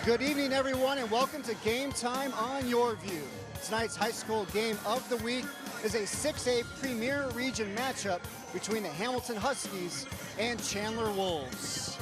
Good evening, everyone, and welcome to Game Time on YurView. Tonight's high school game of the week is a 6A Premier Region matchup between the Hamilton Huskies and Chandler Wolves.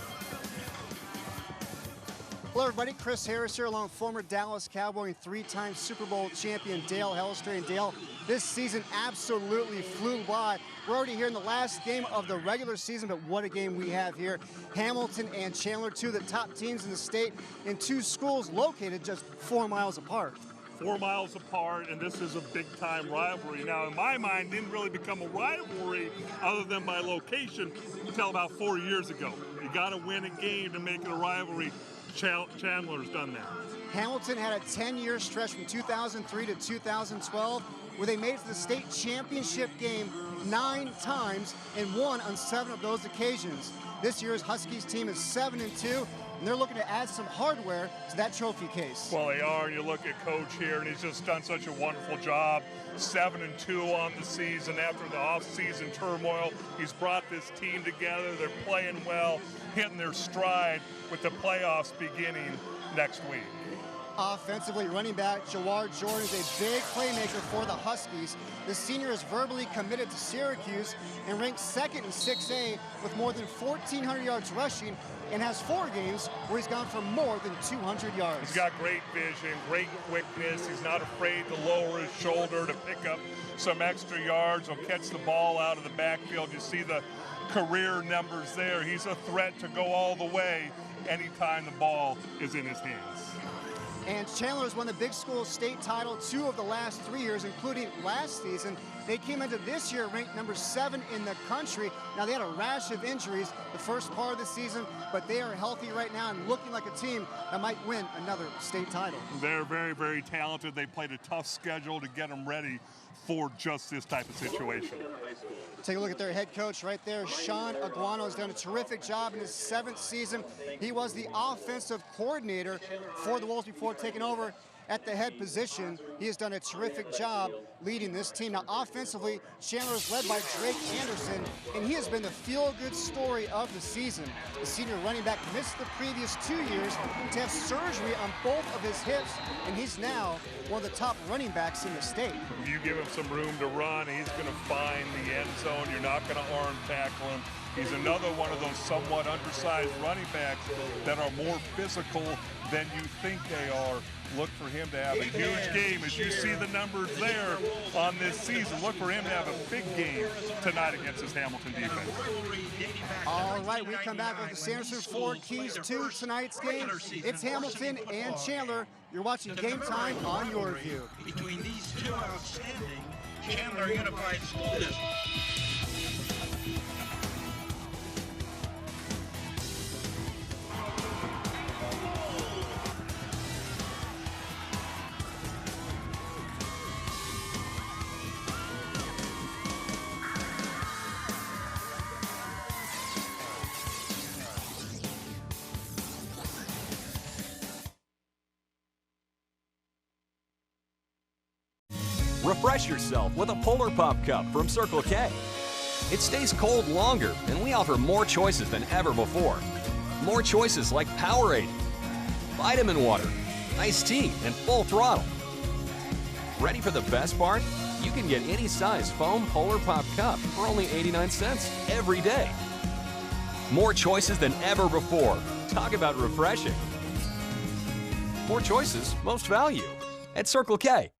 Hello, everybody. Chris Harris here, along with former Dallas Cowboy and three-time Super Bowl champion Dale Hellestrain. And Dale, this season absolutely flew by. We're already here in the last game of the regular season, but what a game we have here. Hamilton and Chandler, two of the top teams in the state, in two schools located just 4 miles apart. 4 miles apart, and this is a big-time rivalry. Now, in my mind, didn't really become a rivalry other than by location until about 4 years ago. You got to win a game to make it a rivalry. Chandler's done that. Hamilton had a 10-year stretch from 2003 to 2012 where they made it to the state championship game 9 times and won on 7 of those occasions. This year's Huskies team is 7-2, and they're looking to add some hardware to that trophy case. Well, they are, and you look at Coach here, and he's just done such a wonderful job. 7-2 on the season after the off-season turmoil. He's brought this team together. They're playing well, hitting their stride with the playoffs beginning next week. Offensively, running back Jawar Jordan is a big playmaker for the Huskies. The senior is verbally committed to Syracuse and ranked second in 6A with more than 1,400 yards rushing, and has 4 games where he's gone for more than 200 yards. He's got great vision, great quickness. He's not afraid to lower his shoulder to pick up some extra yards. He'll catch the ball out of the backfield. You see the career numbers there. He's a threat to go all the way anytime the ball is in his hands. And Chandler has won the Big School state title 2 of the last 3 years, including last season. They came into this year ranked number 7 in the country. Now, they had a rash of injuries the first part of the season, but they are healthy right now and looking like a team that might win another state title. They're very, very talented. They played a tough schedule to get them ready for just this type of situation. Take a look at their head coach right there. Sean Aguano has done a terrific job in his 7th season. He was the offensive coordinator for the Wolves before taking over at the head position. He has done a terrific job leading this team. Now, offensively, Chandler is led by Drake Anderson, and he has been the feel-good story of the season. The senior running back missed the previous 2 years to have surgery on both of his hips, and he's now one of the top running backs in the state. You give him some room to run, he's going to find the end zone. You're not going to arm tackle him. He's another one of those somewhat undersized running backs that are more physical than you think they are. Look for him to have a huge game. As you see the numbers there on this season, look for him to have a big game tonight against this Hamilton defense. All right, we come back with the Sanderson Ford keys to tonight's game. It's Hamilton and Chandler. You're watching Game Time on YurView. Between these two outstanding Chandler Unified School Districts. Refresh yourself with a Polar Pop Cup from Circle K. It stays cold longer, and we offer more choices than ever before. More choices like Powerade, vitamin water, iced tea, and full throttle. Ready for the best part? You can get any size foam Polar Pop Cup for only 89 cents every day. More choices than ever before. Talk about refreshing. More choices, most value. At Circle K.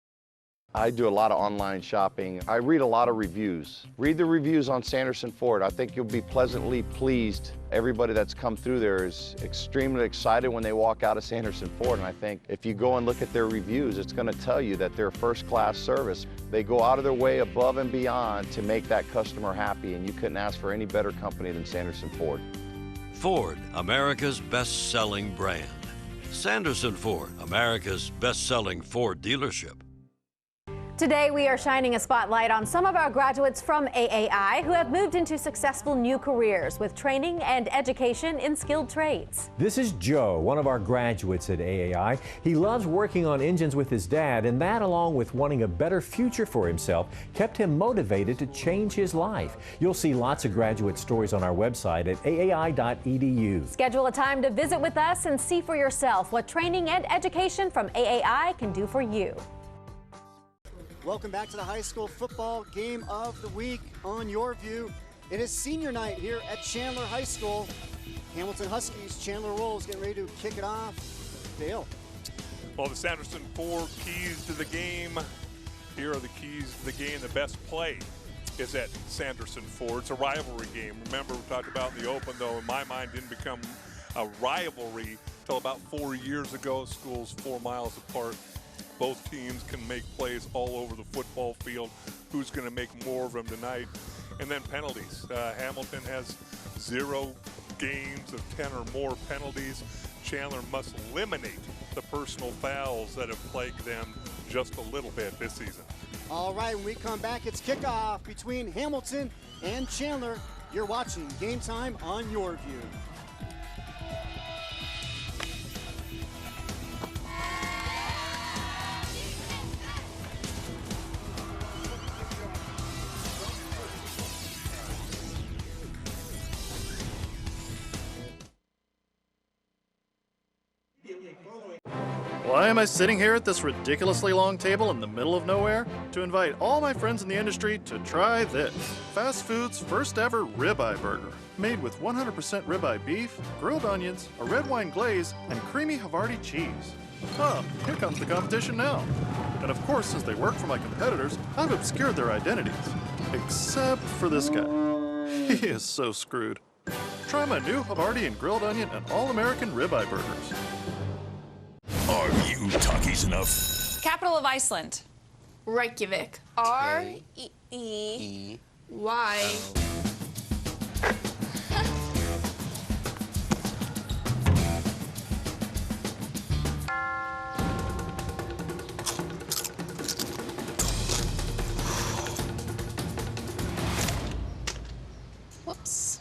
I do a lot of online shopping. I read a lot of reviews. Read the reviews on Sanderson Ford. I think you'll be pleasantly pleased. Everybody that's come through there is extremely excited when they walk out of Sanderson Ford, and I think if you go and look at their reviews, it's going to tell you that they're first-class service. They go out of their way above and beyond to make that customer happy, and you couldn't ask for any better company than Sanderson Ford. Ford, America's best-selling brand. Sanderson Ford, America's best-selling Ford dealership. Today, we are shining a spotlight on some of our graduates from AAI who have moved into successful new careers with training and education in skilled trades. This is Joe, one of our graduates at AAI. He loves working on engines with his dad, and that, along with wanting a better future for himself, kept him motivated to change his life. You'll see lots of graduate stories on our website at aai.edu. Schedule a time to visit with us and see for yourself what training and education from AAI can do for you. Welcome back to the high school football game of the week on YurView. It is senior night here at Chandler High School. Hamilton Huskies, Chandler Wolves getting ready to kick it off. Dale. Well, the Sanderson 4 keys to the game. Here are the keys to the game. The best play is at Sanderson 4. It's a rivalry game. Remember, we talked about in the open, though, in my mind, didn't become a rivalry until about 4 years ago. Schools 4 miles apart. Both teams can make plays all over the football field. Who's going to make more of them tonight? And then penalties. Hamilton has 0 games of 10 or more penalties. Chandler must eliminate the personal fouls that have plagued them just a little bit this season. All right, when we come back, it's kickoff between Hamilton and Chandler. You're watching Game Time on YurView. Why am I sitting here at this ridiculously long table in the middle of nowhere? To invite all my friends in the industry to try this. Fast food's first ever ribeye burger. Made with 100% ribeye beef, grilled onions, a red wine glaze, and creamy Havarti cheese. Ah, here comes the competition now. And of course, since they work for my competitors, I've obscured their identities. Except for this guy. He is so screwed. Try my new Havarti and grilled onion and all-American ribeye burgers. Are you talkies enough? Capital of Iceland. Reykjavik. R-E-E-Y. Whoops.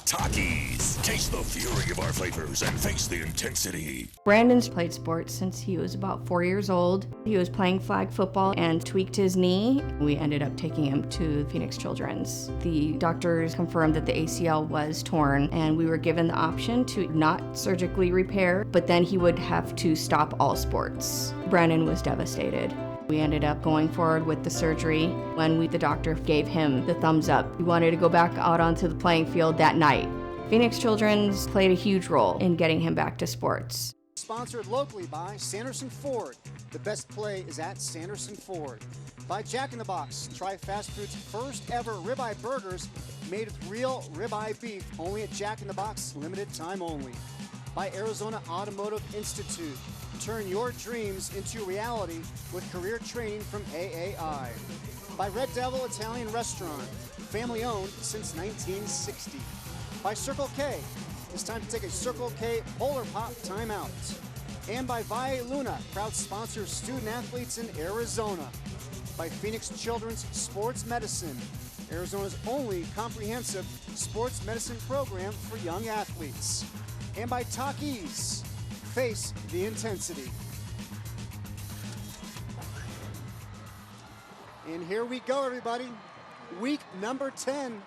Talkies. Taste the fury of our flavors and face the intensity. Brandon's played sports since he was about 4 years old. He was playing flag football and tweaked his knee. We ended up taking him to Phoenix Children's. The doctors confirmed that the ACL was torn, and we were given the option to not surgically repair, but then he would have to stop all sports. Brandon was devastated. We ended up going forward with the surgery. When the doctor gave him the thumbs up, he wanted to go back out onto the playing field that night. Phoenix Children's played a huge role in getting him back to sports. Sponsored locally by Sanderson Ford. The best play is at Sanderson Ford. By Jack in the Box. Try fast food's first ever ribeye burgers made with real ribeye beef, only at Jack in the Box, limited time only. By Arizona Automotive Institute. Turn your dreams into reality with career training from AAI. By Red Devil Italian Restaurant. Family owned since 1960. By Circle K. It's time to take a Circle K Polar Pop timeout. And by Valle Luna, proud sponsor of student athletes in Arizona. By Phoenix Children's Sports Medicine, Arizona's only comprehensive sports medicine program for young athletes. And by Takis, face the intensity. And here we go, everybody. Week number 10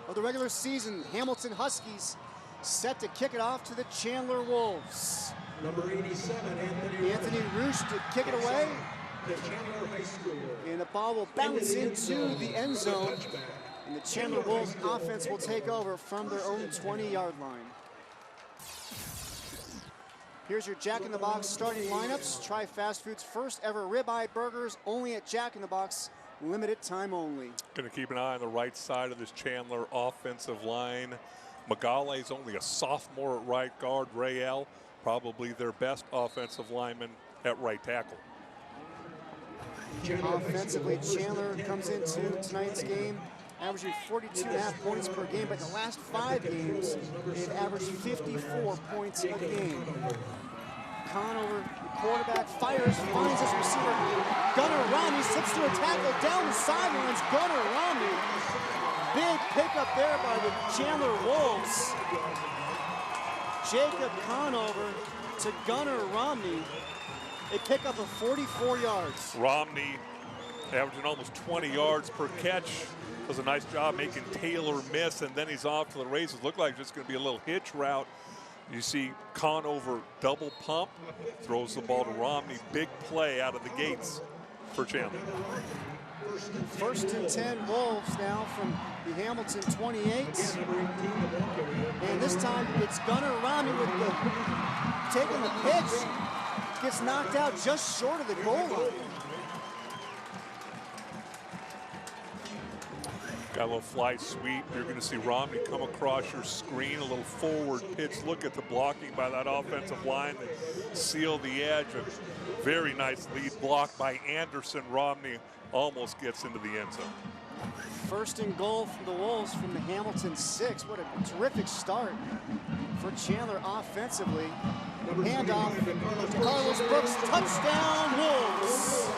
of the regular season. Hamilton Huskies set to kick it off to the Chandler Wolves. Number 87, Anthony Roosh to kick it away. And the ball will bounce into the end zone. And the Chandler Wolves offense will take over from their own 20-yard line. Here's your Jack in the Box starting lineups. Try fast food's first ever ribeye burgers, only at Jack in the Box, limited time only. Going to keep an eye on the right side of this Chandler offensive line. Magale's only a sophomore at right guard. Rael, probably their best offensive lineman at right tackle. Offensively, Chandler comes into tonight's game averaging 42.5 points per game, but in the last 5 games, they've averaged 54 points a game. Conover, quarterback, fires, finds his receiver. Gunnar Romney slips through a tackle down the sidelines. Gunnar Romney. Big pickup there by the Chandler Wolves. Jacob Conover to Gunnar Romney. A pickup of 44 yards. Romney averaging almost 20 yards per catch. Does a nice job making Taylor miss, and then he's off to the races. Looked like just going to be a little hitch route. You see Conover double pump, throws the ball to Romney. Big play out of the gates for Chandler. 1st and 10 Wolves now from the Hamilton 28. And this time it's Gunnar Romney with taking the pitch. Gets knocked out just short of the goal line. Got a little fly sweep. You're going to see Romney come across your screen, a little forward pitch. Look at the blocking by that offensive line that sealed the edge. A very nice lead block by Anderson. Romney almost gets into the end zone. 1st and goal for the Wolves from the Hamilton 6. What a terrific start for Chandler offensively. Handoff to Carlos Brooks. Touchdown, Wolves!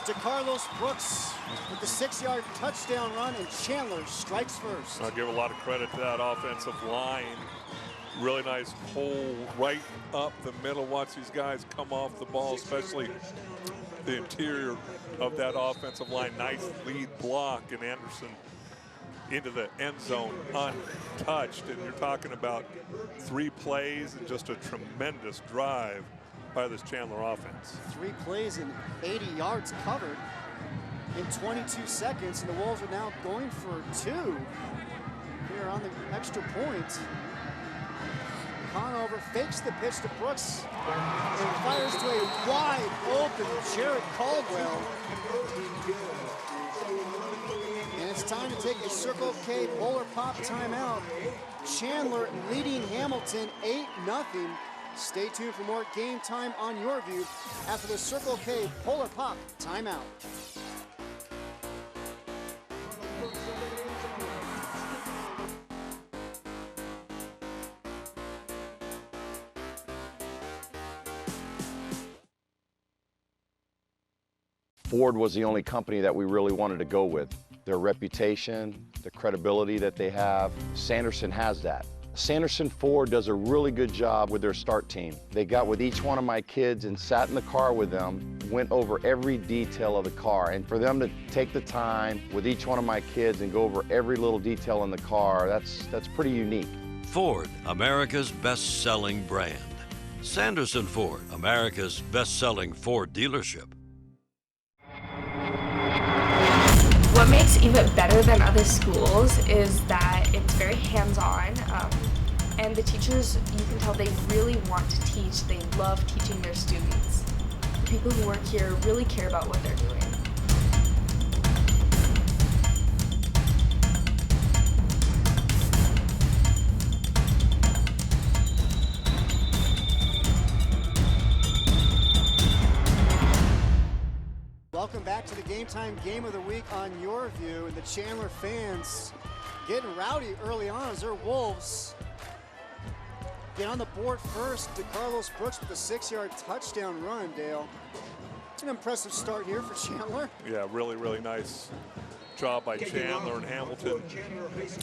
To Carlos Brooks with the 6-yard touchdown run, and Chandler strikes first. I'll give a lot of credit to that offensive line. Really nice hole right up the middle. Watch these guys come off the ball, especially the interior of that offensive line. Nice lead block, and Anderson into the end zone untouched. And you're talking about 3 plays and just a tremendous drive by this Chandler offense. 3 plays and 80 yards covered in 22 seconds, and the Wolves are now going for 2 here on the extra point. Conover fakes the pitch to Brooks and fires to a wide open Jared Caldwell. And it's time to take a Circle K Polar Pop timeout. Chandler leading Hamilton 8-0. Stay tuned for more Game Time on YurView after the Circle K Polar Pop timeout. Ford was the only company that we really wanted to go with. Their reputation, the credibility that they have, Sanderson has that. Sanderson Ford does a really good job with their start team. They got with each one of my kids and sat in the car with them, went over every detail of the car. And for them to take the time with each one of my kids and go over every little detail in the car, that's pretty unique. Ford, America's best-selling brand. Sanderson Ford, America's best-selling Ford dealership. What makes even better than other schools is that it's very hands-on, and the teachers, you can tell they really want to teach. They love teaching their students. The people who work here really care about what they're doing. Welcome back to the Game Time Game of the Week on YurView, and the Chandler fans getting rowdy early on as their Wolves get on the board first to Carlos Brooks with a 6-yard touchdown run, Dale. It's an impressive start here for Chandler. Yeah, really, really nice job by Chandler and Hamilton.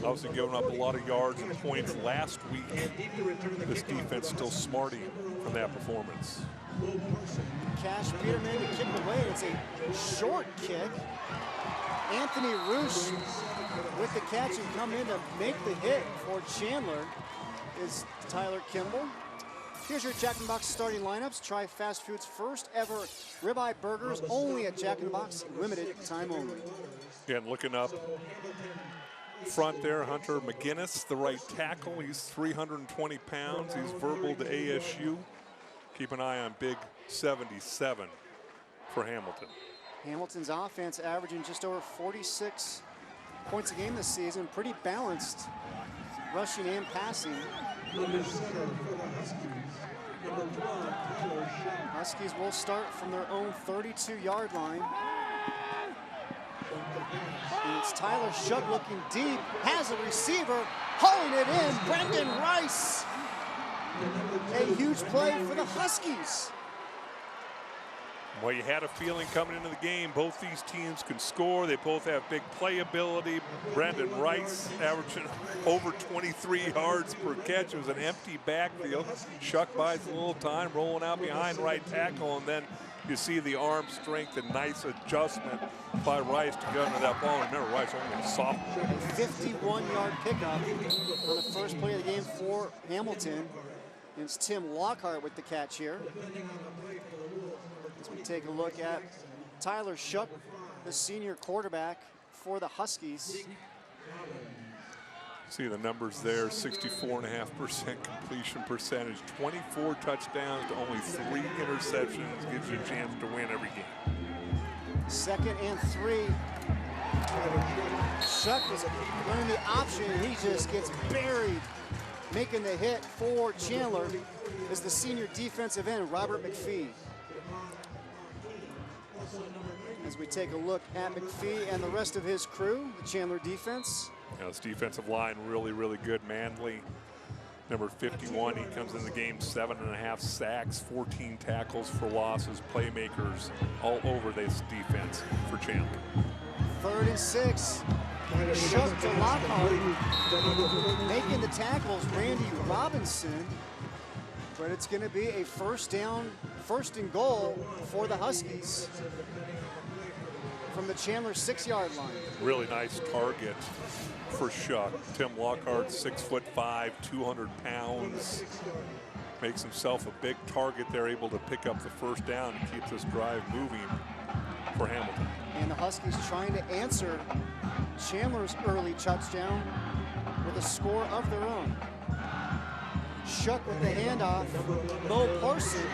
Obviously giving up a lot of yards and points last week. This defense still smarting from that performance. Cash Peterman to kick away. It's a short kick. Anthony Roosh with the catch and come in to make the hit for Chandler is Tyler Kimball. Here's your Jack in the Box starting lineups. Try fast food's first ever ribeye burgers only at Jack in the Box, limited time only. Again, looking up front there, Hunter McGinnis, the right tackle. He's 320 pounds. He's verbal to ASU. Keep an eye on big 77 for Hamilton. Hamilton's offense averaging just over 46 points a game this season. Pretty balanced, rushing and passing. Huskies will start from their own 32-yard line. And it's Tyler Shutt looking deep, has a receiver, hauling it in, Brendan Rice. A huge play for the Huskies. Well, you had a feeling coming into the game, both these teams can score. They both have big playability. Brandon Rice averaging over 23 yards per catch. It was an empty backfield. Shuck buys a little time, rolling out behind right tackle, and then you see the arm strength and nice adjustment by Rice to get under that ball. And remember, Rice only a sophomore. A 51-yard pickup on the first play of the game for Hamilton. And it's Tim Lockhart with the catch here. As we take a look at Tyler Shuck, the senior quarterback for the Huskies. See the numbers there, 64.5% completion percentage, 24 touchdowns to only 3 interceptions, gives you a chance to win every game. 2nd and 3. Shuck is running the option, and he just gets buried. Making the hit for Chandler is the senior defensive end, Robert McPhee. As we take a look at McPhee and the rest of his crew, the Chandler defense. You know, this defensive line really, really good. Manley, number 51, he comes in the game 7.5 sacks, 14 tackles for losses, playmakers all over this defense for Chandler. 3rd and 6. Shuck to Lockhart. Making the tackles, Randy Robinson. But it's going to be a first and goal for the Huskies from the Chandler 6-yard line. Really nice target for Shuck. Tim Lockhart, 6'5", 200 pounds. Makes himself a big target there, able to pick up the first down and keep this drive moving for Hamilton. And the Huskies trying to answer Chandler's early touchdown with a score of their own. Shuck with the handoff. Mo Parson.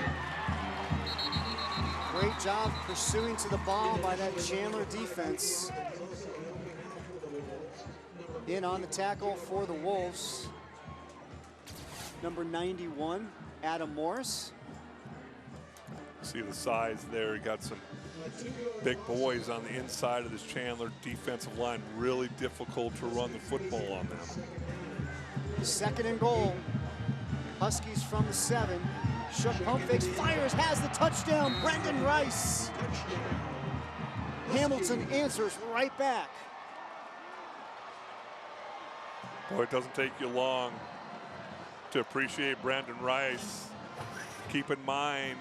Great job pursuing to the ball by that Chandler defense. In on the tackle for the Wolves. Number 91, Adam Morris. See the size there. You got some big boys on the inside of this Chandler defensive line. Really difficult to run the football on them. 2nd and goal. Huskies from the 7. Shuck pump fakes, fires, has the touchdown. Brendan Rice. Hamilton answers right back. Boy, it doesn't take you long to appreciate Brandon Rice. Keep in mind,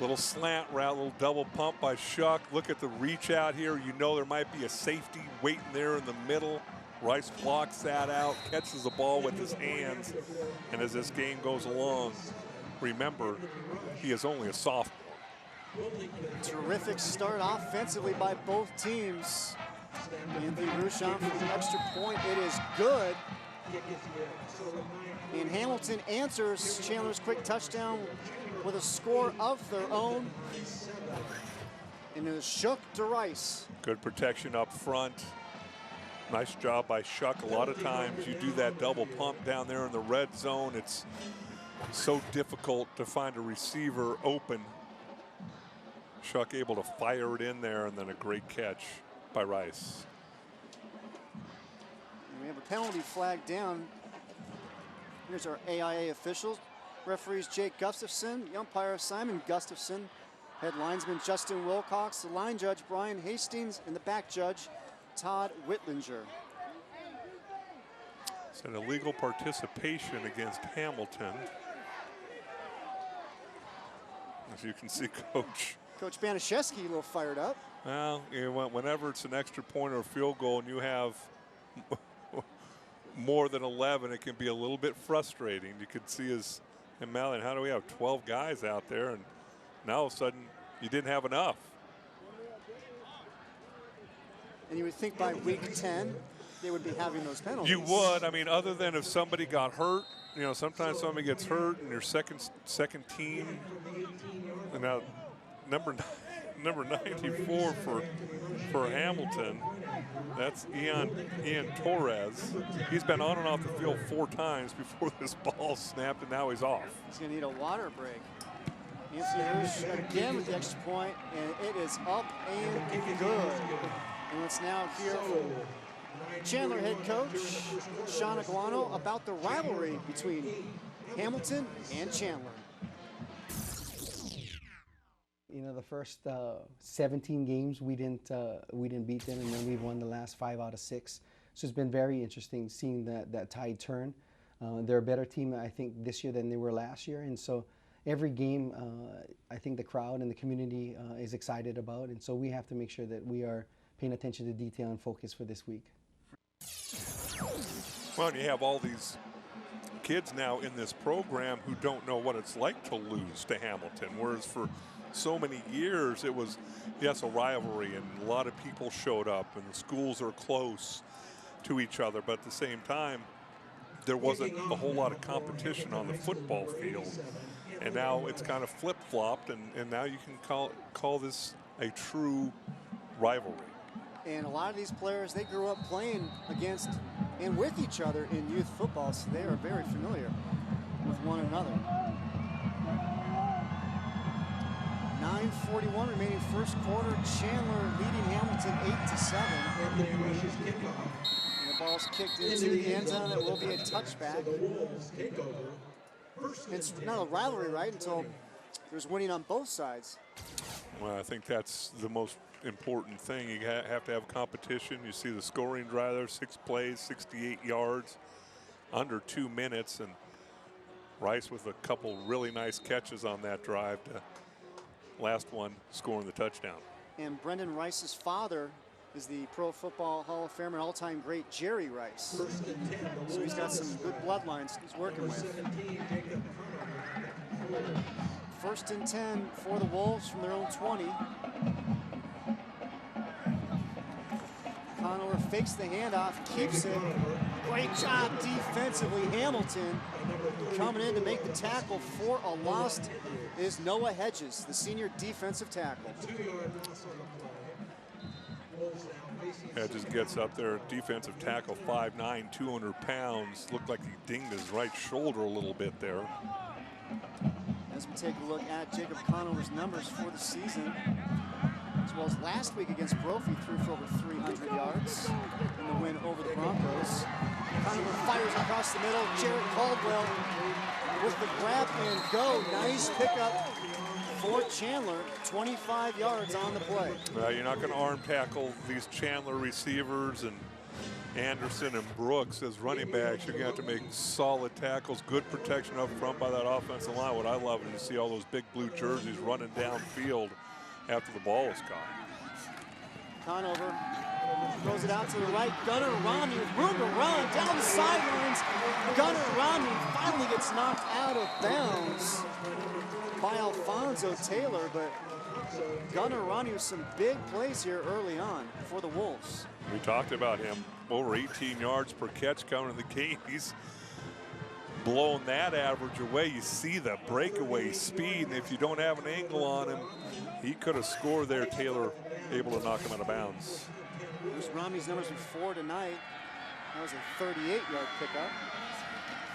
little slant route, little double pump by Shuck. Look at the reach out here. You know there might be a safety waiting there in the middle. Rice blocks that out, catches the ball with his hands, and as this game goes along, remember, he is only a sophomore. Terrific start offensively by both teams. Anthony Ruchon for the extra point. It is good. And Hamilton answers Chandler's quick touchdown with a score of their own. And it is Shuck to Rice. Good protection up front. Nice job by Shuck. A lot of times you do that double pump down there in the red zone. It's so difficult to find a receiver open. Shuck able to fire it in there, and then a great catch by Rice. And we have a penalty flag down. Here's our AIA officials. Referees Jake Gustafson, the umpire Simon Gustafson, head linesman Justin Wilcox, the line judge Brian Hastings, and the back judge Todd Whitlinger. It's an illegal participation against Hamilton. As you can see, Coach Banaszewski a little fired up. Well, you know, whenever it's an extra point or a field goal and you have more than 11, it can be a little bit frustrating. You could see him mouthing, how do we have 12 guys out there? And now all of a sudden you didn't have enough. And you would think by week 10, they would be having those penalties. You would. I mean, other than if somebody got hurt, you know, sometimes somebody gets hurt and your second team. And now number 94 for Hamilton, that's Ian Torres. He's been on and off the field 4 times before this ball snapped, and now he's off. He's going to need a water break. Anthony Rush again with the extra point, and it is up and good. And let's now hear from Chandler head coach Sean Aguano about the rivalry between Hamilton and Chandler. You know, the first 17 games we didn't beat them, and then we won the last 5 out of 6. So it's been very interesting seeing that tide turn. They're a better team, I think, this year than they were last year, and so every game, I think the crowd and the community is excited about, and so we have to make sure that we are paying attention to detail and focus for this week. Well, and you have all these kids now in this program who don't know what it's like to lose to Hamilton, whereas for so many years it was, yes, a rivalry, and a lot of people showed up, and the schools are close to each other, but at the same time, there wasn't a whole lot of competition on the football field. And now it's kind of flip-flopped, and now you can call this a true rivalry. And a lot of these players, they grew up playing against and with each other in youth football, so they are very familiar with one another. 9:41 remaining first quarter. Chandler leading Hamilton 8-7. And the ball's kicked into the end zone. That will be a touchback. It's not a rivalry, right, until there's winning on both sides. Well, I think that's the most important thing. You have to have competition. You see the scoring drive there, 6 plays, 68 yards, under 2 minutes, and Rice with a couple really nice catches on that drive to last one scoring the touchdown. And Brendan Rice's father is the Pro Football Hall of Famer and all-time great Jerry Rice. So he's got some good bloodlines he's working with. 1st and 10 for the Wolves from their own 20. Connor fakes the handoff, keeps it. Great job defensively. Hamilton coming in to make the tackle for a loss is Noah Hedges, the senior defensive tackle. Hedges gets up there, defensive tackle, 5'9", 200 pounds. Looked like he dinged his right shoulder a little bit there. As we take a look at Jacob Conover's numbers for the season, as well as last week against Brophy, threw for over 300 yards in the win over the Broncos. Conover fires across the middle. Jarrett Caldwell with the grab and go. Nice pickup for Chandler. 25 yards on the play. Well, you're not going to arm tackle these Chandler receivers and Anderson and Brooks as running backs. You're going to have to make solid tackles, good protection up front by that offensive line. What I love is to see all those big blue jerseys running downfield after the ball is caught. Conover throws it out to the right. Gunnar Romney with room to run down the sidelines. Gunnar Romney finally gets knocked out of bounds by Alfonso Taylor, but Gunnar Romney with some big plays here early on for the Wolves. We talked about him, over 18 yards per catch coming in the game. He's blown that average away. You see the breakaway speed, and if you don't have an angle on him, he could have scored there. Taylor able to knock him out of bounds. There's Romney's numbers before tonight. That was a 38-yard pickup.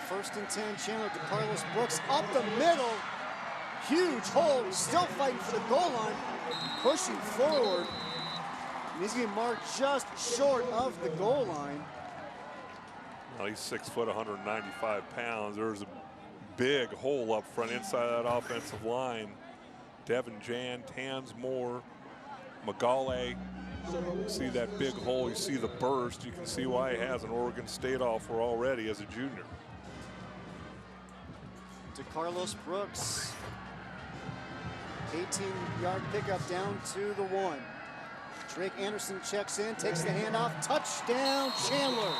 1st and 10, Chandler to Carlos Brooks up the middle. Huge hole, still fighting for the goal line, pushing forward. And he's going to mark just short of the goal line. Well, he's 6 foot, 195 pounds. There's a big hole up front inside that offensive line. Devin Jan, Tans Moore, Magale. See that big hole, you see the burst. You can see why he has an Oregon State offer already as a junior. To Carlos Brooks. 18-yard pickup down to the 1. Drake Anderson checks in, takes the handoff. Touchdown, Chandler.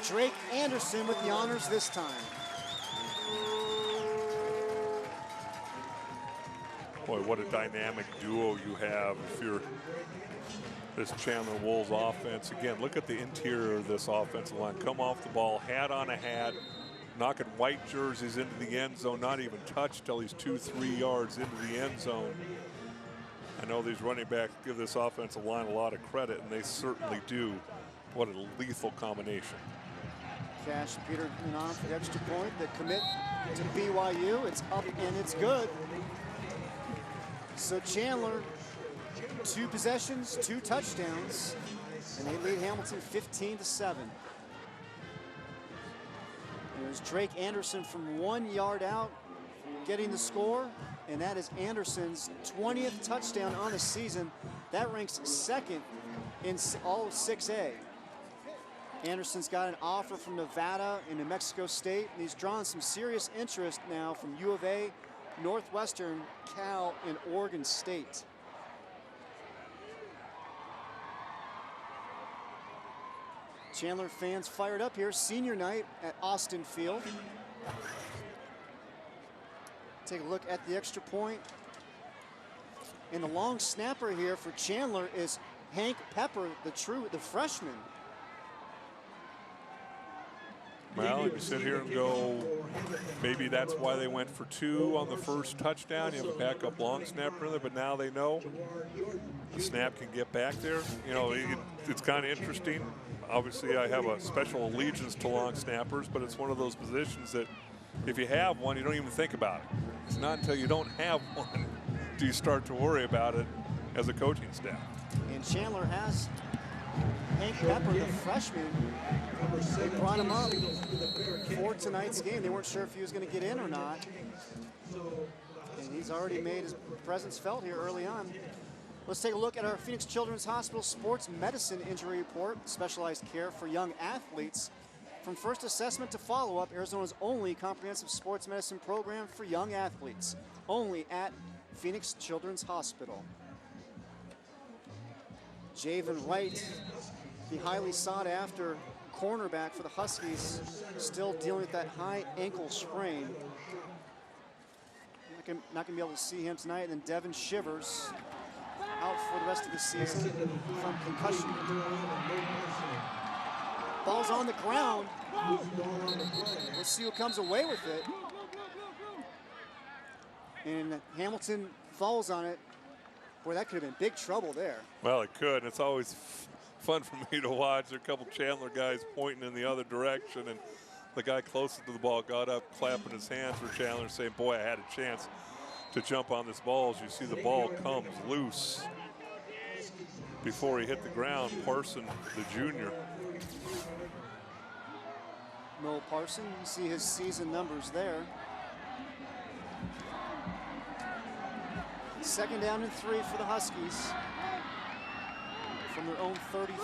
Drake Anderson with the honors this time. Boy, what a dynamic duo you have if you're this Chandler Wolves offense. Again, look at the interior of this offensive line. Come off the ball, hat on a hat, knocking white jerseys into the end zone, not even touched till he's 2-3 yards into the end zone. I know these running backs give this offensive line a lot of credit, and they certainly do. What a lethal combination. Cash Peter on for the extra point. The commit to BYU. It's up and it's good. So Chandler, 2 possessions, 2 touchdowns, and they lead Hamilton 15-7. There's Drake Anderson from 1 yard out getting the score, and that is Anderson's 20th touchdown on the season. That ranks second in all of 6A. Anderson's got an offer from Nevada and New Mexico State, and he's drawn some serious interest now from U of A, Northwestern, Cal, and Oregon State. Chandler fans fired up here, senior night at Austin Field. Take a look at the extra point. And the long snapper here for Chandler is Hank Pepper, the freshman. Well, you sit here and go, maybe that's why they went for 2 on the first touchdown. You have a backup long snapper in there, but now they know the snap can get back there. You know, it's kind of interesting. Obviously, I have a special allegiance to long snappers, but it's one of those positions that if you have one, you don't even think about it. It's not until you don't have one do you start to worry about it as a coaching staff. And Chandler has Hank Pepper, the freshman. They brought him up for tonight's game. They weren't sure if he was going to get in or not. And he's already made his presence felt here early on. Let's take a look at our Phoenix Children's Hospital Sports Medicine Injury Report, specialized care for young athletes. From first assessment to follow-up, Arizona's only comprehensive sports medicine program for young athletes, only at Phoenix Children's Hospital. Javen Wright, the highly sought-after cornerback for the Huskies, still dealing with that high ankle sprain. Not going to be able to see him tonight. And then Devin Shivers out for the rest of the season from concussion. Ball's on the ground. Let's see who comes away with it. And Hamilton falls on it. Boy, that could have been big trouble there. Well, it could. It's always fun for me to watch. There are a couple Chandler guys pointing in the other direction, and the guy closest to the ball got up, clapping his hands for Chandler, saying, boy, I had a chance to jump on this ball. As you see, the ball comes loose before he hit the ground. Parson, the junior. Noel Parson, you see his season numbers there. 2nd down and 3 for the Huskies from their own 33.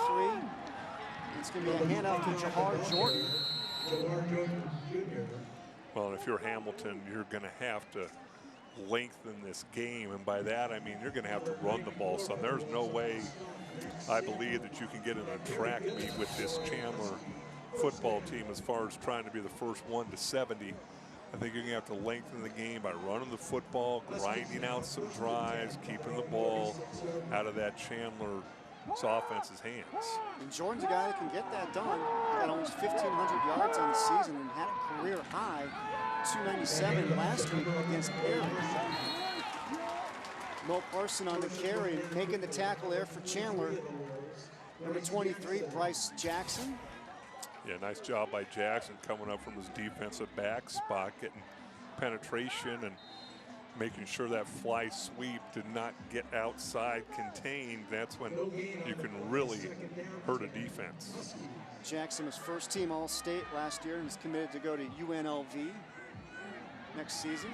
It's going to be a handoff to Jahar Jordan. Well, if you're Hamilton, you're going to have to lengthen this game, and by that I mean you're going to have to run the ball some. There's no way, I believe, that you can get in a track meet with this Chandler football team as far as trying to be the first 1 to 70. I think you're going to have to lengthen the game by running the football, grinding out some drives, keeping the ball out of that Chandler's offense's hands. And Jordan's a guy that can get that done. Got almost 1,500 yards on the season and had a career high 297 last week against Perry. Mo Parson on the carry and making the tackle there for Chandler. Number 23, Bryce Jackson. Yeah, nice job by Jackson coming up from his defensive back spot, getting penetration and making sure that fly sweep did not get outside contained. That's when you can really hurt a defense. Jackson was first team All-State last year and is committed to go to UNLV next season.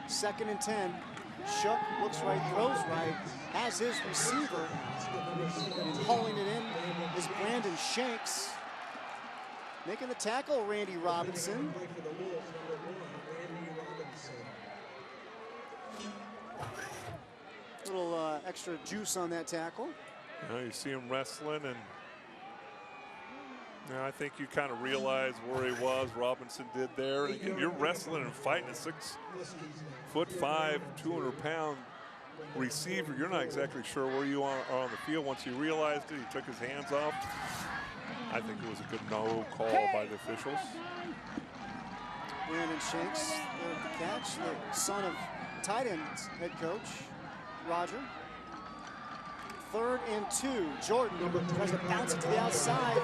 2nd and 10. Shook, looks right, throws right, has his receiver, and hauling it in is Brandon Shanks. Making the tackle, Randy Robinson. Little extra juice on that tackle. You see him wrestling, and I think you kind of realize where he was. Robinson did there. And again, you're wrestling and fighting a 6'5", 200-pound receiver. You're not exactly sure where you are on the field. Once you realized it, he took his hands off. I think it was a good no call by the officials. Brandon Shanks there at the catch, the son of tight ends head coach Roger. 3rd and 2. Jordan tries to bounce it to the outside.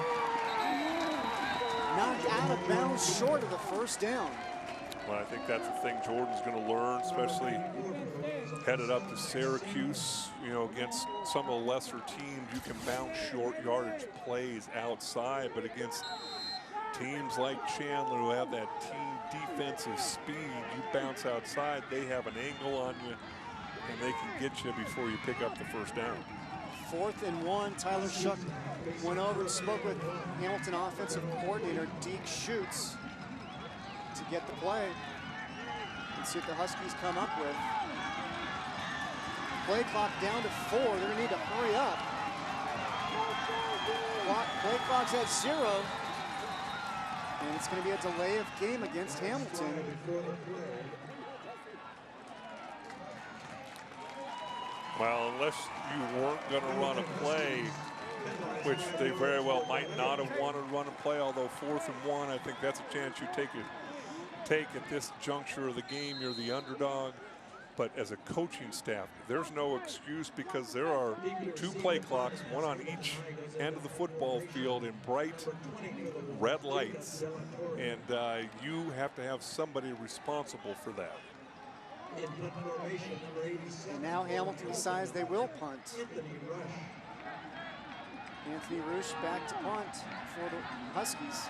Knocked out of bounds short of the 1st down. Well, I think that's the thing Jordan's going to learn, especially headed up to Syracuse. You know, against some of the lesser teams, you can bounce short yardage plays outside, but against Teams like Chandler who have that team defensive speed, you bounce outside, they have an angle on you, and they can get you before you pick up the first down. 4th and 1, Tyler Shuck went over and spoke with Hamilton offensive coordinator Deke Schutz to get the play and see what the Huskies come up with. Play clock down to 4. They're going to need to hurry up. Play clock's at 0. And it's going to be a delay of game against Hamilton. Well, unless you weren't going to run a play, which they very well might not have wanted to run a play, although 4th and 1, I think that's a chance you take at this juncture of the game. You're the underdog. But as a coaching staff, there's no excuse because there are 2 play clocks, one on each end of the football field in bright red lights. And you have to have somebody responsible for that. And now Hamilton decides they will punt. Anthony Roosh back to punt for the Huskies.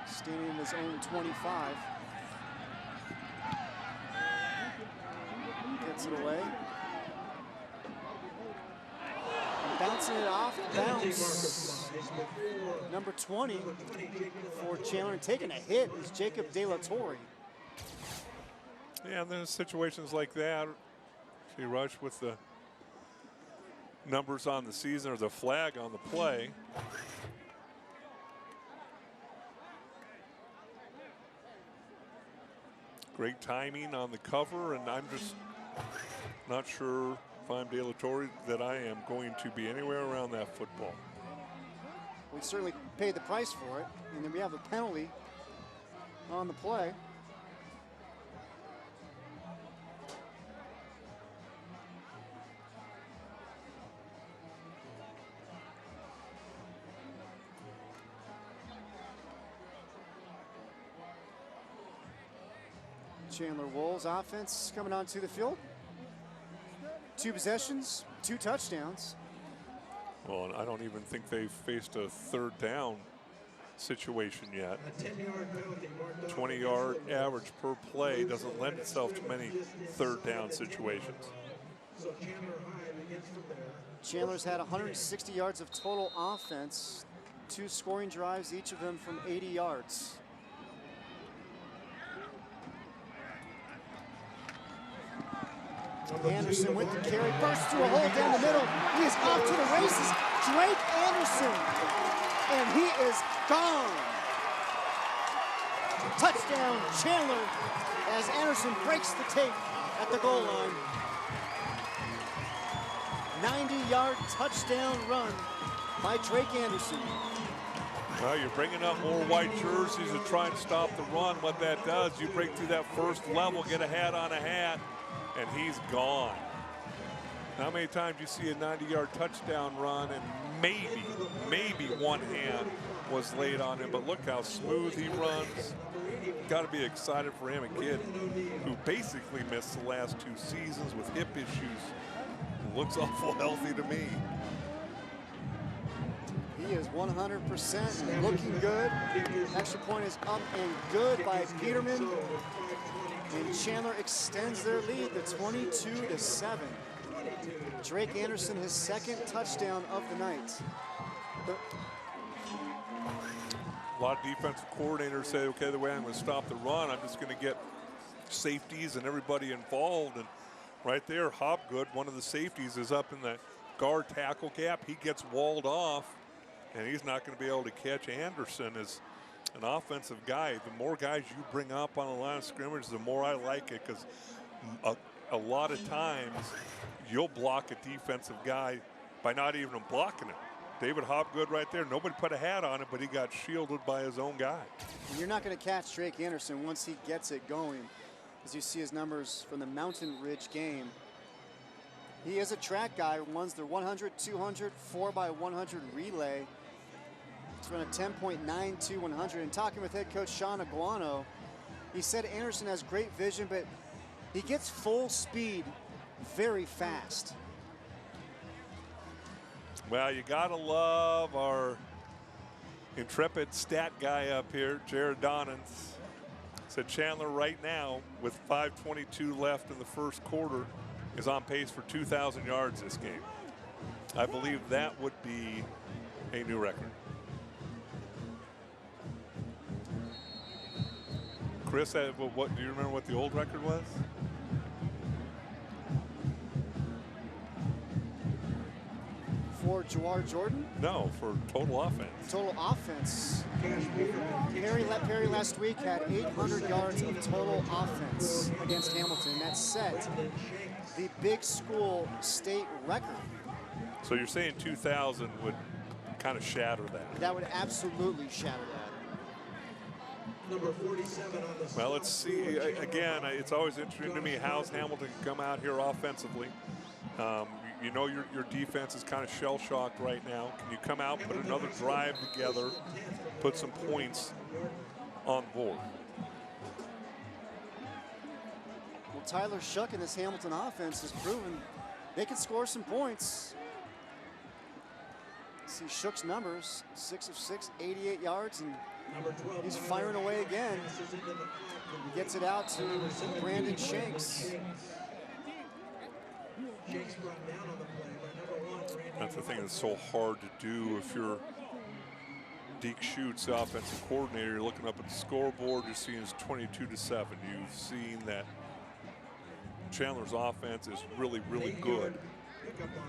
Standing in his own 25. Gets it away. And bouncing it off bounce. Number 20 for Chandler, and taking a hit is Jacob De La Torre. Yeah, and there's situations like that. See Rush with the numbers on the season or the flag on the play. Great timing on the cover, and I'm just not sure if I'm De La Torre that I am going to be anywhere around that football. We certainly paid the price for it, and then we have a penalty on the play. Chandler Wolves offense coming onto the field. 2 possessions, 2 touchdowns. Well, and I don't even think they've faced a 3rd down situation yet. 20-yard average per play doesn't lend itself to many 3rd down situations. Chandler's had 160 yards of total offense, 2 scoring drives, each of them from 80 yards. Anderson with the carry, bursts through a hole down the middle. He is off to the races. Drake Anderson, and he is gone. Touchdown, Chandler, as Anderson breaks the tape at the goal line. 90-yard touchdown run by Drake Anderson. Well, you're bringing up more white jerseys to try and stop the run. What that does, you break through that first level, get a hat on a hat, and he's gone. How many times you see a 90-yard touchdown run and maybe one hand was laid on him, but look how smooth he runs. Got to be excited for him, a kid who basically missed the last 2 seasons with hip issues. Looks awful healthy to me. He is 100% looking good. Extra point is up and good by Peterman. And Chandler extends their lead to 22-7. Drake Anderson, his 2nd touchdown of the night. A lot of defensive coordinators say, okay, the way I'm going to stop the run, I'm just going to get safeties and everybody involved. And right there, Hopgood, one of the safeties, is up in the guard tackle gap. He gets walled off, and he's not going to be able to catch Anderson as an offensive guy. The more guys you bring up on the line of scrimmage, the more I like it, because a lot of times you'll block a defensive guy by not even blocking him. David Hopgood right there, nobody put a hat on it, but he got shielded by his own guy. And you're not going to catch Drake Anderson once he gets it going. As you see his numbers from the Mountain Ridge game, he is a track guy, runs the 100, 200, 4x100 relay. He's run a 10.92 100. And talking with head coach Sean Aguano, he said Anderson has great vision, but he gets full speed very fast. Well, you gotta love our intrepid stat guy up here, Jared Donans, said Chandler right now, with 5:22 left in the first quarter, is on pace for 2,000 yards this game. I believe that would be a new record. Chris, what do you remember what the old record was? For Jawar Jordan? No, for total offense. Total offense. Perry last week had 800 yards of total offense against Hamilton. That set the big school state record. So you're saying 2,000 would kind of shatter that? That would absolutely shatter that. Number 47 on the well, let's see. Again, it's always interesting to me how's Hamilton come out here offensively. You know your defense is kind of shell-shocked right now. Can you come out, put another drive together, put some points on the board? Well, Tyler Shuck in this Hamilton offense has proven they can score some points. See Shuck's numbers, 6 of 6, 88 yards, and he's firing away again. He gets it out to Brandon Shanks. That's the thing that's so hard to do if you're Deke Schutz, offensive coordinator. You're looking up at the scoreboard, you're seeing it's 22-7. You've seen that Chandler's offense is really, really good.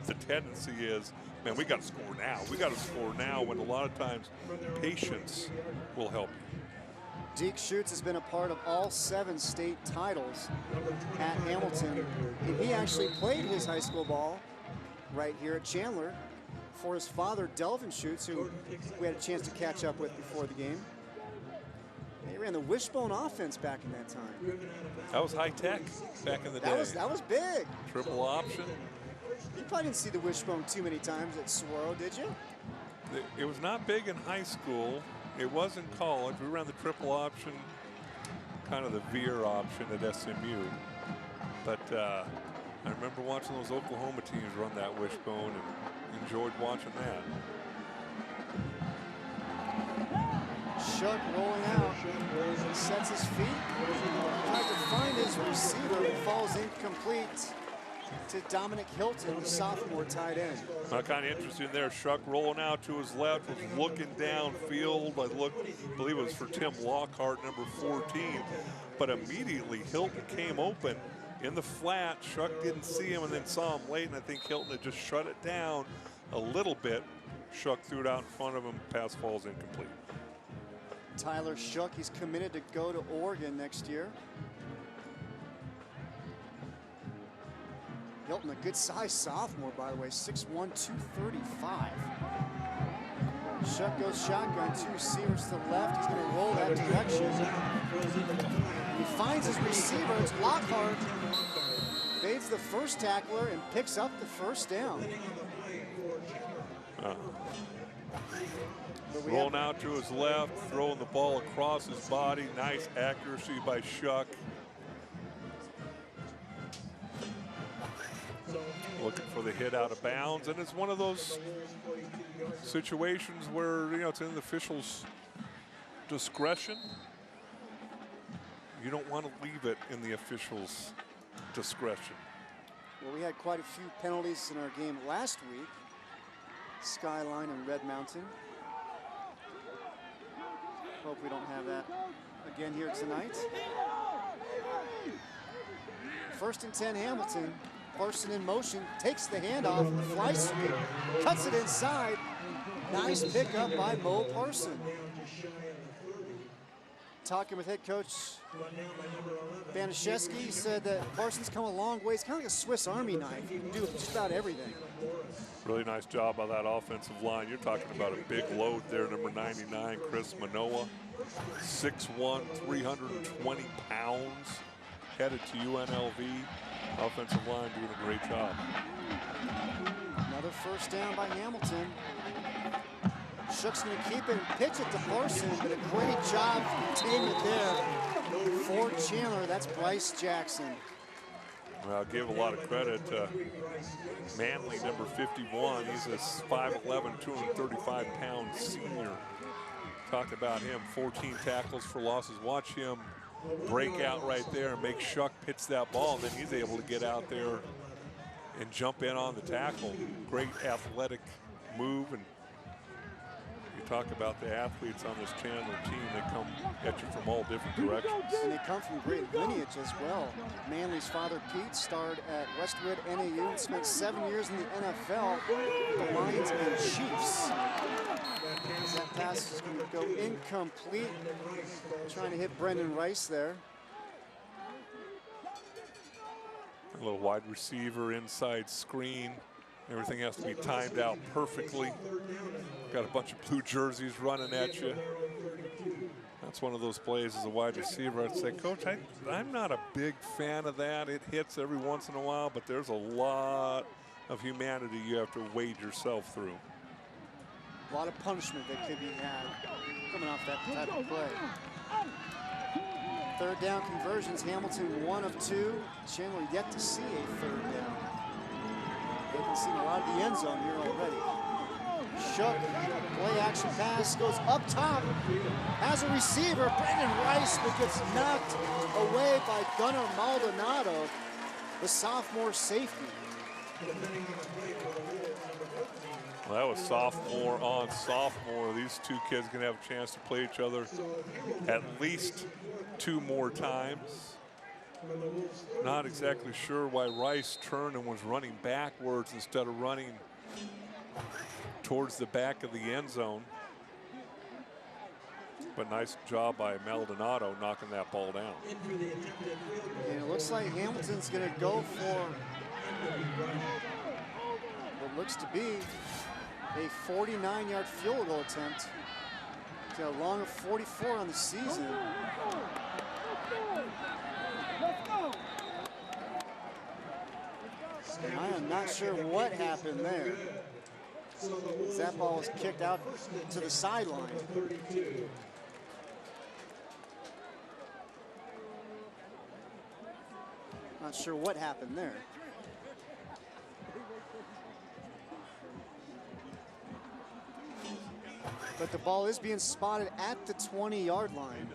The tendency is, man, we got to score now. We got to score now, when a lot of times patience will help you. Deke Schutz has been a part of all 7 state titles at Hamilton. And he actually played his high school ball right here at Chandler for his father, Delvin Schutz, who we had a chance to catch up with before the game. They ran the wishbone offense back in that time. That was high tech back in the day. That was big. Triple option. You probably didn't see the wishbone too many times at Saguaro, did you? It was not big in high school. It was in college. We ran the triple option, kind of the veer option at SMU. But I remember watching those Oklahoma teams run that wishbone and enjoyed watching that. Shuck rolling out. He sets his feet. Tries to find his receiver, but falls incomplete to Dominic Hilton, the sophomore tight end. Kind of interesting there. Shuck rolling out to his left, was looking downfield. I believe it was for Tim Lockhart, number 14. But immediately Hilton came open in the flat. Shuck didn't see him and then saw him late, and I think Hilton had just shut it down a little bit. Shuck threw it out in front of him. Pass falls incomplete. Tyler Shuck, he's committed to go to Oregon next year. Hilton, a good size sophomore, by the way, 6'1", 235. Shuck goes shotgun, 2 receivers to the left. He's going to roll that direction. He finds his receiver. It's Lockhart. Fades the first tackler and picks up the first down. Rolling out to his left, throwing the ball across his body. Nice accuracy by Shuck. Looking for the hit out of bounds, and it's one of those situations where, you know, it's in the official's discretion. You don't want to leave it in the official's discretion. Well, we had quite a few penalties in our game last week. Skyline and Red Mountain. Hope we don't have that again here tonight. 1st and 10 Hamilton. Parson in motion, takes the handoff, fly sweep, cuts it inside. Nice pickup by Mo Parson. Talking with head coach Banaszewski, he said that Parson's come a long way. He's kind of like a Swiss Army knife. He can do just about everything. Really nice job by that offensive line. You're talking about a big load there, number 99, Chris Manoa. 6'1", 320 pounds, headed to UNLV. Offensive line doing a great job. Another first down by Hamilton. Shuck's going to keep it and pitch it to Parson, but a great job containment there for Chandler. That's Bryce Jackson. Well, I'll give a lot of credit to Manley, number 51. He's a 5'11", 235-pound senior. Talked about him, 14 tackles for losses. Watch him break out right there and make Shuck pitch that ball, and then he's able to get out there and jump in on the tackle. Great athletic move. And you talk about the athletes on this Chandler team, they come at you from all different directions. And they come from great lineage as well. Manley's father, Pete, starred at Westwood NAU and spent 7 years in the NFL, the Lions and Chiefs. That pass is going to go incomplete. Trying to hit Brendan Rice there. A little wide receiver inside screen. Everything has to be timed out perfectly. Got a bunch of blue jerseys running at you. That's one of those plays as a wide receiver. I'd say, Coach, I'm not a big fan of that. It hits every once in a while, but there's a lot of humanity you have to wade yourself through. A lot of punishment that could be had coming off that type of play. Third down conversions, Hamilton 1 of 2. Chandler yet to see a third down. They've seen a lot of the end zone here already. Shook, play action pass, goes up top, has a receiver, Brendan Rice, but gets knocked away by Gunnar Maldonado, the sophomore safety. Well, that was sophomore on sophomore. These two kids are going to have a chance to play each other at least 2 more times. Not exactly sure why Rice turned and was running backwards instead of running towards the back of the end zone. But nice job by Maldonado knocking that ball down. And it looks like Hamilton's going to go for what looks to be a 49-yard field goal attempt. He's got a long of 44 on the season. I am not sure what happened there. That ball was kicked out to the sideline. Not sure what happened there. But the ball is being spotted at the 20-yard line.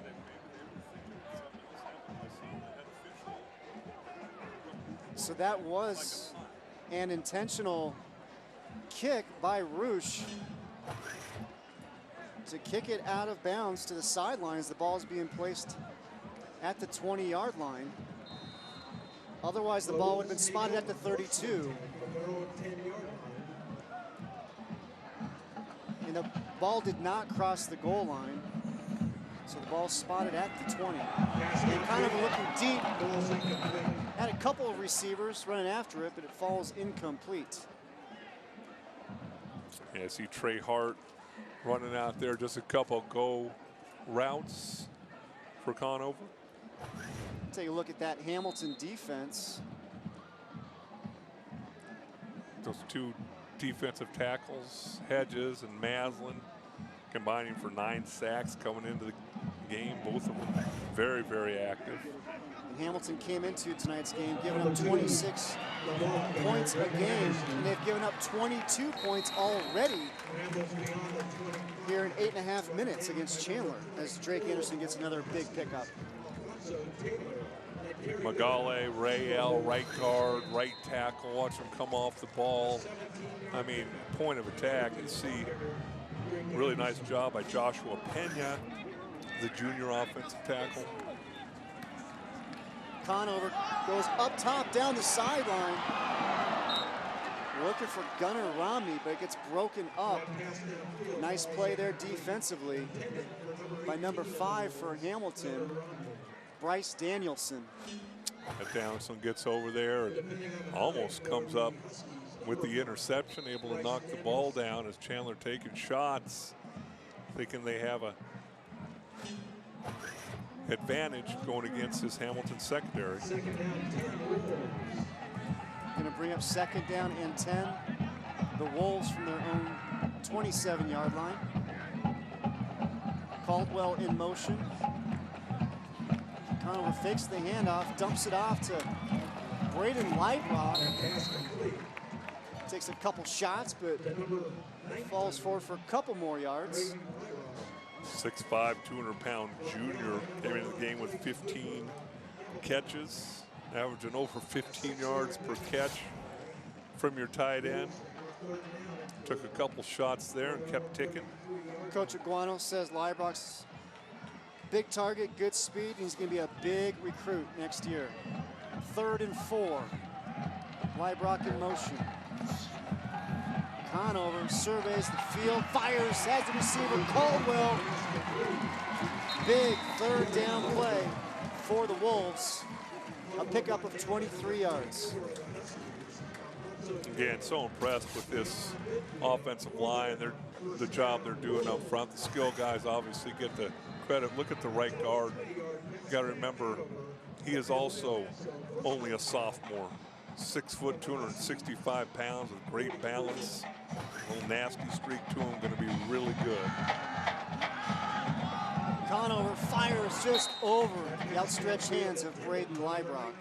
So that was an intentional kick by Roosh to kick it out of bounds to the sidelines. The ball is being placed at the 20-yard line. Otherwise, the ball would have been spotted at the 32. And the ball did not cross the goal line. So the ball spotted at the 20. And kind of looking deep. Had a couple of receivers running after it, but it falls incomplete. Yeah, see Trey Hart running out there. Just a couple go routes for Conover. Take a look at that Hamilton defense. Those two defensive tackles, Hedges and Maslin, combining for 9 sacks coming into the game. Both of them very, very active. And Hamilton came into tonight's game giving up 26 points a game, and they've given up 22 points already here in 8.5 minutes against Chandler as Drake Anderson gets another big pickup. Magale, Rael, right guard, right tackle. Watch him come off the ball. I mean, point of attack. And see, really nice job by Joshua Pena, the junior offensive tackle. Conover goes up top down the sideline. Looking for Gunnar Romney, but it gets broken up. Nice play there defensively by number 5 for Hamilton, Bryce Danielson. Danielson gets over there and almost comes up with the interception, able to knock the ball down as Chandler taking shots, thinking they have a advantage going against his Hamilton secondary. Going to bring up 2nd down and 10. The Wolves from their own 27-yard line. Caldwell in motion. Conover fakes the handoff, dumps it off to Braden Lightrock. Takes a couple shots, but falls forward for a couple more yards. 6'5", 200-pound junior came into the game with 15 catches, averaging over 15 yards per catch from your tight end. Took a couple shots there and kept ticking. Coach Aguano says Leibrock's big target, good speed, and he's going to be a big recruit next year. 3rd and 4. Leibrock in motion. Conover surveys the field, fires, has the receiver, Caldwell. Big 3rd down play for the Wolves. A pickup of 23 yards. Again, so impressed with this offensive line. The job they're doing up front. The skill guys obviously get the credit. Look at the right guard. You got to remember, he is also only a sophomore. 6 foot, 265 pounds with great balance. A little nasty streak to him, going to be really good. Conover fires just over the outstretched hands of Braden Leibrock.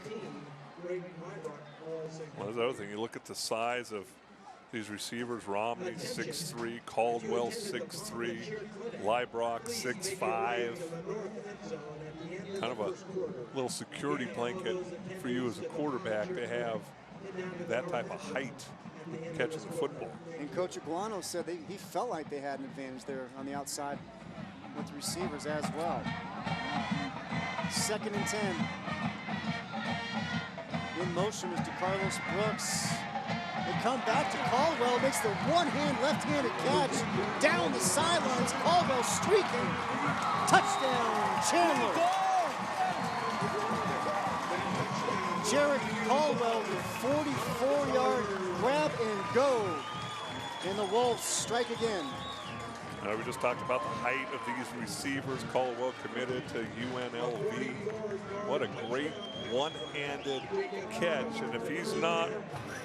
Well, that's the other thing. You look at the size of these receivers. Romney 6'3", Caldwell 6'3", Leibrock 6'5". Kind of a little security blanket for you as a quarterback to have that type of height catching the football. And Coach Aguano said he felt like they had an advantage there on the outside with the receivers as well. 2nd and 10. In motion is DeCarlos Brooks. They come back to Caldwell, makes the one-hand, left-handed catch down the sidelines. Caldwell streaking. Touchdown, Chandler. Jarrett Caldwell with 44-yard grab and go. And the Wolves strike again. We just talked about the height of these receivers. Caldwell committed to UNLV. What a great one-handed catch. And if he's not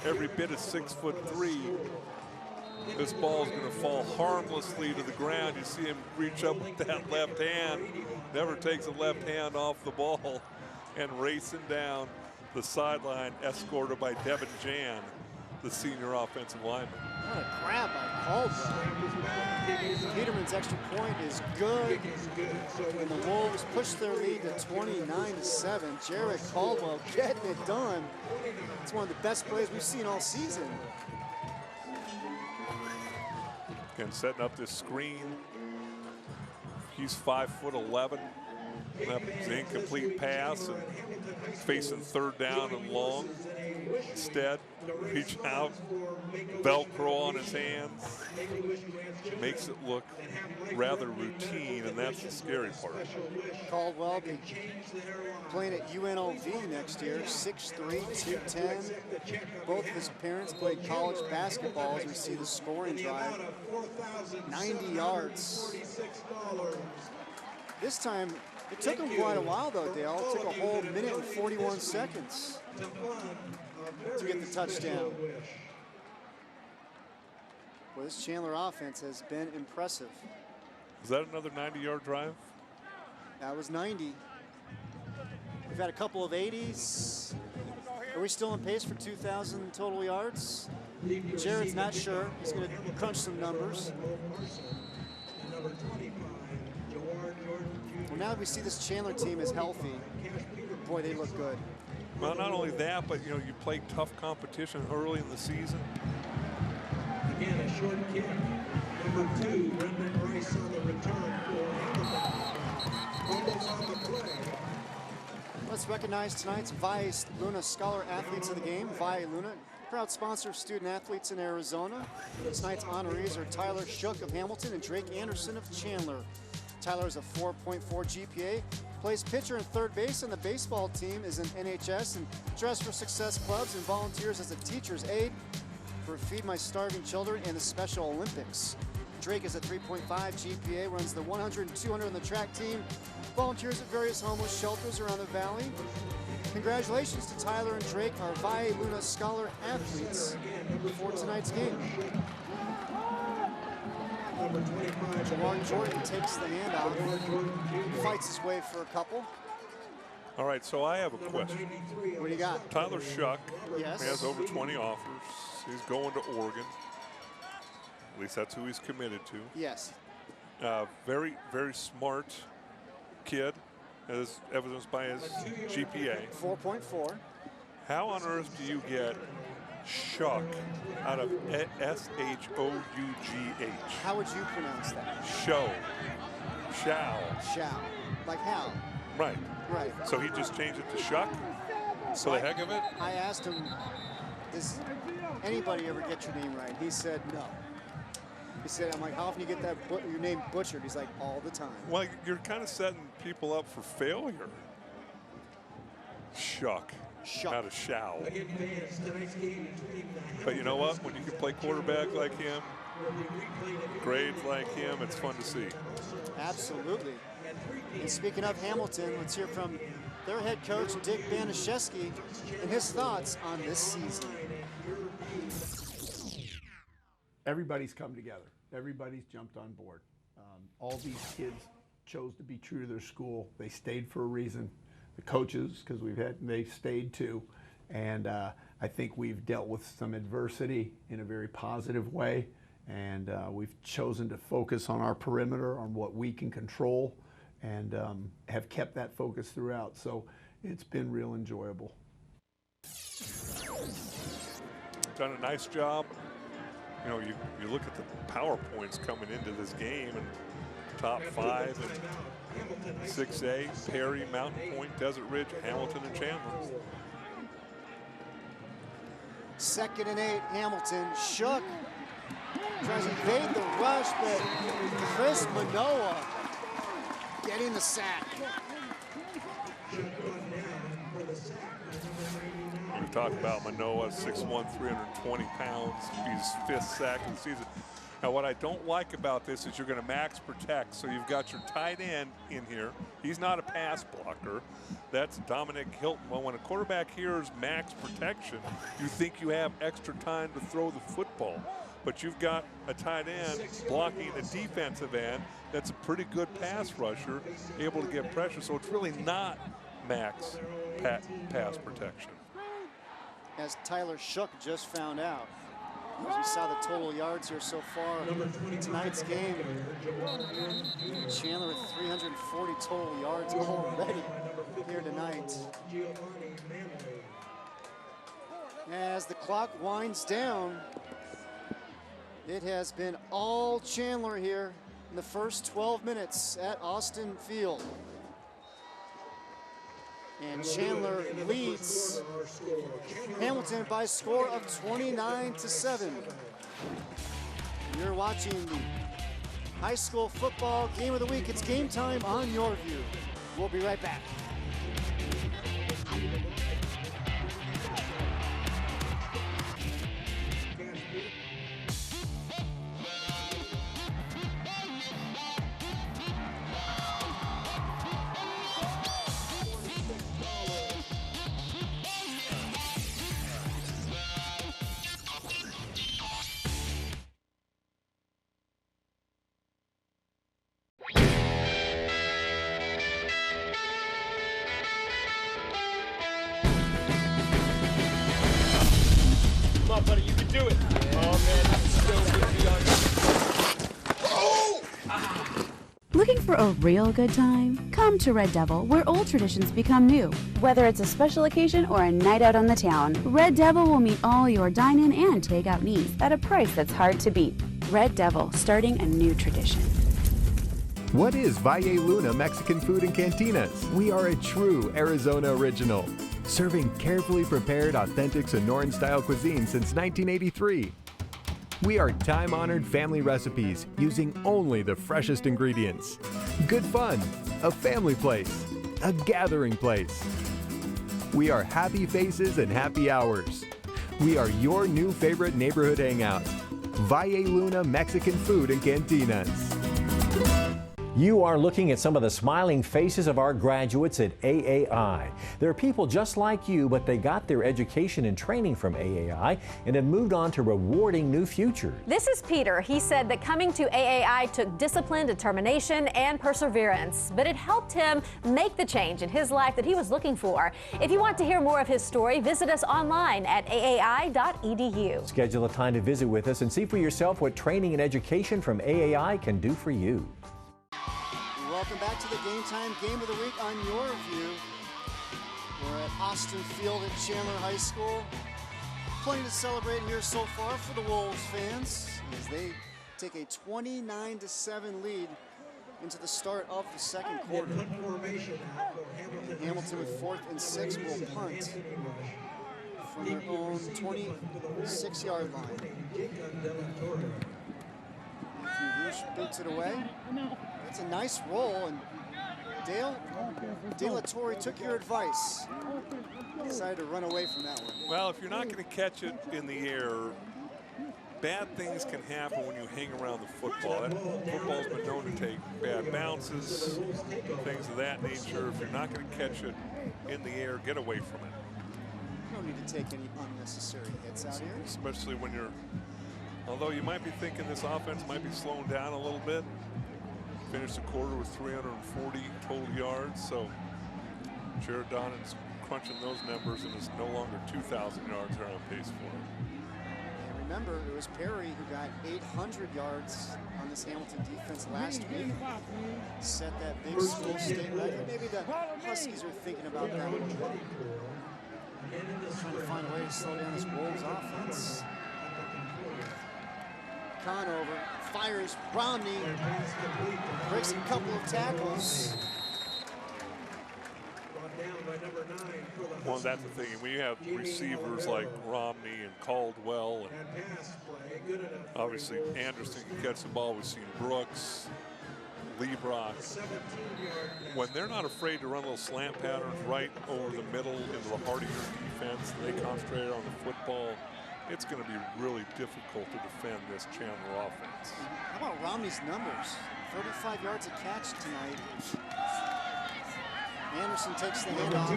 every bit of 6'3", this ball is going to fall harmlessly to the ground. You see him reach up with that left hand. Never takes the left hand off the ball. And racing down the sideline, escorted by Devin Jan, the senior offensive lineman. What a grab by Caldwell. Peterman's extra point is good. And the Wolves push their lead to 29-7. Jarrett Caldwell getting it done. It's one of the best plays we've seen all season. Again, setting up this screen. He's 5'11". That's an incomplete pass and facing 3rd down and long. Instead, reach out, Velcro on his hands. Makes it look rather routine, and that's the scary part. Caldwell be playing at UNLV next year, 6'3", 210. Both of his parents played college basketball as we see the scoring drive. 90 yards. This time, it took him quite a while, though, Dale. It took a whole minute and 41 seconds to get the touchdown. Well, this Chandler offense has been impressive. Is that another 90-yard drive? That was 90. We've had a couple of 80s. Are we still on pace for 2,000 total yards? Jared's not sure. He's going to crunch some numbers. Well, now that we see this Chandler team is healthy, boy, they look good. Well, not only that, but you play tough competition early in the season. Again, a short kick. Number 2, Brendan Rice on the return for Let's recognize tonight's Vi Luna Scholar Athletes of the Game. Vi Luna, proud sponsor of student athletes in Arizona. Tonight's honorees are Tyler Shook of Hamilton and Drake Anderson of Chandler. Tyler has a 4.4 GPA, plays pitcher and third base on the baseball team, is in NHS and Dress for Success clubs, and volunteers as a teacher's aide for Feed My Starving Children and the Special Olympics. Drake is a 3.5 GPA, runs the 100 and 200 on the track team, volunteers at various homeless shelters around the valley. Congratulations to Tyler and Drake, our Vi Luna Scholar athletes, for tonight's game. Jamar Jordan takes the handout, fights his way for a couple. All right, so I have a question. What do you got? Tyler Shuck Yes. has over 20 offers. He's going to Oregon. At least that's who he's committed to. Yes. Very, very smart kid, as evidenced by his GPA. 4.4. How on earth do you get Shuck out of S-H-O-U-G-H? How would you pronounce that? Shall. Shall. Like how? Right. Right. So he just changed it to Shuck? For the heck of it? I asked him, does anybody ever get your name right? He said no. He said, I'm like, how often do you get that your name butchered? He's like, all the time. Well, you're kind of setting people up for failure. Shuck. Out of Shao. But you know what? When you can play quarterback like him, grades like him, it's fun to see. Absolutely. And speaking of Hamilton, let's hear from their head coach, Dick Banaszewski, and his thoughts on this season. Everybody's come together. Everybody's jumped on board. All these kids chose to be true to their school. They stayed for a reason. The coaches, because they've stayed too. And I think we've dealt with some adversity in a very positive way. And we've chosen to focus on our perimeter, on what we can control, and have kept that focus throughout. So it's been real enjoyable. Done a nice job. You know, you look at the PowerPoints coming into this game, and top 5 and 6A, Perry, Mountain Point, Desert Ridge, Hamilton, and Chandler. 2nd and 8, Hamilton. Shook tries to evade the rush, but Chris Manoa getting the sack. We talked about Manoa, 6'1", 320 pounds. He's 5th sack of the season. Now, what I don't like about this is you're going to max protect. So you've got your tight end in here. He's not a pass blocker. That's Dominic Hilton. Well, when a quarterback hears max protection, you think you have extra time to throw the football. But you've got a tight end blocking a defensive end that's a pretty good pass rusher, able to get pressure. So it's really not max pass protection. As Tyler Shook just found out. As we saw the total yards here so far in tonight's game. Chandler with 340 total yards already here tonight. As the clock winds down, it has been all Chandler here in the first 12 minutes at Austin Field. And Chandler leads Hamilton by a score of 29-7. You're watching the high school football game of the week. It's game time on YurView. We'll be right back. Looking for a real good time? Come to Red Devil, where old traditions become new. Whether it's a special occasion or a night out on the town, Red Devil will meet all your dine-in and take-out needs at a price that's hard to beat. Red Devil, starting a new tradition. What is Valle Luna Mexican Food and Cantinas? We are a true Arizona original, serving carefully prepared, authentic Sonoran-style cuisine since 1983. We are time-honored family recipes using only the freshest ingredients. Good fun, a family place, a gathering place. We are happy faces and happy hours. We are your new favorite neighborhood hangout. Valle Luna Mexican Food and Cantinas. You are looking at some of the smiling faces of our graduates at AAI. They're people just like you, but they got their education and training from AAI and have moved on to rewarding new futures. This is Peter. He said that coming to AAI took discipline, determination, and perseverance, but it helped him make the change in his life that he was looking for. If you want to hear more of his story, visit us online at aai.edu. Schedule a time to visit with us and see for yourself what training and education from AAI can do for you. Welcome back to the Game Time Game of the Week on YurView. We're at Austin Field at Chandler High School. Plenty to celebrate here so far for the Wolves fans as they take a 29-7 lead into the start of the second quarter. And Hamilton with 4th and 6 will punt from their own 26-yard line. Roosh beats it away. It's a nice roll, and De La Torre took your advice. Decided to run away from that one. Well, if you're not going to catch it in the air, bad things can happen when you hang around the football. That football's been known to take bad bounces, things of that nature. If you're not going to catch it in the air, get away from it. You don't need to take any unnecessary hits out here. Especially when you're, although you might be thinking this offense might be slowing down a little bit. Finished the quarter with 340 total yards, so Jared Donovan's crunching those numbers and is no longer 2,000 yards they're on pace for. And remember, it was Perry who got 800 yards on this Hamilton defense last week. Set that big school state record. Maybe the Huskies are thinking about that a little bit. Trying to find a way to slow down this Wolves offense. Conover fires. Romney breaks a couple of tackles. Well, that's the thing. We have receivers like Romney and Caldwell, and obviously Anderson can catch the ball. We've seen Brooks, Lebrock. When they're not afraid to run little slant patterns right over the middle into the heart of your defense, and they concentrate on the football, it's going to be really difficult to defend this Chandler offense. How about Romney's numbers? 35 yards a catch tonight. Anderson takes the hand off.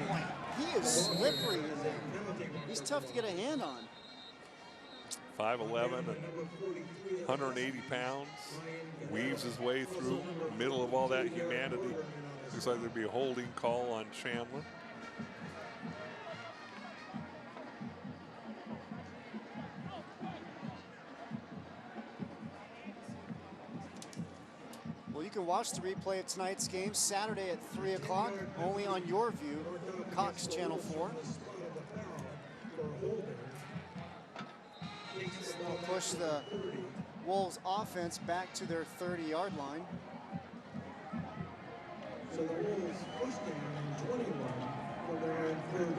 Boy, he is slippery. He's tough to get a hand on. 5'11" and 180 pounds. Weaves his way through the middle of all that humanity. Looks like there'd be a holding call on Chandler. Well, you can watch the replay of tonight's game Saturday at 3 o'clock, only on YurView, Cox Channel 4. They'll push the Wolves offense back to their 30-yard line. So the Wolves first down 21 from their own 30.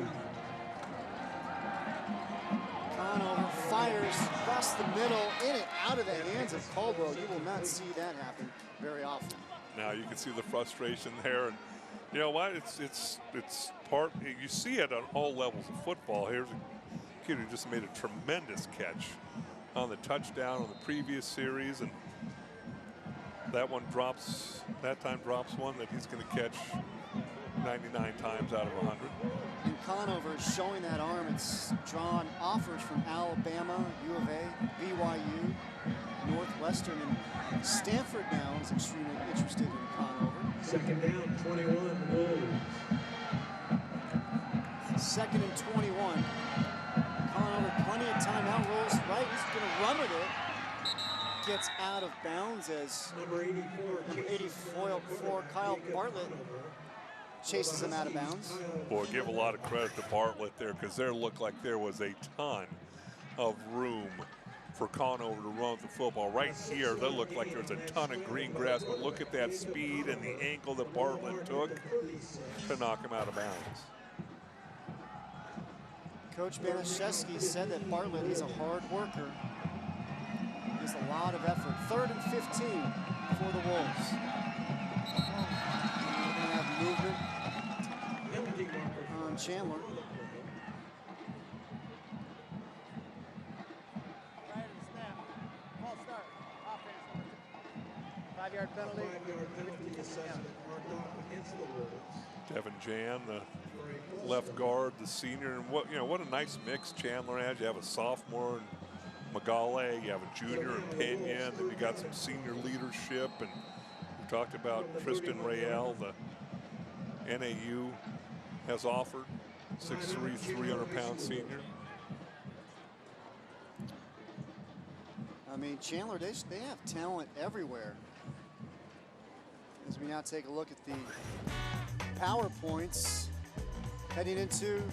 Conover fires across the middle, in and out of the hands of Caldwell. You will not see that happen very often. Now you can see the frustration there, and you know what? It's part. You see it on all levels of football. Here's a kid who just made a tremendous catch on the touchdown on the previous series, and that one drops. That time drops one that he's going to catch 99 times out of 100. And Conover is showing that arm. It's drawn offers from Alabama, U of A, BYU, Northwestern, and Stanford now is extremely interested in Conover. Second down, 21, Wolves. Second and 21. Conover, plenty of time, now rolls right. He's going to run with it. Gets out of bounds as number 84, Kyle Bartlett chases him out of bounds. Boy, give a lot of credit to Bartlett there, because there looked like there was a ton of room for Conover to run the football. Right here, there looked like there was a ton of green grass, but look at that speed and the angle that Bartlett took to knock him out of bounds. Coach Banaszewski said that Bartlett is a hard worker. Gives a lot of effort. 3rd and 15 for the Wolves. We're going to have movement on Chandler. 5-yard penalty. 5-yard penalty assessment marked off against the Wolves. Devin Jan, the left guard, the senior, and what a nice mix Chandler has. You have a sophomore in Magale, you have a junior in Pena, and then you got some senior leadership, and we talked about Tristan Rayel, the NAU has offered, 6'3", 300-pound senior. I mean, Chandler, they have talent everywhere. As we now take a look at the PowerPoints heading into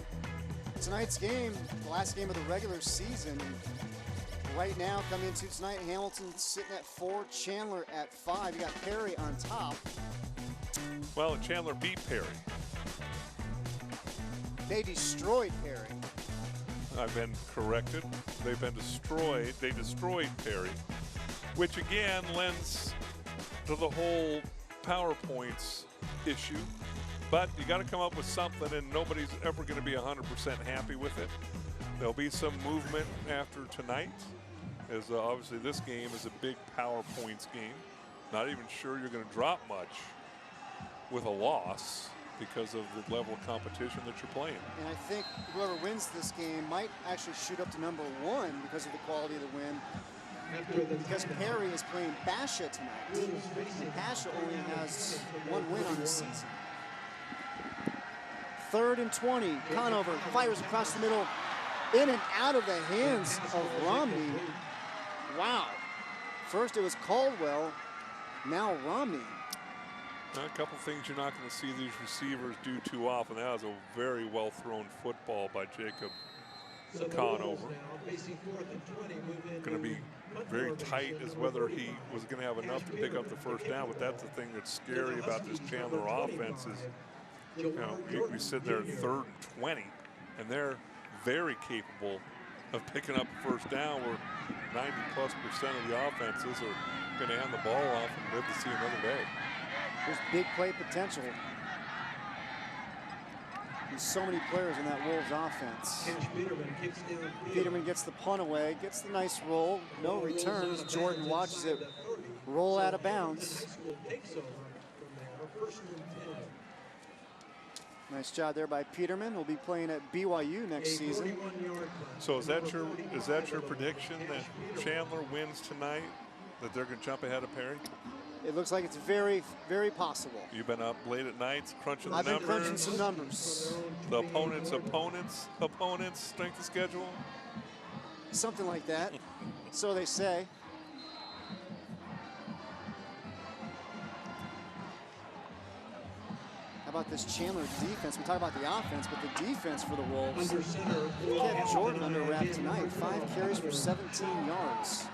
tonight's game, the last game of the regular season. Right now, coming into tonight, Hamilton sitting at 4, Chandler at 5. You got Perry on top. Well, Chandler beat Perry. They destroyed Perry. I've been corrected. They've been destroyed. They destroyed Perry, which again lends to the whole PowerPoints issue. But you got to come up with something, and nobody's ever going to be 100% happy with it. There'll be some movement after tonight, as obviously this game is a big PowerPoints game. Not even sure you're going to drop much with a loss because of the level of competition that you're playing. And I think whoever wins this game might actually shoot up to number 1 because of the quality of the win. Because Perry is playing Basha tonight. And Basha only has 1 win on the season. 3rd and 20. Conover fires across the middle, in and out of the hands of Romney. Wow. First it was Caldwell, now Romney. A couple things you're not going to see these receivers do too often. That was a very well thrown football by Jacob Conover. Going to be very tight as whether he was going to have enough to pick up the first down, but that's the thing that's scary about this Chandler offense is, we sit there at 3rd and 20, and they're very capable of picking up a first down where 90+% of the offenses are going to hand the ball off and live to see another day. There's big play potential. There's so many players in that Wolves offense. Peterman gets the punt away, gets the nice roll, no returns. Jordan watches it roll out of bounds. Nice job there by Peterman. Will be playing at BYU next season. So is that your prediction that Chandler wins tonight? That they're going to jump ahead of Perry? It looks like it's very, very possible. You've been up late at nights crunching the numbers. I've been crunching some numbers. The opponents' strength of schedule? Something like that. So they say. How about this Chandler defense? We talk about the offense, but the defense for the Wolves. Kept Jordan under wrap tonight. 5 carries for 17 yards.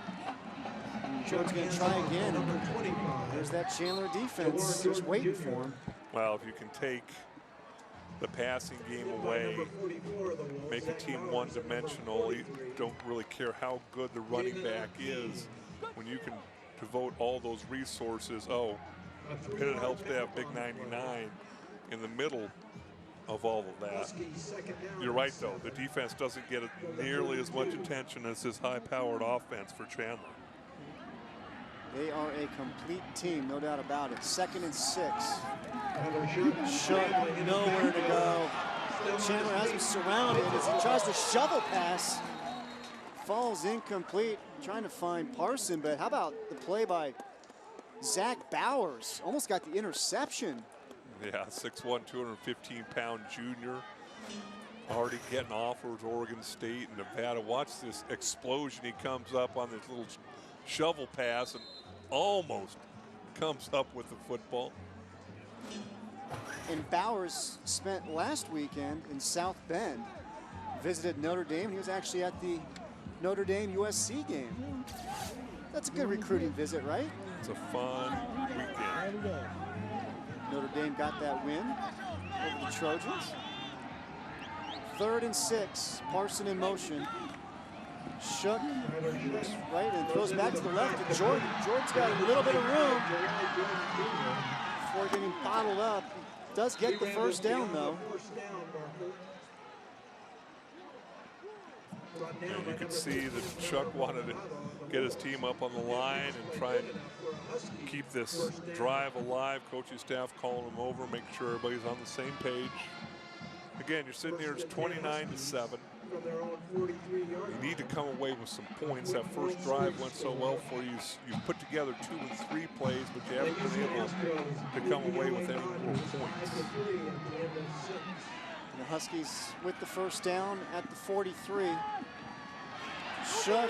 Jordan's going to try again. There's that Chandler defense just waiting for him. Well, if you can take the passing game away, make a team one-dimensional, you don't really care how good the running back is. When you can devote all those resources, and it helps to have big 99 in the middle of all of that. You're right, though. The defense doesn't get nearly as much attention as this high-powered offense for Chandler. They are a complete team, no doubt about it. 2nd and 6. Shook, nowhere to go. Chandler has him surrounded as he tries to shovel pass. Falls incomplete, trying to find Parson, but how about the play by Zach Bowers? Almost got the interception. Yeah, 6'1", 215-pound junior. Already getting offers Oregon State and Nevada. Watch this explosion. He comes up on this little shovel pass and almost comes up with the football. And Bowers spent last weekend in South Bend, visited Notre Dame. He was actually at the Notre Dame USC game. That's a good recruiting visit, right? It's a fun weekend. Notre Dame got that win over the Trojans. 3rd and 6, Parson in motion. Shook right and throws back to the left to Jordan. Jordan's got a little bit of room before getting bottled up. Does get the first down though. And you could see that Chuck wanted to get his team up on the line and try and keep this drive alive. Coaching staff calling them over, make sure everybody's on the same page. Again, you're sitting here, it's 29-7. You need to come away with some points. That first drive went so well for you. You put together 2 and 3 plays, but you haven't been able to come away with any more points. The Huskies with the first down at the 43. Shook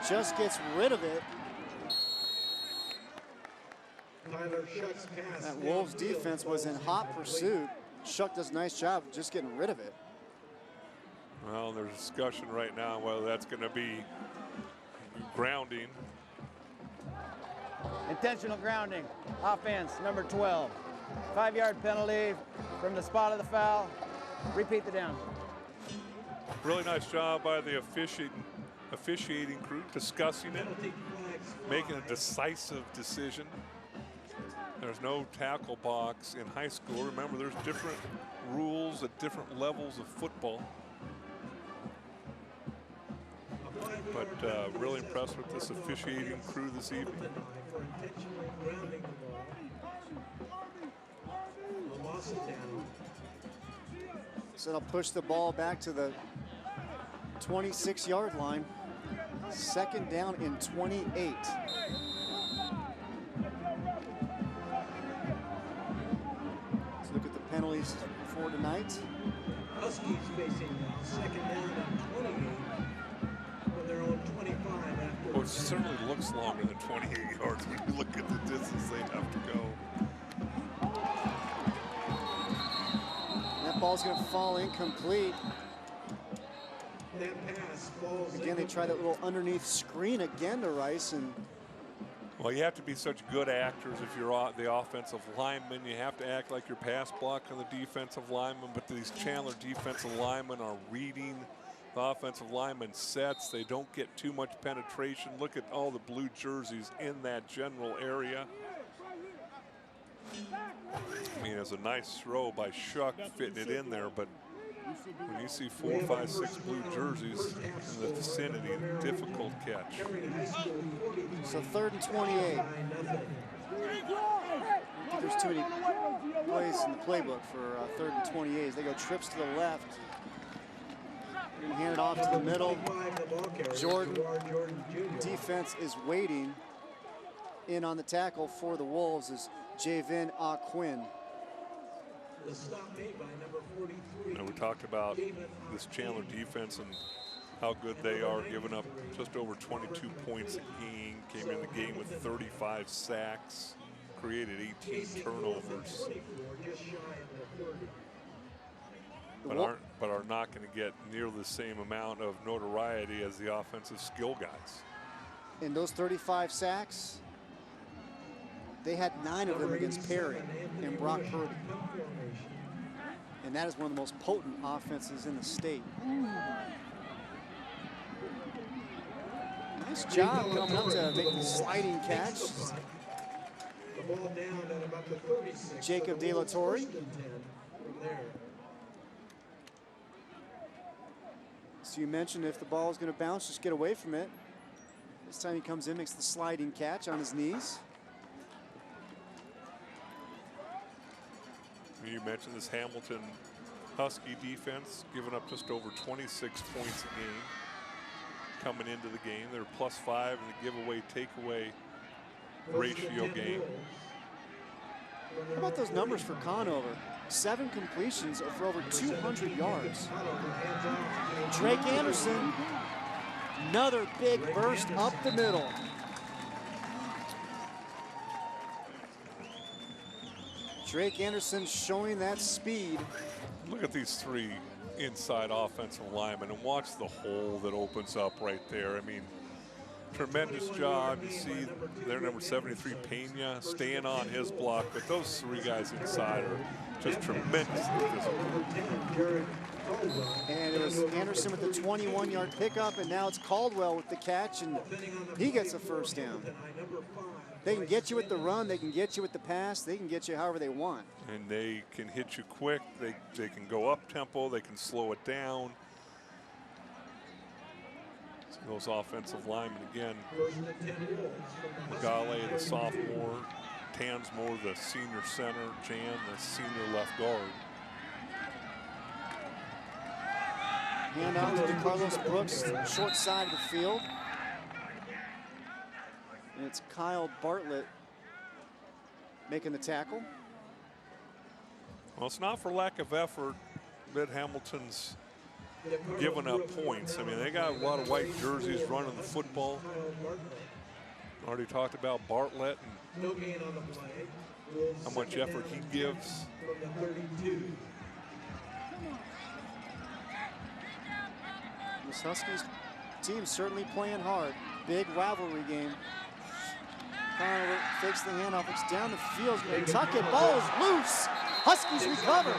just gets rid of it. That Wolves defense was in hot pursuit. Shuck does a nice job of just getting rid of it. Well, there's discussion right now whether that's going to be grounding. Intentional grounding. Offense, number 12. 5-yard penalty from the spot of the foul. Repeat the down. Really nice job by the officiating crew, discussing it, making a decisive decision. There's no tackle box in high school. Remember, there's different rules at different levels of football. But really impressed with this officiating crew this evening. So they'll push the ball back to the 26-yard line. Second down and 28. Let's look at the penalties for tonight. Huskies facing now second down and 28 when they're on 25 after. Well, it certainly looks longer than 28 yards when you look at the distance they have to go. That ball's going to fall incomplete. Again, they try that little underneath screen again to Rice. And well, you have to be such good actors if you're the offensive lineman. You have to act like you're pass blocking the defensive lineman, but these Chandler defensive linemen are reading the offensive lineman sets. They don't get too much penetration. Look at all the blue jerseys in that general area. I mean, it's a nice throw by Shuck fitting it in there, but when you see 4, 5, 6 blue jerseys in the vicinity, difficult catch. So 3rd and 28. I think there's too many plays in the playbook for 3rd and 28. They go trips to the left. And hand it off to the middle. Jordan. Defense is waiting. In on the tackle for the Wolves is Javin Aquin. The stop made by number 43. And we talked about this Chandler defense and how good they are, giving up just over 22 points a game. Came in the game with 35 sacks, created 18 turnovers. But are not going to get near the same amount of notoriety as the offensive skill guys. In those 35 sacks, they had 9 of them against Perry and Brock Purdy. And that is one of the most potent offenses in the state. Nice job coming up to make the sliding catch. Jacob De La Torre. So you mentioned if the ball is going to bounce, just get away from it. This time he comes in, makes the sliding catch on his knees. You mentioned this Hamilton Husky defense, giving up just over 26 points a game coming into the game. They're +5 in the giveaway takeaway ratio game. How about those numbers for Conover? 7 completions for over 200 yards. Drake Anderson, another big burst up the middle. Drake Anderson showing that speed. Look at these 3 inside offensive linemen and watch the hole that opens up right there. I mean, tremendous job. You see their number 73, Pena, staying on his block, but those 3 guys inside are just tremendously physical. And it was Anderson with the 21-yard pickup, and now it's Caldwell with the catch, and he gets a first down. They can get you with the run, they can get you with the pass, they can get you however they want. And they can hit you quick, they can go up tempo, they can slow it down. Those offensive linemen again. Magale, the sophomore. Tansmore, the senior center. Jan, the senior left guard. Hand out to Carlos Brooks, short side of the field. And it's Kyle Bartlett making the tackle. Well, it's not for lack of effort that Hamilton's giving up points. I mean, they got a lot of white jerseys running the football. Already talked about Bartlett and how much effort he gives. This Huskies team certainly playing hard. Big rivalry game. Connor fakes the handoff. It's down the field. He's going to tuck it. Ball is loose. Huskies recover.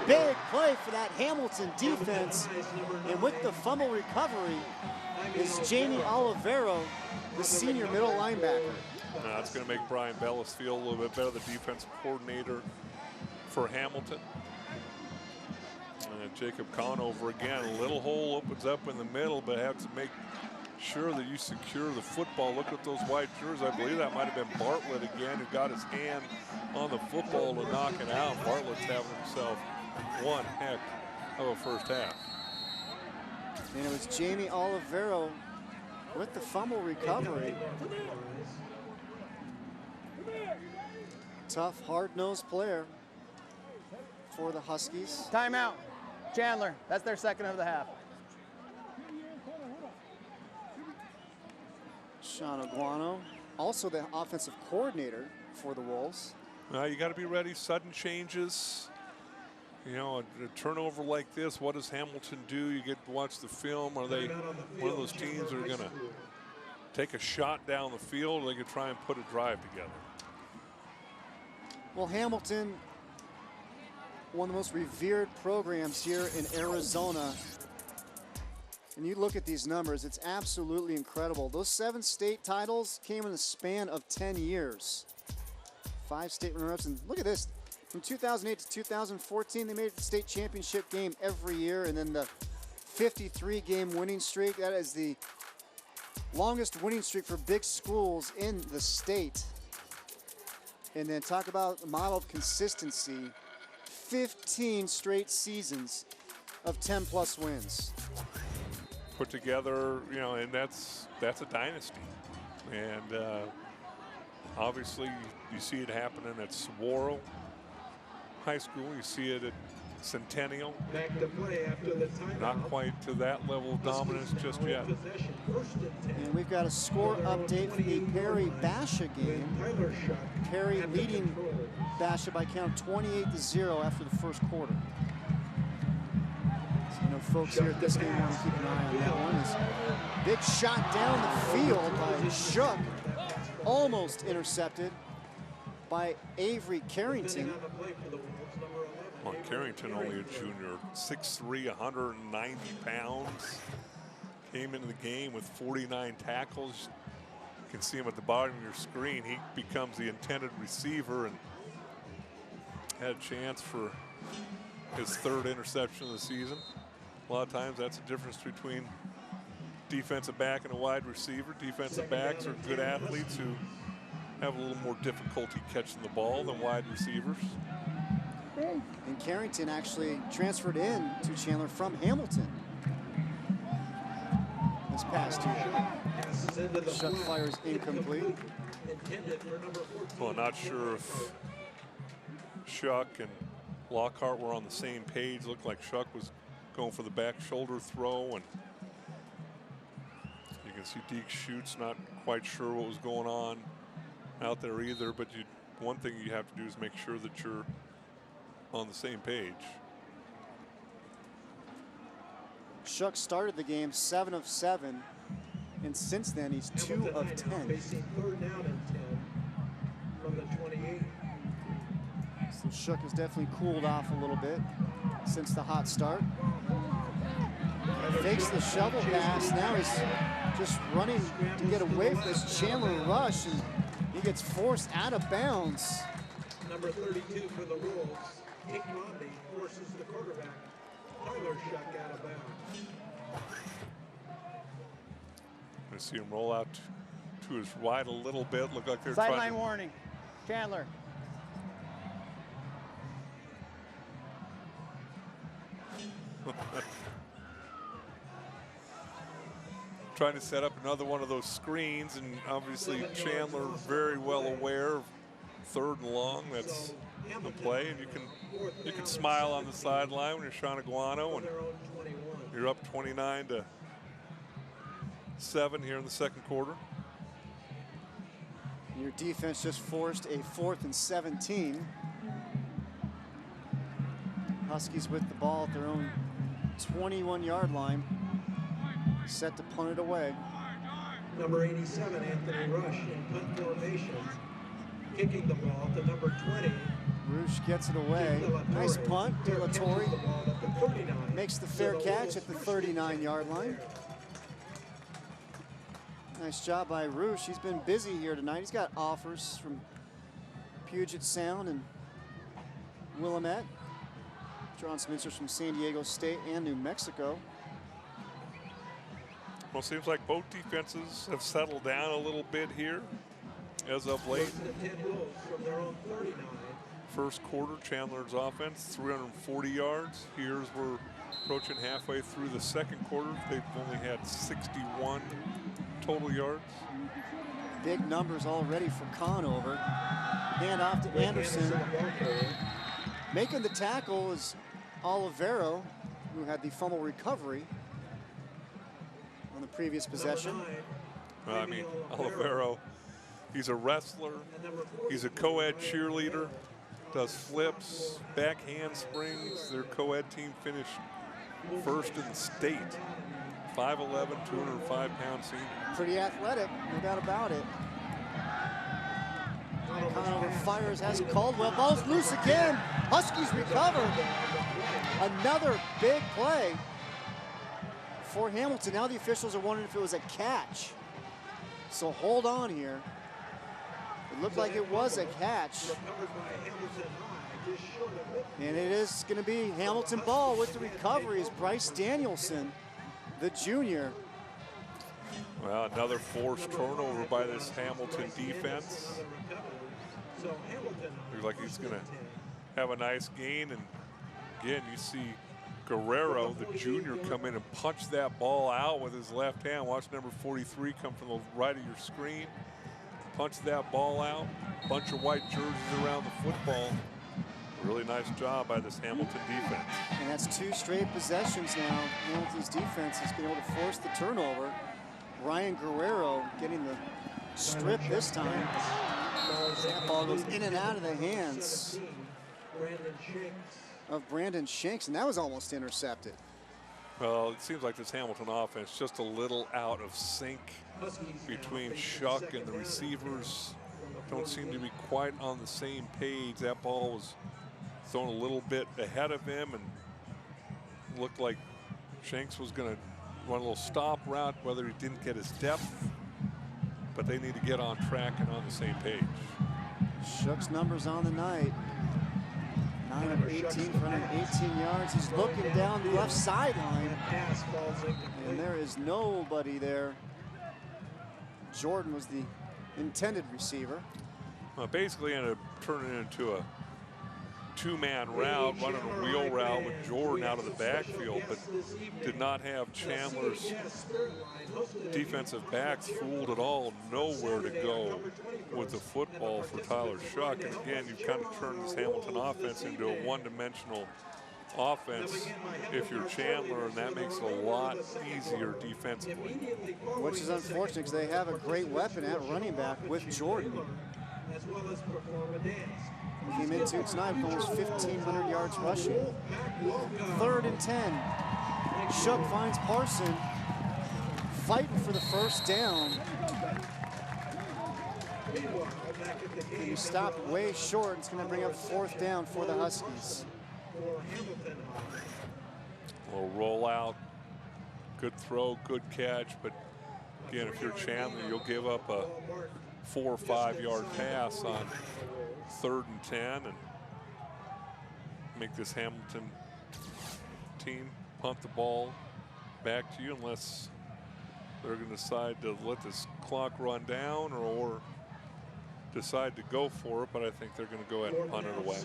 Big play for that Hamilton defense. And with the fumble recovery is Jamie Olivero, the senior middle linebacker. That's going to make Brian Bellis feel a little bit better, the defensive coordinator for Hamilton. And Jacob Conover again, a little hole opens up in the middle, but have to make sure that you secure the football. Look at those white jerseys. I believe that might have been Bartlett again, who got his hand on the football to knock it out. Bartlett's having himself one heck of a first half. And it was Jamie Olivero with the fumble recovery. Tough, hard-nosed player for the Huskies. Timeout. Chandler, that's their second of the half. Sean Aguano, also the offensive coordinator for the Wolves. Now you got to be ready. Sudden changes. You know, a turnover like this, what does Hamilton do? You get to watch the film. Are they one of those teams that are going to take a shot down the field, or they could try and put a drive together? Well, Hamilton, one of the most revered programs here in Arizona. And you look at these numbers, it's absolutely incredible. Those 7 state titles came in the span of 10 years. 5 state runner-ups, and look at this. From 2008 to 2014, they made it to the state championship game every year, and then the 53-game winning streak. That is the longest winning streak for big schools in the state. And then talk about a model of consistency. 15 straight seasons of 10-plus wins. Put together, you know, and that's a dynasty. And obviously you see it happening at Saguaro High School. You see it at Centennial. Back to play after the timeout. Not quite to that level of dominance just yet. And we've got a score update for the Perry-Basha game. Perry leading Basha by count 28-0 after the first quarter. So, you know, folks here at this game want to keep an eye on that one. This big shot down the field by Shook, almost intercepted by Avery Carrington. Well, Carrington, only a junior, 6'3", 190 pounds. Came into the game with 49 tackles. You can see him at the bottom of your screen. He becomes the intended receiver and had a chance for his 3rd interception of the season. A lot of times that's the difference between defensive back and a wide receiver. Defensive backs are good athletes who have a little more difficulty catching the ball than wide receivers. And Carrington actually transferred in to Chandler from Hamilton this past year. Shuck fires incomplete. Well, not sure if Shuck and Lockhart were on the same page. Looked like Shuck was going for the back shoulder throw, and you can see Deke shoots, not quite sure what was going on out there either, but one thing you have to do is make sure that you're on the same page. Shuck started the game 7 of 7, and since then he's 2 of 10. Facing 3rd down and 10 from the 28. So Shuck has definitely cooled off a little bit since the hot start. Fakes the shovel pass. Now he's just running to get away from this Chandler rush, and he gets forced out of bounds. Number 32 for the Wolves, Nick Romney forces the quarterback, Tyler Shuck, out of bounds. I see him roll out to his right a little bit. Look like they're Sideline trying to... warning. Chandler. Trying to set up another one of those screens, and obviously Chandler very well aware of 3rd and long. That's the play, and you can smile on the sideline when you're Sean Aguano, and you're up 29-7 here in the 2nd quarter. Your defense just forced a 4th and 17. Huskies with the ball at their own 21-yard line, set to punt it away. Number 87, Anthony Rush, in punt formation, kicking the ball to number 20. Rush gets it away. Nice punt. De La Torre makes the fair catch at the 39-yard line. Nice job by Rush. He's been busy here tonight. He's got offers from Puget Sound and Willamette. Drawn some interest from San Diego State and New Mexico. Well, it seems like both defenses have settled down a little bit here as of late. First quarter, Chandler's offense, 340 yards. Here's we're approaching halfway through the 2nd quarter. They've only had 61 total yards. Big numbers already for Conover. Hand off to Anderson. Making the tackle is Olivero, who had the fumble recovery on the previous possession. I mean, Olivero, he's a wrestler. He's a co-ed cheerleader. Does flips, back handsprings. Their co-ed team finished 1st in the state. 5'11", 205-pound senior. Pretty athletic, no doubt about it. Conover fires, has Caldwell. Ball's loose again. Huskies recover. Another big play for Hamilton. Now the officials are wondering if it was a catch. So hold on here. It looked like it was a catch. And it is going to be Hamilton ball with the recovery is Bryce Danielson, the junior. Well, another forced turnover by this Hamilton defense. Looks like he's going to have a nice gain. And again, you see Guerrero, the junior, come in and punch that ball out with his left hand. Watch number 43 come from the right of your screen. Punch that ball out. Bunch of white jerseys around the football. Really nice job by this Hamilton defense. And that's 2 straight possessions now. Hamilton's defense has been able to force the turnover. Ryan Guerrero getting the strip this time. That ball goes in and out of the hands of Brandon Shanks, and that was almost intercepted. Well, it seems like this Hamilton offense just a little out of sync between Shuck and the receivers. Don't seem to be quite on the same page. That ball was thrown a little bit ahead of him and looked like Shanks was going to run a little stop route, whether he didn't get his depth, but they need to get on track and on the same page. Shuck's numbers on the night. 9 of 18 for 118 yards. He's looking down the left sideline, and there is nobody there. Jordan was the intended receiver. Well, basically ended up turning into a 2-man route, running a wheel route with Jordan out of the backfield, but did not have Chandler's defensive backs fooled at all. Nowhere to go with the football for Tyler Shuck. And again, you've kind of turned this Hamilton offense into a one-dimensional offense if you're Chandler, and that makes it a lot easier defensively. Which is unfortunate because they have a great weapon at running back with Jordan. Came into tonight with almost 1,500 yards rushing. 3rd and 10. Shuck finds Parson fighting for the first down. And he stopped way short. It's going to bring up 4th down for the Huskies. Little roll out, good throw, good catch, but again, if you're Chandler, you'll give up a 4 or 5 yard pass on 3rd and 10 and make this Hamilton team punt the ball back to you unless they're going to decide to let this clock run down or decide to go for it, but I think they're going to go ahead and punt it away.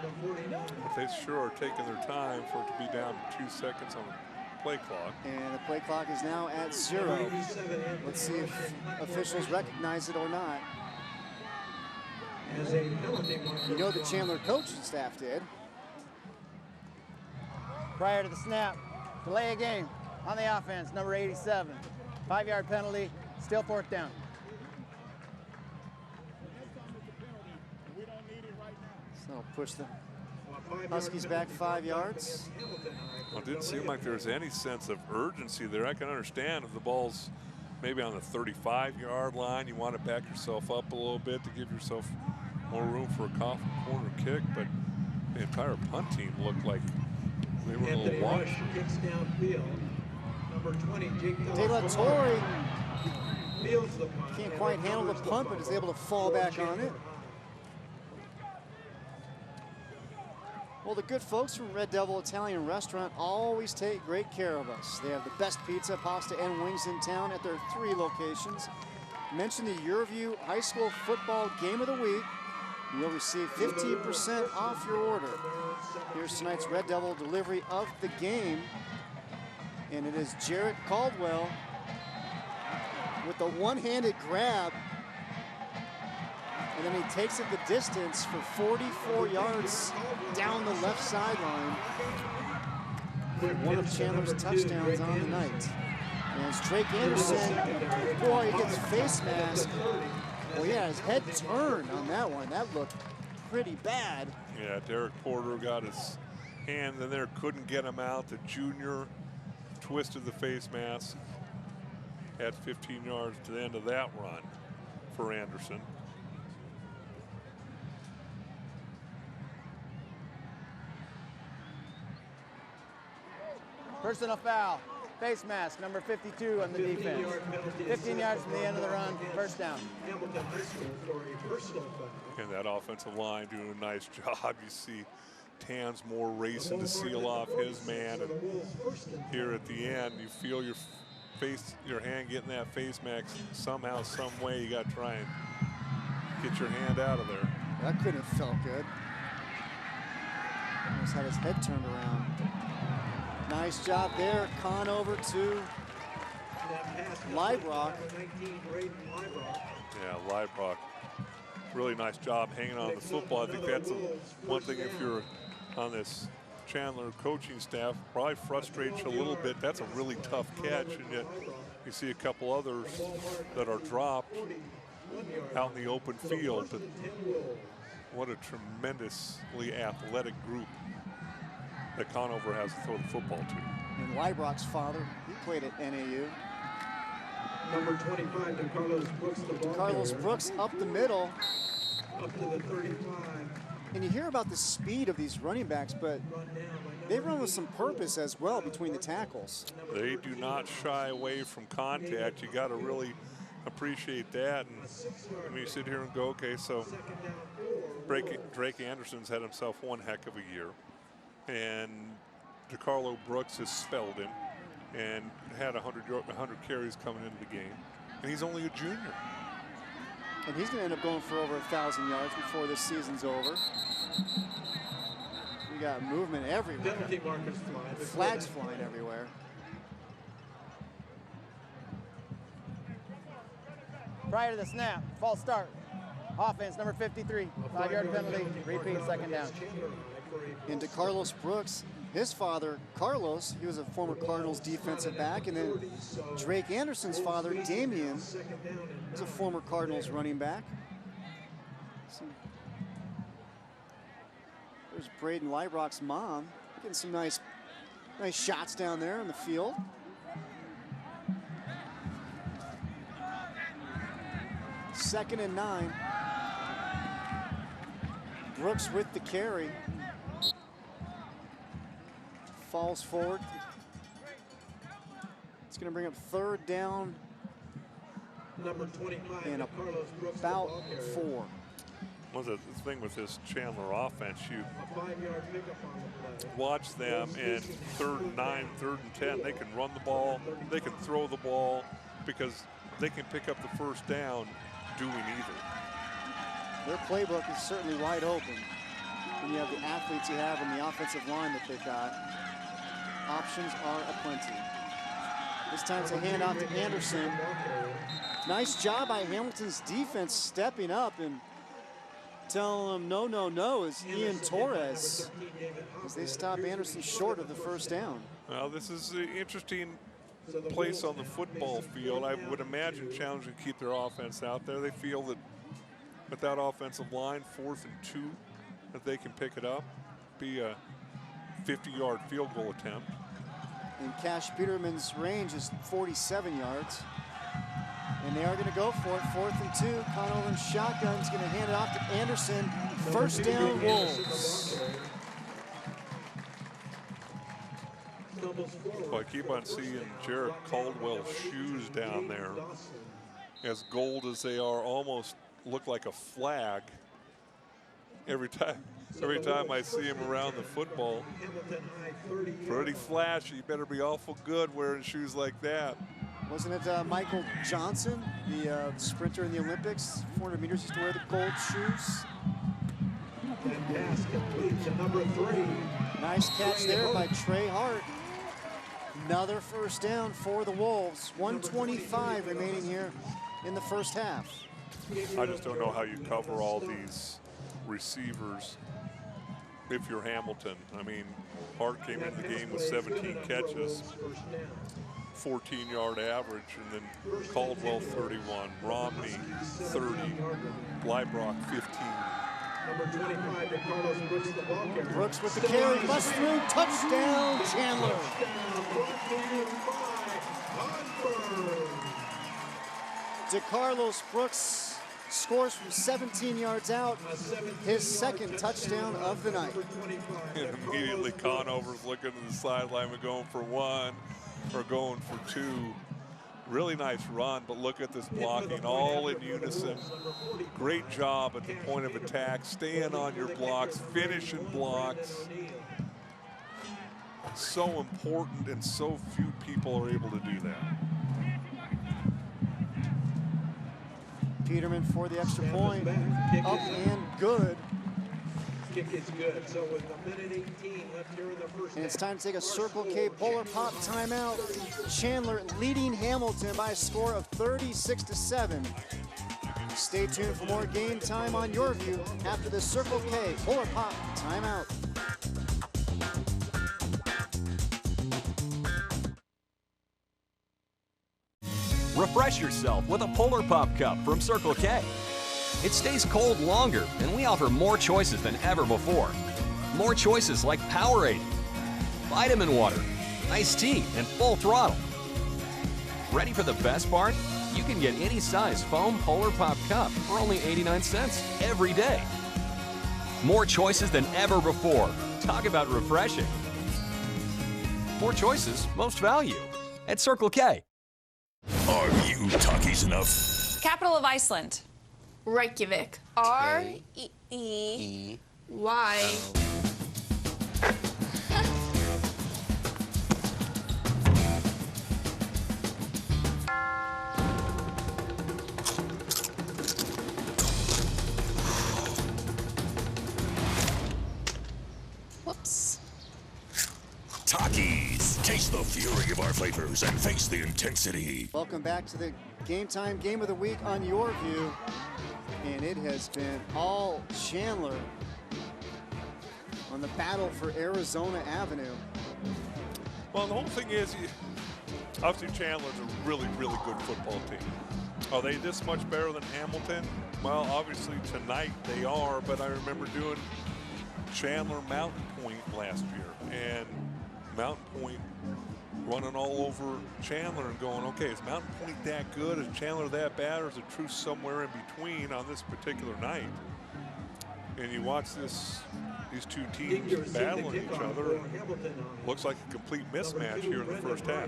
But they sure are taking their time for it to be down to 2 seconds on the play clock. And the play clock is now at 0. Let's see if officials recognize it or not. You know the Chandler coaching staff did. Prior to the snap, delay a game on the offense, number 87. 5-yard penalty, still 4th down. So that'll push the Huskies back 5 yards. Well, it didn't seem like there was any sense of urgency there. I can understand if the ball's maybe on the 35-yard line, you want to back yourself up a little bit to give yourself more room for a corner kick, but the entire punt team looked like they were a little washed. De La Torre can't quite handle the punt, but is able to fall back on it. Well, the good folks from Red Devil Italian Restaurant always take great care of us. They have the best pizza, pasta, and wings in town at their 3 locations. Mention the YurView High School Football Game of the Week, and you'll receive 15% off your order. Here's tonight's Red Devil delivery of the game, and it is Jarrett Caldwell with the one-handed grab, and then he takes it the distance for 44 yards down the left sideline. One of Chandler's touchdowns on the night. And it's Drake Anderson. Boy, he gets face mask. Well, yeah, his head turned on that one. That looked pretty bad. Yeah, Derek Porter got his hand in there, couldn't get him out. The junior twisted the face mask at 15 yards to the end of that run for Anderson. Personal foul, face mask, number 52 on the defense. 15 yards from the end of the run, 1st down. And that offensive line doing a nice job. You see Tansmore racing to seal off his man, and here at the end, you feel your hand getting that face mask somehow, some way. You got to try and get your hand out of there. That couldn't have felt good. Almost had his head turned around. Nice job there. Con over to Leibrock. Yeah, Leibrock. Really nice job hanging on the football. I think that's one thing if you're on this Chandler coaching staff, probably frustrates you a little bit. That's a really tough catch, and yet you see a couple others that are dropped out in the open field. But what a tremendously athletic group that Conover has to throw the football to. And Leibrock's father, he played at NAU. Number 25, DeCarlos Brooks, the ball Carlos carrier. Brooks up the middle. Up to the 35. And you hear about the speed of these running backs, but they run with some purpose as well between the tackles. They do not shy away from contact. You got to really appreciate that. And when you sit here and go, okay, so Drake Anderson's had himself one heck of a year. And DeCarlo Brooks has spelled him and had 100 carries coming into the game. And he's only a junior. And he's going to end up going for over 1,000 yards before this season's over. We got movement everywhere. Penalty markers flying. Flags flying everywhere. Prior to the snap, false start. Offense, number 53, 5-yard penalty, repeat, 2nd down. And DeCarlos Brooks, his father, Carlos, he was a former Cardinals defensive back. And then Drake Anderson's father, Damian, was a former Cardinals running back. There's Braden Leibrock's mom, getting some nice shots down there in the field. Second and 9. Brooks with the carry. Falls forward. It's going to bring up 3rd down Number 25, and Carlos Brooks, about 4. Well, it's thing with this Chandler offense. You watch them in 3rd and 9, 3rd and 10. They can run the ball, they can throw the ball, because they can pick up the first down doing either. Their playbook is certainly wide open. When you have the athletes you have on the offensive line that they've got, options are aplenty. This time it's a handoff to Anderson. Nice job by Hamilton's defense stepping up and telling them no, no, no as Ian Torres, as they stop Anderson short of the first down. Well, this is an interesting place on the football field. I would imagine Chandler can keep their offense out there. They feel that with that offensive line, 4th and 2, that they can pick it up, be a 50-yard field goal attempt. And Cash Peterman's range is 47 yards. And they are going to go for it. 4th and 2. Conover in shotgun's going to hand it off to Anderson. First down, Wolves. Well, I keep on seeing Jared Caldwell's shoes down there, as gold as they are, almost look like a flag. Every time I see him around the football. Pretty flashy. You better be awful good wearing shoes like that. Wasn't it Michael Johnson, the sprinter in the Olympics? 400 meters, used to wear the gold shoes. And pass complete to number 3. Nice catch there by Trey Hart. Another first down for the Wolves. 1:25 remaining here in the first half. I just don't know how you cover all these receivers if you're Hamilton. I mean, Hart came in the game with 17 catches, 14-yard average, and then Caldwell 31, Romney 30, Blybrock 15. Number 25 to Carlos Brooks, the ball carrier. Brooks with the carry, bust through, touchdown, Chandler. DeCarlos Brooks scores from 17 yards out, his second touchdown of the night. And immediately Conover's looking to the sideline, we're going for 1 or going for 2. Really nice run, but look at this blocking, all in unison. Great job at the point of attack, staying on your blocks, finishing blocks. So important, and so few people are able to do that. Peterman for the extra point, up and good. Kick is good. So with a minute 18 left here in the first. And it's time to take a Circle K Polar Pop timeout. Chandler leading Hamilton by a score of 36-7. Stay tuned for more game time on YurView after the Circle K Polar Pop timeout. Refresh yourself with a Polar Pop Cup from Circle K. It stays cold longer, and we offer more choices than ever before. More choices like Powerade, vitamin water, iced tea, and full throttle. Ready for the best part? You can get any size foam Polar Pop Cup for only 89 cents every day. More choices than ever before. Talk about refreshing. More choices, most value. At Circle K. Are you talkies enough? Capital of Iceland. Reykjavik. R-E-E-Y. Whoops. Talkies. Taste the fury of our flavors and face the intensity. Welcome back to the Game Time Game of the Week on YurView. And it has been all Chandler on the battle for Arizona Avenue. Well, the whole thing is, obviously Chandler's a really, really good football team. Are they this much better than Hamilton? Well, obviously tonight they are, but I remember doing Chandler Mountain Point last year, and Mountain Point running all over Chandler and going, okay, is Mountain Point that good? Is Chandler that bad? Or is the truth somewhere in between on this particular night? And you watch these two teams battling each other. Looks like a complete mismatch here in the first half.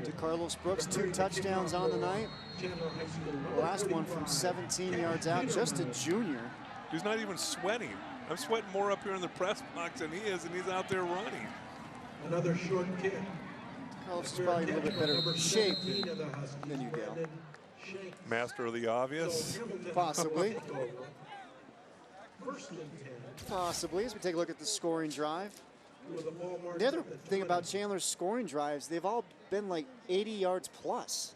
DeCarlos Brooks, 2 touchdowns on the night. The last one from 17 yards out, just a junior. He's not even sweating. I'm sweating more up here in the press box than he is, and he's out there running. Another short kick. DeCarlos is probably in a little bit better shape than you, Dale. Master of the obvious? Possibly. Possibly, as we take a look at the scoring drive. The other thing about Chandler's scoring drives, they've all been like 80 yards plus.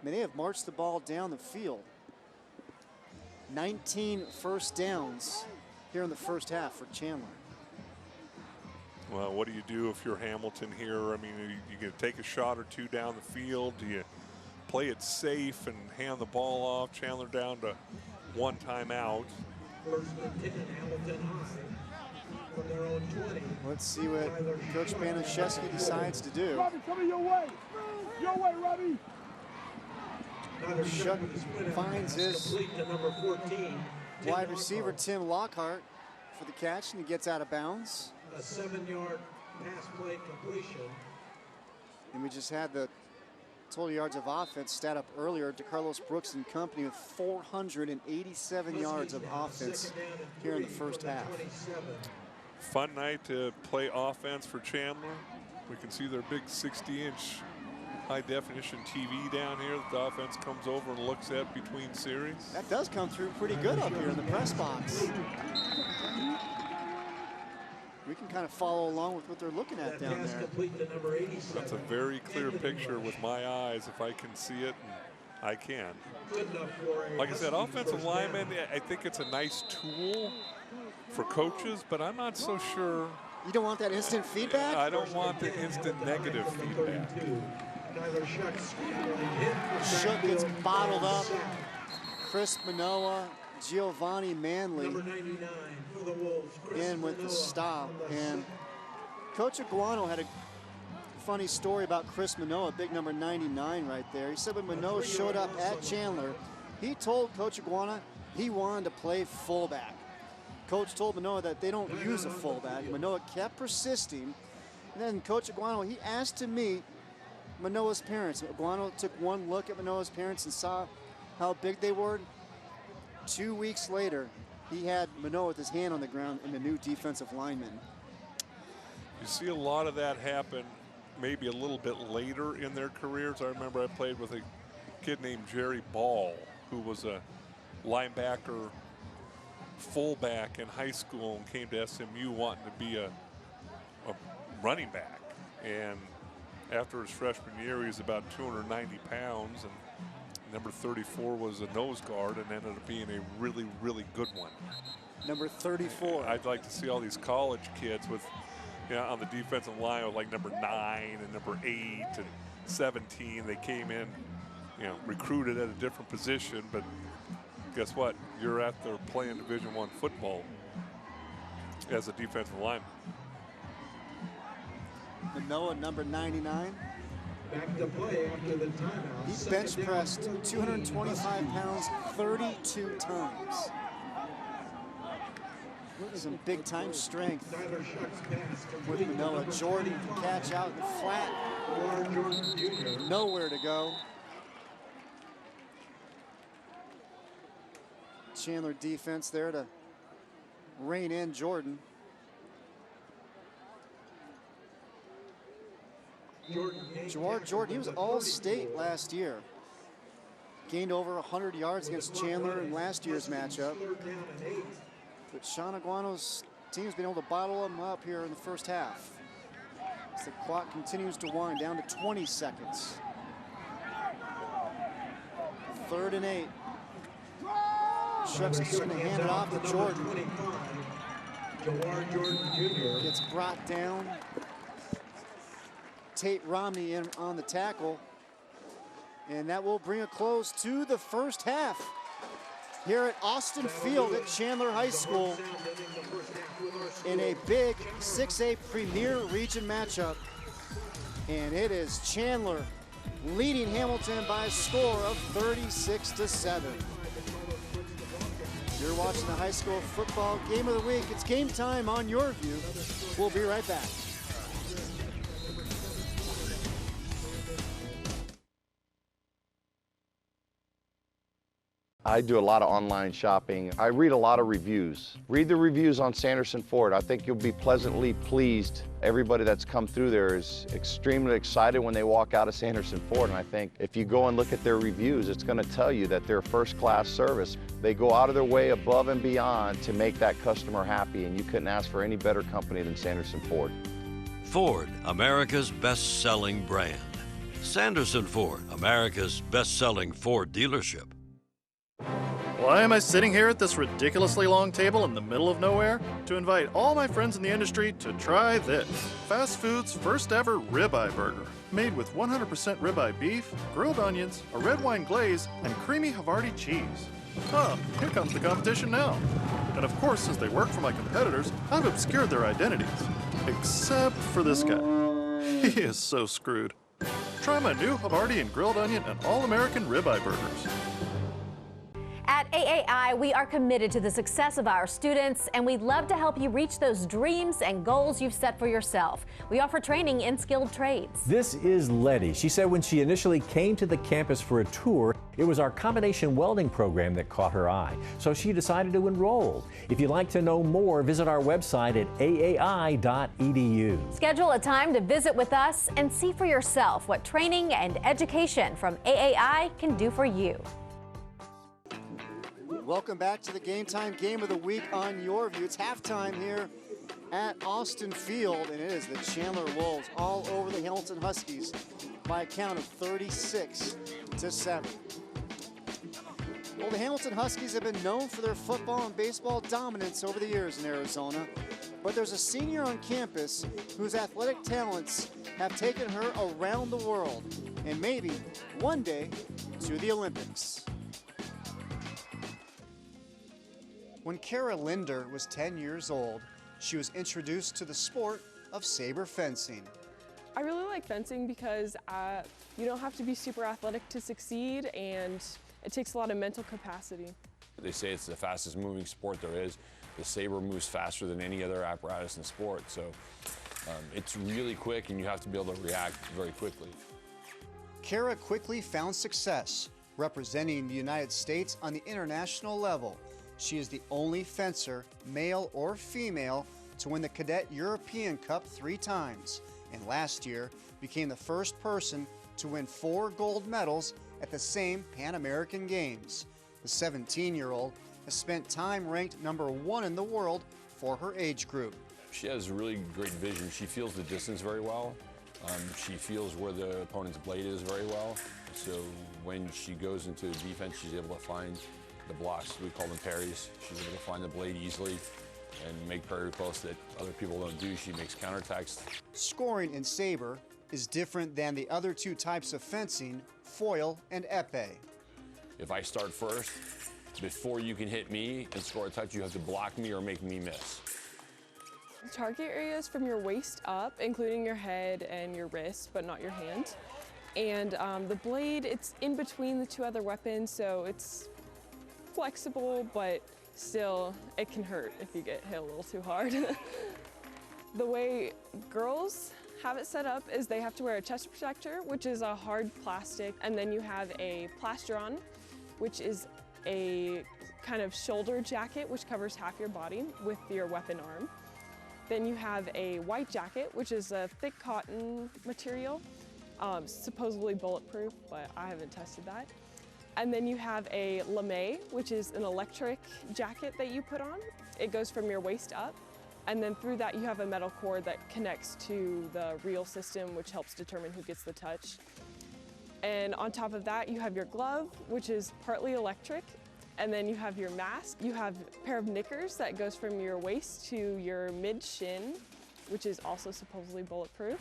I mean, they have marched the ball down the field. 19 first downs here in the first half for Chandler. Well, what do you do if you're Hamilton here? I mean, you going to take a shot or two down the field? Do you play it safe and hand the ball off? Chandler down to 1 timeout. Let's see what Coach Banaszewski decides to do. Robbie, coming your way. Your way, Robbie. Shuck finds his wide receiver, Tim Lockhart, for the catch, and he gets out of bounds. A 7-yard pass play completion. And we just had the total yards of offense stat up earlier. DeCarlos Brooks and company with 487 yards of offense here in the first half. Fun night to play offense for Chandler. We can see their big 60-inch high-definition TV down here that the offense comes over and looks at between series. That does come through pretty good up here in the press box. We can kind of follow along with what they're looking at down there. That's a very clear picture with my eyes if I can see it, and I can. Like I said, offensive linemen, I think it's a nice tool for coaches, but I'm not so sure. You don't want that instant feedback? I don't want the instant negative feedback. Shook gets bottled up. Chris Manoa, Giovanni Manley in with the stop. And Coach Aguano had a funny story about Chris Manoa, big number 99 right there. He said when Manoa showed up at Chandler, he told Coach Aguano he wanted to play fullback. Coach told Manoa that they don't use a fullback. Manoa kept persisting. And then Coach Aguano, he asked to meet Manoa's parents. Aguano took one look at Manoa's parents and saw how big they were. 2 weeks later, he had Manoa with his hand on the ground and the new defensive lineman. You see a lot of that happen maybe a little bit later in their careers. I remember I played with a kid named Jerry Ball, who was a linebacker fullback in high school and came to SMU wanting to be a running back. And after his freshman year, he was about 290 pounds, and number 34 was a nose guard and ended up being a really, really good one. Number 34. I'd like to see all these college kids with, on the defensive line with like number 9 and number 8 and 17. They came in, recruited at a different position, but guess what? You're out there playing Division I football as a defensive lineman. Manoa, number 99. Back to play after the timeout. He bench pressed 225 pounds 32 times. Some big time strength with Manoa. Jordan can catch out in the flat. Nowhere to go. Chandler defense there to rein in Jordan. Jawar Jordan, he was all-state last year. Gained over 100 yards against Chandler in last year's matchup. But Sean Aguano's team's been able to bottle him up here in the first half. As the clock continues to wind down to 20 seconds. 3rd and 8. Shucks is going to hand it off to Jordan. Jawar Jordan Jr. Gets brought down. Tate Romney in on the tackle. And that will bring a close to the first half here at Austin Field at Chandler High School in a big 6A Premier Region matchup. And it is Chandler leading Hamilton by a score of 36-7. You're watching the high school football game of the week. It's game time on YurView. We'll be right back. I do a lot of online shopping. I read a lot of reviews. Read the reviews on Sanderson Ford. I think you'll be pleasantly pleased. Everybody that's come through there is extremely excited when they walk out of Sanderson Ford, and I think if you go and look at their reviews, it's going to tell you that they're first-class service. They go out of their way above and beyond to make that customer happy, and you couldn't ask for any better company than Sanderson Ford. Ford, America's best-selling brand. Sanderson Ford, America's best-selling Ford dealership. Why am I sitting here at this ridiculously long table in the middle of nowhere? To invite all my friends in the industry to try this. Fast food's first ever ribeye burger. Made with 100% ribeye beef, grilled onions, a red wine glaze, and creamy Havarti cheese. Ah, here comes the competition now. And of course, since they work for my competitors, I've obscured their identities. Except for this guy. He is so screwed. Try my new Havarti and grilled onion and all-American ribeye burgers. At AAI, we are committed to the success of our students, and we'd love to help you reach those dreams and goals you've set for yourself. We offer training in skilled trades. This is Letty. She said when she initially came to the campus for a tour, it was our combination welding program that caught her eye, so she decided to enroll. If you'd like to know more, visit our website at aai.edu. Schedule a time to visit with us and see for yourself what training and education from AAI can do for you. Welcome back to the Game Time Game of the Week on YurView. It's halftime here at Austin Field, and it is the Chandler Wolves all over the Hamilton Huskies by a count of 36-7. Well, the Hamilton Huskies have been known for their football and baseball dominance over the years in Arizona, but there's a senior on campus whose athletic talents have taken her around the world, and maybe one day to the Olympics. When Kara Linder was 10 years old, she was introduced to the sport of saber fencing. I really like fencing because you don't have to be super athletic to succeed, and it takes a lot of mental capacity. They say it's the fastest moving sport there is. The saber moves faster than any other apparatus in sport, so it's really quick and you have to be able to react very quickly. Kara quickly found success representing the United States on the international level. She is the only fencer, male or female, to win the Cadet European Cup 3 times, and last year became the first person to win 4 gold medals at the same Pan American Games. The 17-year-old has spent time ranked #1 in the world for her age group. She has really great vision. She feels the distance very well. She feels where the opponent's blade is very well. So when she goes into defense, she's able to find the blocks, we call them parries. She's able to find the blade easily and make parry posts that other people don't do. She makes counterattacks. Scoring in saber is different than the other 2 types of fencing, foil and épée. If I start first, before you can hit me and score a touch, you have to block me or make me miss. The target area is from your waist up, including your head and your wrist, but not your hand. And the blade, it's in between the 2 other weapons, so it's flexible, but still it can hurt if you get hit a little too hard. The way girls have it set up is they have to wear a chest protector, which is a hard plastic, and then you have a plastron, which is a kind of shoulder jacket which covers half your body with your weapon arm. Then you have a white jacket, which is a thick cotton material, supposedly bulletproof, but I haven't tested that. And then you have a lame, which is an electric jacket that you put on. It goes from your waist up, and then through that you have a metal cord that connects to the reel system, which helps determine who gets the touch. And on top of that, you have your glove, which is partly electric, and then you have your mask. You have a pair of knickers that goes from your waist to your mid-shin, which is also supposedly bulletproof.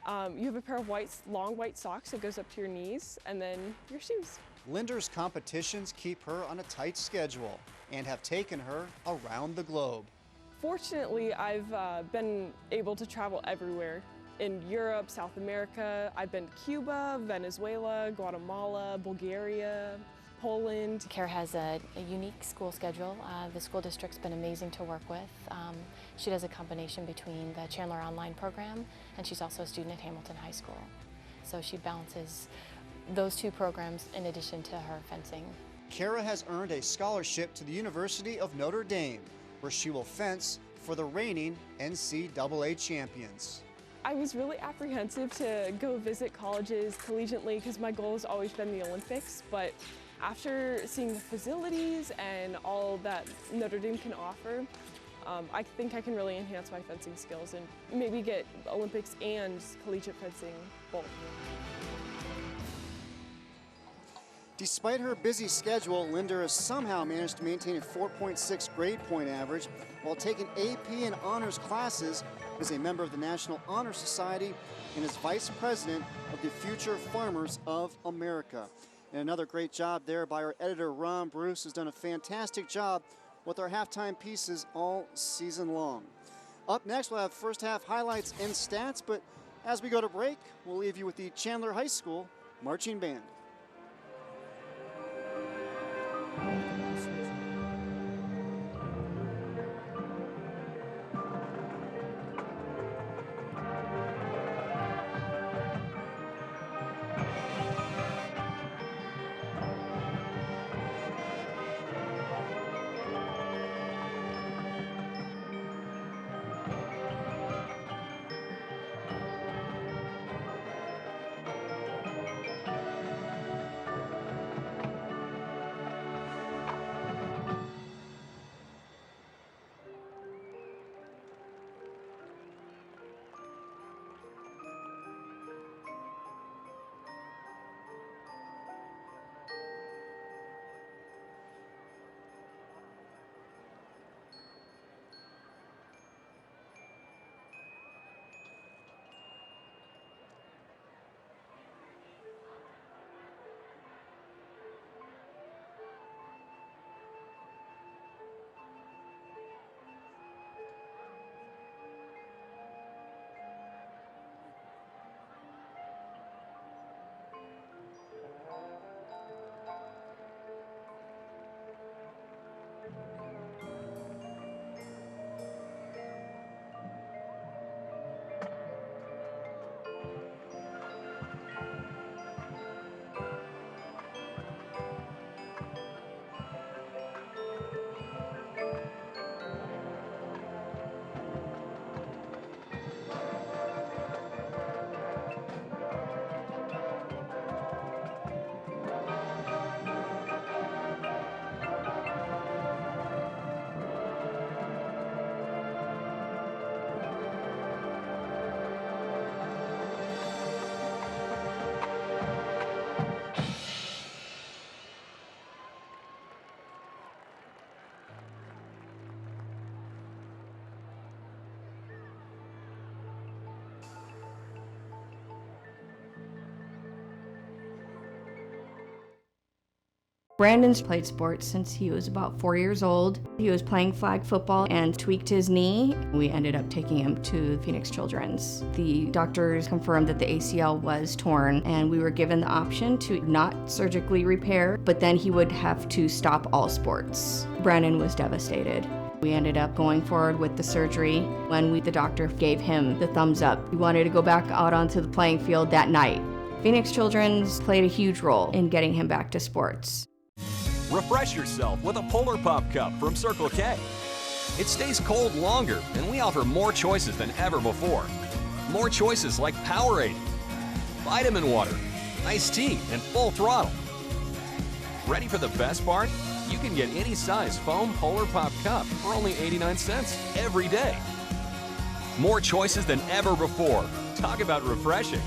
You have a pair of long white socks that goes up to your knees, and then your shoes. Linder's competitions keep her on a tight schedule and have taken her around the globe. Fortunately, I've been able to travel everywhere. In Europe, South America, I've been to Cuba, Venezuela, Guatemala, Bulgaria, Poland. Kara has a unique school schedule. The school district's been amazing to work with. She does a combination between the Chandler online program, and she's also a student at Hamilton High School. So she balances those 2 programs in addition to her fencing. Kara has earned a scholarship to the University of Notre Dame, where she will fence for the reigning NCAA champions. I was really apprehensive to go visit colleges collegiately because my goal has always been the Olympics, but after seeing the facilities and all that Notre Dame can offer, I think I can really enhance my fencing skills and maybe get Olympics and collegiate fencing both. Despite her busy schedule, Linder has somehow managed to maintain a 4.6 grade point average while taking AP and honors classes, is a member of the National Honor Society, and is vice president of the Future Farmers of America. And another great job there by our editor, Ron Bruce, who's done a fantastic job with our halftime pieces all season long. Up next, we'll have first half highlights and stats, but as we go to break, we'll leave you with the Chandler High School Marching Band. Brandon's played sports since he was about 4 years old. He was playing flag football and tweaked his knee. We ended up taking him to Phoenix Children's. The doctors confirmed that the ACL was torn, and we were given the option to not surgically repair, but then he would have to stop all sports. Brandon was devastated. We ended up going forward with the surgery. When the doctor gave him the thumbs up, he wanted to go back out onto the playing field that night. Phoenix Children's played a huge role in getting him back to sports. Refresh yourself with a Polar Pop Cup from Circle K. It stays cold longer, and we offer more choices than ever before. More choices like Powerade, vitamin water, iced tea, and full throttle. Ready for the best part? You can get any size foam Polar Pop Cup for only 89 cents every day. More choices than ever before. Talk about refreshing.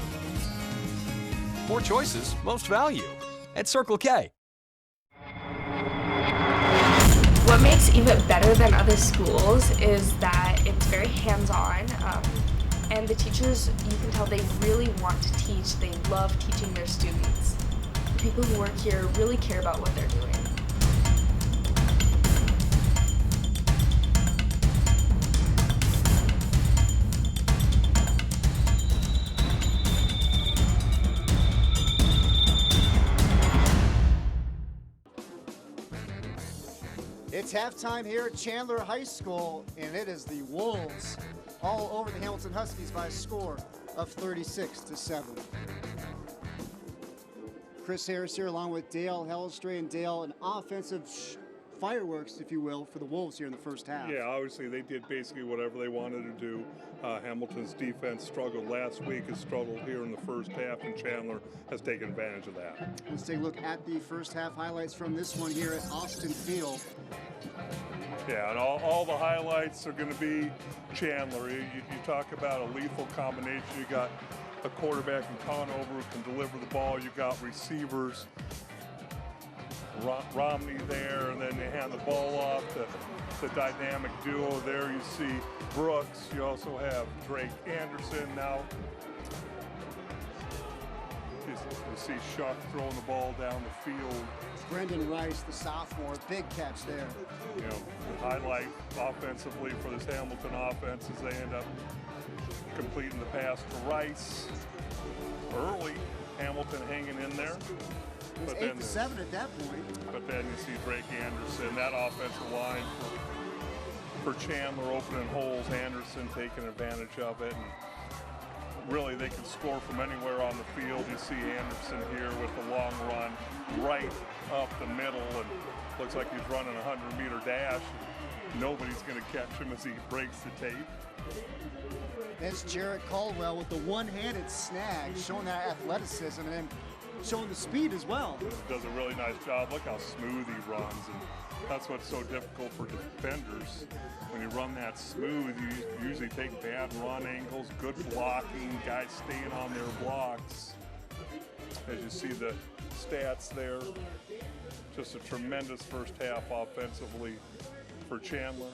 More choices, most value. At Circle K. What makes even better than other schools is that it's very hands-on, and the teachers, you can tell they really want to teach. They love teaching their students. The people who work here really care about what they're doing. It's halftime here at Chandler High School, and it is the Wolves all over the Hamilton Huskies by a score of 36-7. Chris Harris here along with Dale Hellestray, and Dale, an offensive fireworks, if you will, for the Wolves here in the first half. Yeah, obviously they did basically whatever they wanted to do. Hamilton's defense struggled last week, has struggled here in the first half, and Chandler has taken advantage of that. Let's take a look at the first half highlights from this one here at Austin Field. Yeah, and all the highlights are going to be Chandler. You talk about a lethal combination. You got a quarterback in Conover who can deliver the ball. You got receivers, Romney there, and then they hand the ball off to the dynamic duo there. You see Brooks. You also have Drake Anderson now. You see Shuck throwing the ball down the field. Brendan Rice, the sophomore, big catch there. You know, the highlight offensively for this Hamilton offense is they end up completing the pass to Rice early. Hamilton hanging in there. It was 8-7 at that point. But then you see Drake Anderson, that offensive line for Chandler opening holes. Anderson taking advantage of it. And really, they can score from anywhere on the field. You see Anderson here with the long run right up the middle, and looks like he's running a 100-meter dash. Nobody's going to catch him as he breaks the tape. There's Jarrett Caldwell with the one-handed snag, showing that athleticism and then showing the speed as well. Does a really nice job. Look how smooth he runs, and that's what's so difficult for defenders. When you run that smooth, you usually take bad run angles, good blocking, guys staying on their blocks. As you see the stats there, just a tremendous first half offensively for Chandler.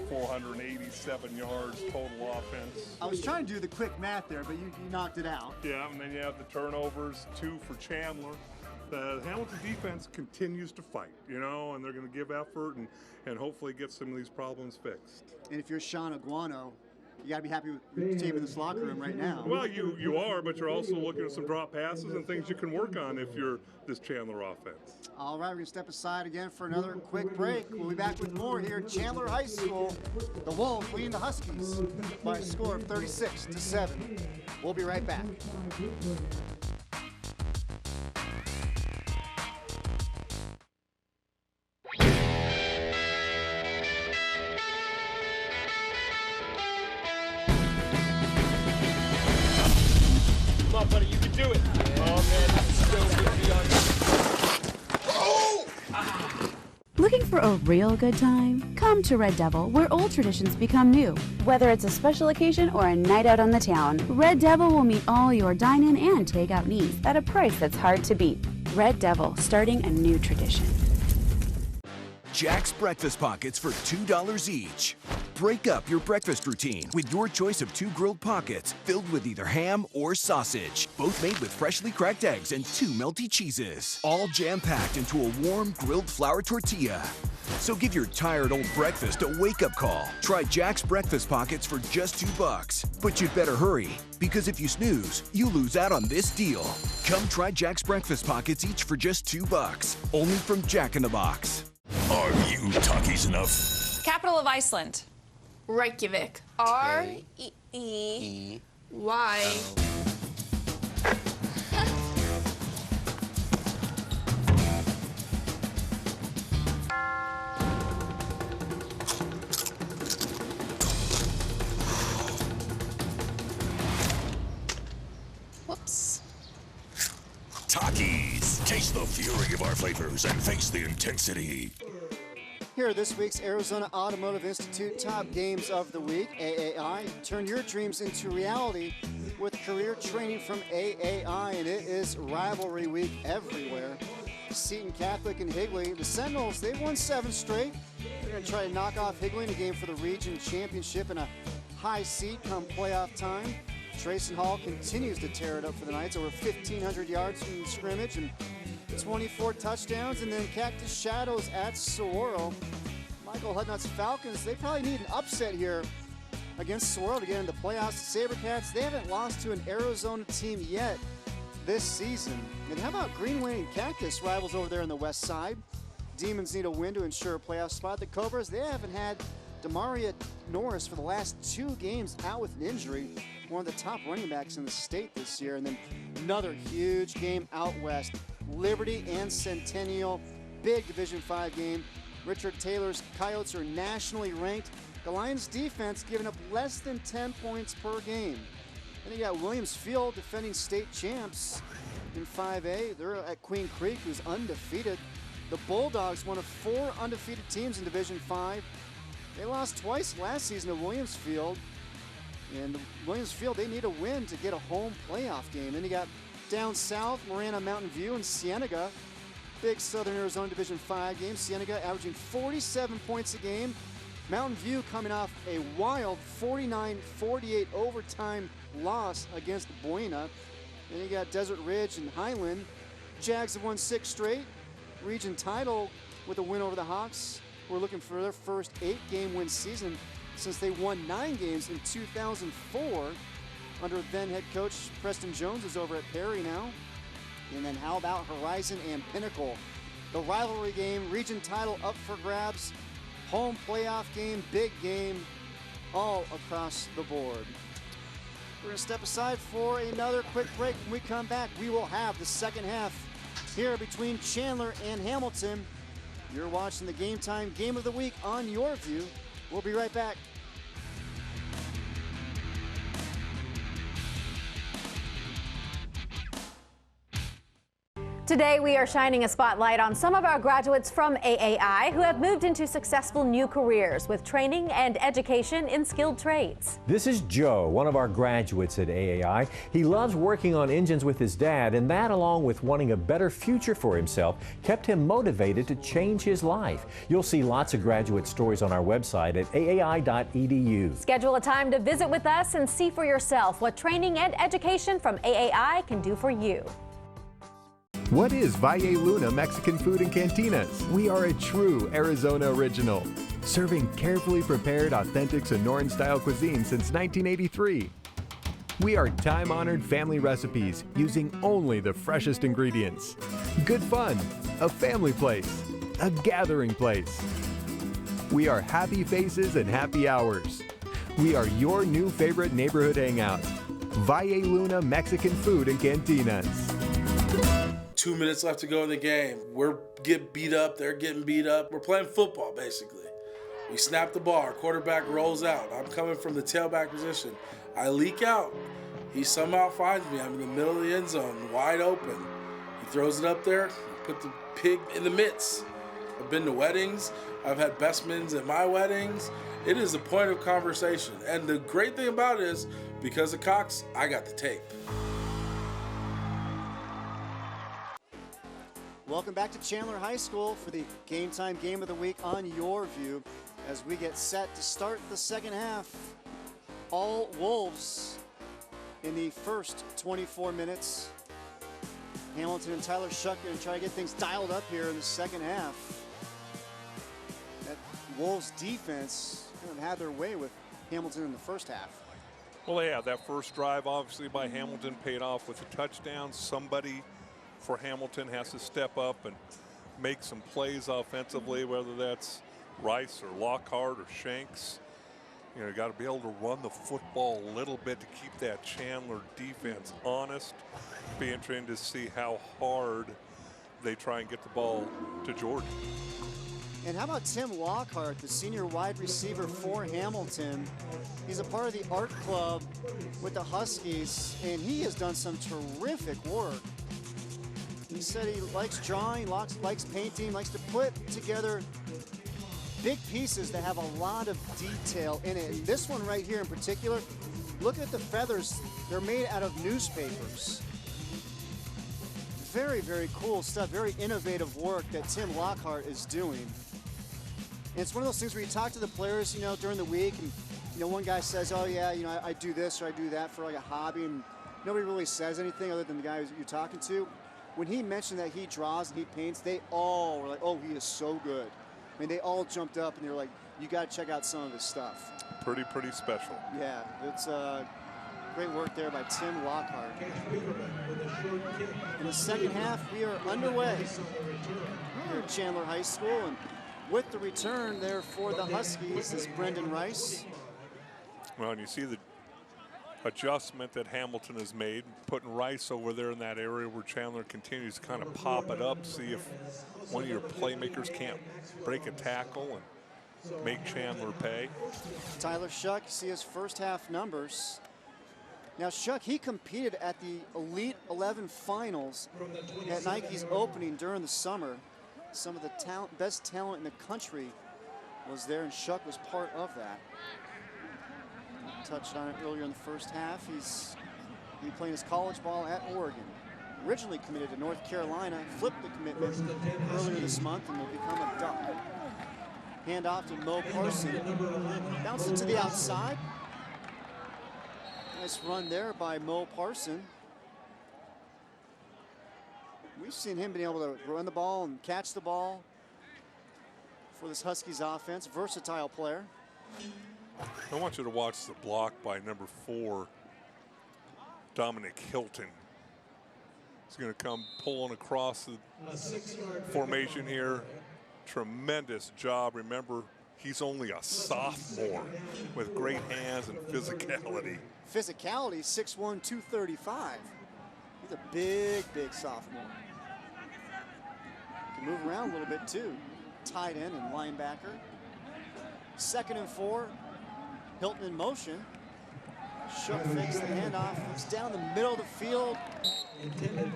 487 yards total offense. I was trying to do the quick math there, but you knocked it out. Yeah, and then you have the turnovers, 2 for Chandler. The Hamilton defense continues to fight, you know, and they're going to give effort and hopefully get some of these problems fixed. And if you're Sean Aguano, you got to be happy with the team in this locker room right now. Well, you are, but you're also looking at some drop passes and things you can work on if you're this Chandler offense. All right, we're going to step aside again for another quick break. We'll be back with more here at Chandler High School. The Wolves leading the Huskies by a score of 36-7. We'll be right back. Come on, buddy, you can do it. Oh, man, this is so good to be on. Looking for a real good time? Come to Red Devil, where old traditions become new. Whether it's a special occasion or a night out on the town, Red Devil will meet all your dine-in and take-out needs at a price that's hard to beat. Red Devil, starting a new tradition. Jack's Breakfast Pockets for $2 each. Break up your breakfast routine with your choice of 2 grilled pockets filled with either ham or sausage, both made with freshly cracked eggs and 2 melty cheeses, all jam-packed into a warm grilled flour tortilla. So give your tired old breakfast a wake-up call. Try Jack's Breakfast Pockets for just $2. But you'd better hurry, because if you snooze, you lose out on this deal. Come try Jack's Breakfast Pockets each for just $2. Only from Jack in the Box. Are you talkies enough? Capital of Iceland. Reykjavik. R-E-E-Y. Whoops. Talkies. Taste the fury of our flavors and face the intensity. Here are this week's Arizona Automotive Institute Top Games of the Week, AAI. Turn your dreams into reality with career training from AAI, and it is Rivalry Week everywhere. Seton Catholic and Higley, the Sentinels, they've won 7 straight. They're going to try to knock off Higley in a game for the region championship in a high seed come playoff time. Trayson Hall continues to tear it up for the Knights, over 1,500 yards from the scrimmage and 24 touchdowns. And then Cactus Shadows at Saguaro. Michael Hudnut's Falcons, they probably need an upset here against Saguaro to get into the playoffs. The Sabercats, they haven't lost to an Arizona team yet this season. And how about Greenway and Cactus, rivals over there on the west side? Demons need a win to ensure a playoff spot. The Cobras, they haven't had Demaria Norris for the last 2 games out with an injury. One of the top running backs in the state this year. And then another huge game out west. Liberty and Centennial. Big Division V game. Richard Taylor's Coyotes are nationally ranked. The Lions defense giving up less than 10 points per game. Then you got Williams Field, defending state champs in 5A. They're at Queen Creek, who's undefeated. The Bulldogs, one of 4 undefeated teams in Division V. They lost twice last season to Williams Field. And the Williams Field, they need a win to get a home playoff game. Then you got down south, Marana Mountain View and Cienega. Big Southern Arizona Division V game. Cienega averaging 47 points a game. Mountain View coming off a wild 49-48 overtime loss against Buena. Then you got Desert Ridge and Highland. Jags have won 6 straight. Region title with a win over the Hawks. We're looking for their first 8-game win season since they won 9 games in 2004 under then head coach Preston Jones is over at Perry now. And then how about Horizon and Pinnacle? The rivalry game, region title up for grabs, home playoff game, big game, all across the board. We're going to step aside for another quick break. When we come back, we will have the second half here between Chandler and Hamilton. You're watching the Game Time Game of the Week on YurView. We'll be right back. Today, we are shining a spotlight on some of our graduates from AAI who have moved into successful new careers with training and education in skilled trades. This is Joe, one of our graduates at AAI. He loves working on engines with his dad, and that, along with wanting a better future for himself, kept him motivated to change his life. You'll see lots of graduate stories on our website at aai.edu. Schedule a time to visit with us and see for yourself what training and education from AAI can do for you. What is Valle Luna Mexican Food and Cantinas? We are a true Arizona original, serving carefully prepared, authentic Sonoran-style cuisine since 1983. We are time-honored family recipes using only the freshest ingredients. Good fun, a family place, a gathering place. We are happy faces and happy hours. We are your new favorite neighborhood hangout. Valle Luna Mexican Food and Cantinas. 2 minutes left to go in the game. We're getting beat up, they're getting beat up. We're playing football, basically. We snap the ball, our quarterback rolls out. I'm coming from the tailback position. I leak out. He somehow finds me. I'm in the middle of the end zone, wide open. He throws it up there, put the pig in the midst. I've been to weddings. I've had best mans at my weddings. It is a point of conversation. And the great thing about it is, because of Cox, I got the tape. Welcome back to Chandler High School for the Game Time Game of the Week on YurView as we get set to start the second half. All Wolves in the first 24 minutes. Hamilton and Tyler Shuck going to try to get things dialed up here in the second half. That Wolves defense kind of had their way with Hamilton in the first half. Well, yeah, that first drive obviously by Hamilton paid off with a touchdown. Somebody for Hamilton has to step up and make some plays offensively, whether that's Rice or Lockhart or Shanks. You know, you got to be able to run the football a little bit to keep that Chandler defense honest. Be interesting to see how hard they try and get the ball to Jordan. And how about Tim Lockhart, the senior wide receiver for Hamilton? He's a part of the art club with the Huskies, and he has done some terrific work. He said he likes drawing, likes painting, likes to put together big pieces that have a lot of detail in it. And this one right here in particular, look at the feathers. They're made out of newspapers. Very, very cool stuff, very innovative work that Tim Lockhart is doing. And it's one of those things where you talk to the players, you know, during the week, and, you know, one guy says, oh yeah, you know, I do this or I do that for like a hobby, and nobody really says anything other than the guy you're talking to. When he mentioned that he draws and he paints, they all were like, oh, he is so good. I mean, they all jumped up and they were like, you got to check out some of his stuff. Pretty special. Yeah, it's great work there by Tim Lockhart. In the second half, we are underway here at Chandler High School. And with the return there for the Huskies is Brendan Rice. Well, and you see the adjustment that Hamilton has made, putting Rice over there in that area where Chandler continues to kind of pop it up, see if one of your playmakers can't break a tackle and make Chandler pay. Tyler Shuck, see his first half numbers. Now Shuck, he competed at the Elite 11 finals at Nike's opening during the summer. Some of the best talent in the country was there, and Shuck was part of that. Touched on it earlier in the first half. He's playing his college ball at Oregon. Originally committed to North Carolina, flipped the commitment earlier this month and will become a Duck. Hand off to Mo Parson. Bounced it to the outside. Nice run there by Mo Parson. We've seen him being able to run the ball and catch the ball for this Huskies offense. Versatile player. I want you to watch the block by number 4, Dominic Hilton. He's going to come pulling across the formation here. Tremendous job. Remember, he's only a sophomore with great hands and physicality. Physicality, 6'1", 235. He's a big, big sophomore. Can move around a little bit too. Tight end and linebacker. 2nd and 4. Hilton in motion. Shuck fakes the handoff. It's down the middle of the field.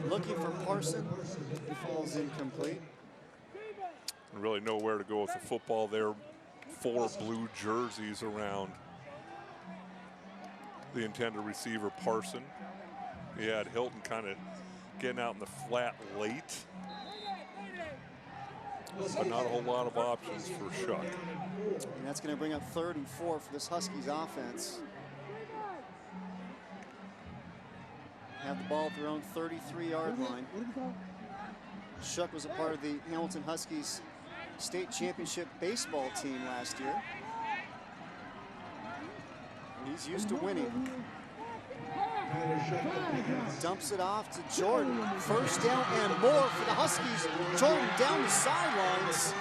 Looking for Parson. Falls incomplete. And really nowhere to go with the football there. 4 blue jerseys around the intended receiver, Parson. He had Hilton kind of getting out in the flat late. But not a whole lot of options for Shuck. And that's going to bring up 3rd and 4 for this Huskies offense. Have the ball at their own 33-yard line. Shuck was a part of the Hamilton Huskies state championship baseball team last year. He's used to winning. Dumps it off to Jordan. 1st down and more for the Huskies. Jordan down the sidelines.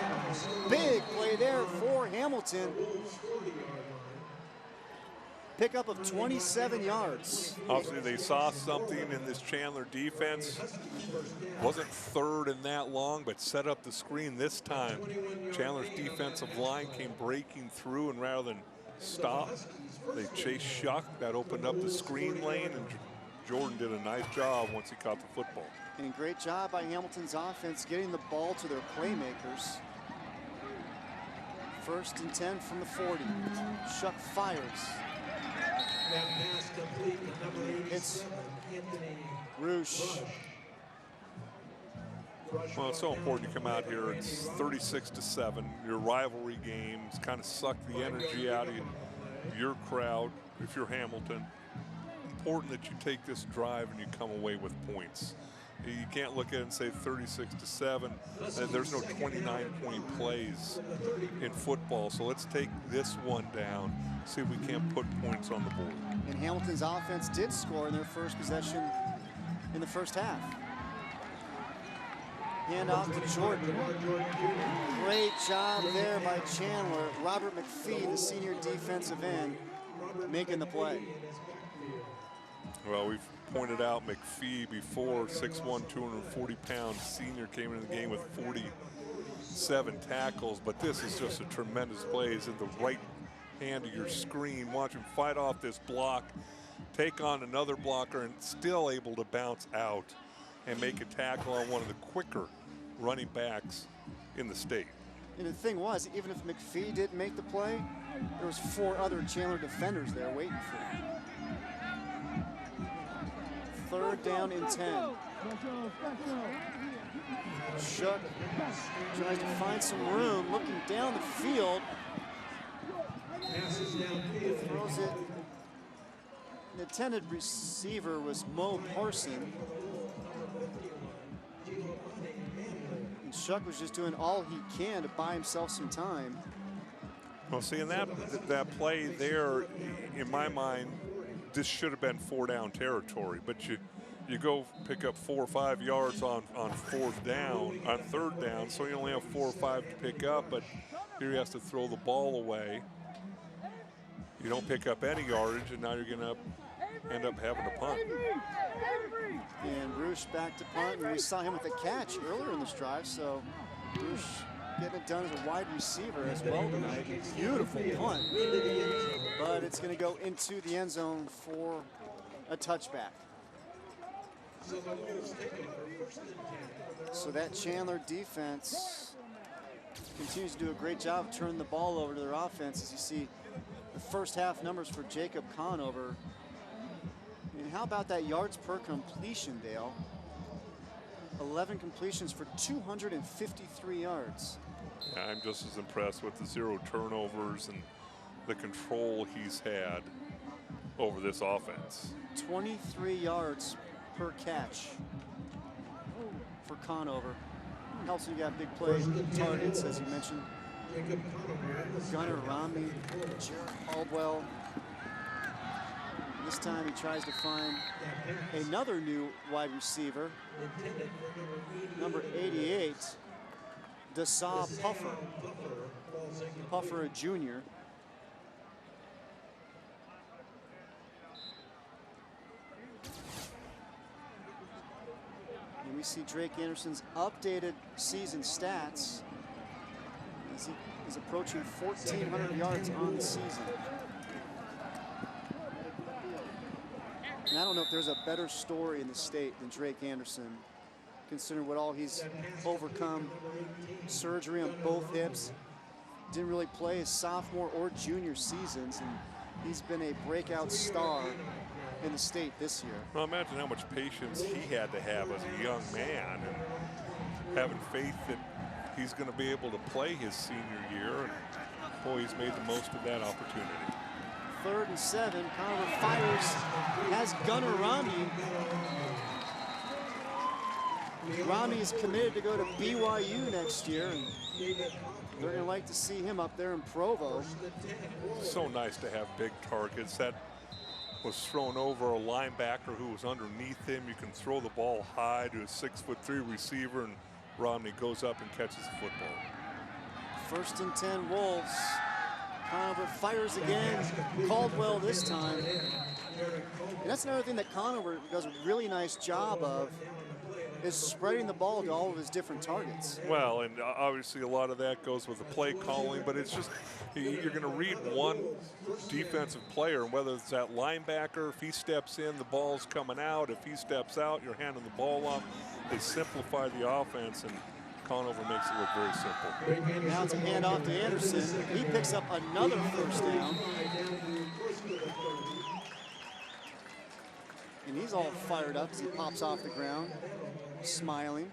Big play there for Hamilton. Pickup of 27 yards. Obviously, they saw something in this Chandler defense. Wasn't 3rd and that long, but set up the screen this time. Chandler's defensive line came breaking through, and rather than stop, they chased Shuck. That opened up the screen lane, and Jordan did a nice job once he caught the football. And great job by Hamilton's offense getting the ball to their playmakers. 1st and 10 from the 40. Shuck fires. It's Roosh. Well, it's so important to come out here. It's 36-7. Your rivalry games kind of suck the energy out of your crowd if you're Hamilton. Important that you take this drive and you come away with points. You can't look at it and say 36-7. And there's no 29-point plays in football. So let's take this one down, see if we can't put points on the board. And Hamilton's offense did score in their first possession in the first half. Hand off to Jordan. Great job there by Chandler. Robert McPhee, the senior defensive end, making the play. Well, we've pointed out McPhee before, 6'1", 240-pound senior, came into the game with 47 tackles, but this is just a tremendous play. He's in the right hand of your screen. Watch him fight off this block, take on another blocker, and still able to bounce out and make a tackle on one of the quicker running backs in the state. And the thing was, even if McPhee didn't make the play, there was 4 other Chandler defenders there waiting for him. 3rd down and 10. Shuck tries to find some room, looking down the field. Throws it. The intended receiver was Mo Parson. And Shuck was just doing all he can to buy himself some time. Well, see, in that play there, in my mind, this should have been 4-down territory, but you go pick up 4 or 5 yards on 4th down, on 3rd down, so you only have 4 or 5 to pick up, but here he has to throw the ball away. You don't pick up any yardage, and now you're going to end up having to punt. And Roosh back to punt, and we saw him with a catch earlier in this drive, so Roosh getting it done as a wide receiver as well tonight. Beautiful punt, but it's going to go into the end zone for a touchback. So that Chandler defense continues to do a great job of turning the ball over to their offense. As you see the first half numbers for Jacob Conover. And how about that yards per completion, Dale? 11 completions for 253 yards. Yeah, I'm just as impressed with the 0 turnovers and the control he's had over this offense. 23 yards per catch for Conover. Also, you got big play targets, as you mentioned. Gunnar Romney, Jared Caldwell. This time he tries to find another new wide receiver, number 88, Dasa Puffer. Puffer, a junior. And we see Drake Anderson's updated season stats as he is approaching 1,400 yards on the season. And I don't know if there's a better story in the state than Drake Anderson, considering what all he's overcome. Surgery on both hips. Didn't really play his sophomore or junior seasons, and he's been a breakout star in the state this year. Well, imagine how much patience he had to have as a young man, and having faith that he's going to be able to play his senior year. And boy, he's made the most of that opportunity. 3rd and 7. Conover fires, has Gunnar Romney. Romney is committed to go to BYU next year, and they're going to like to see him up there in Provo. So nice to have big targets. That was thrown over a linebacker who was underneath him. You can throw the ball high to a 6'3" receiver, and Romney goes up and catches the football. 1st and 10 Wolves. Conover fires again. Caldwell this time. And that's another thing that Conover does a really nice job of, is spreading the ball to all of his different targets. Well, and obviously a lot of that goes with the play calling, but it's just, you're going to read one defensive player, and whether it's that linebacker, if he steps in, the ball's coming out. If he steps out, you're handing the ball off. They simplify the offense, and Conover makes it look very simple. Now it's a handoff to Anderson. He picks up another 1st down. And he's all fired up as he pops off the ground, smiling.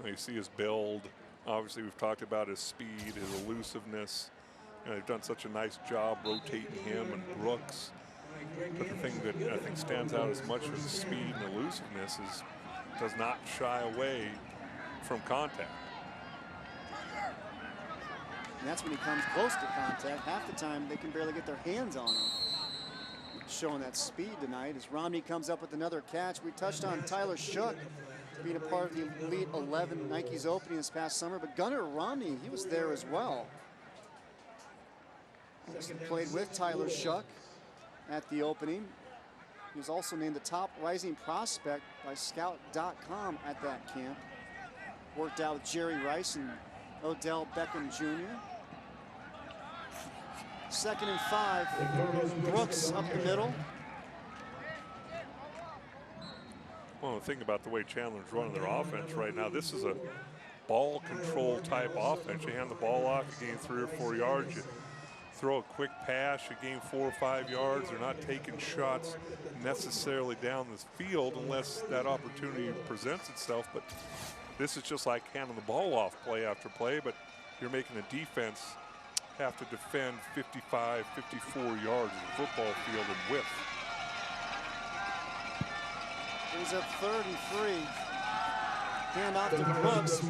Well, you see his build. Obviously, we've talked about his speed, his elusiveness. You know, they've done such a nice job rotating him and Brooks. But the thing that I think stands out as much as speed and elusiveness is does not shy away from contact. And that's when he comes close to contact. Half the time they can barely get their hands on him. Showing that speed tonight as Romney comes up with another catch. We touched on Tyler Shook being a part of the Elite 11 Nike's opening this past summer, but Gunnar Romney, he was there as well. He played with Tyler Shook at the opening. He was also named the top rising prospect by Scout.com at that camp. Worked out with Jerry Rice and Odell Beckham Jr. 2nd and 5. Brooks up the middle. Well, the thing about the way Chandler's running their offense right now, this is a ball control type offense. You hand the ball off, you gain 3 or 4 yards. You throw a quick pass, you gain 4 or 5 yards. They're not taking shots necessarily down the field unless that opportunity presents itself. But this is just like handing the ball off play after play, but you're making a defense have to defend 55, 54 yards of the football field and width. He's up 3rd and 3. Hand off to Brooks.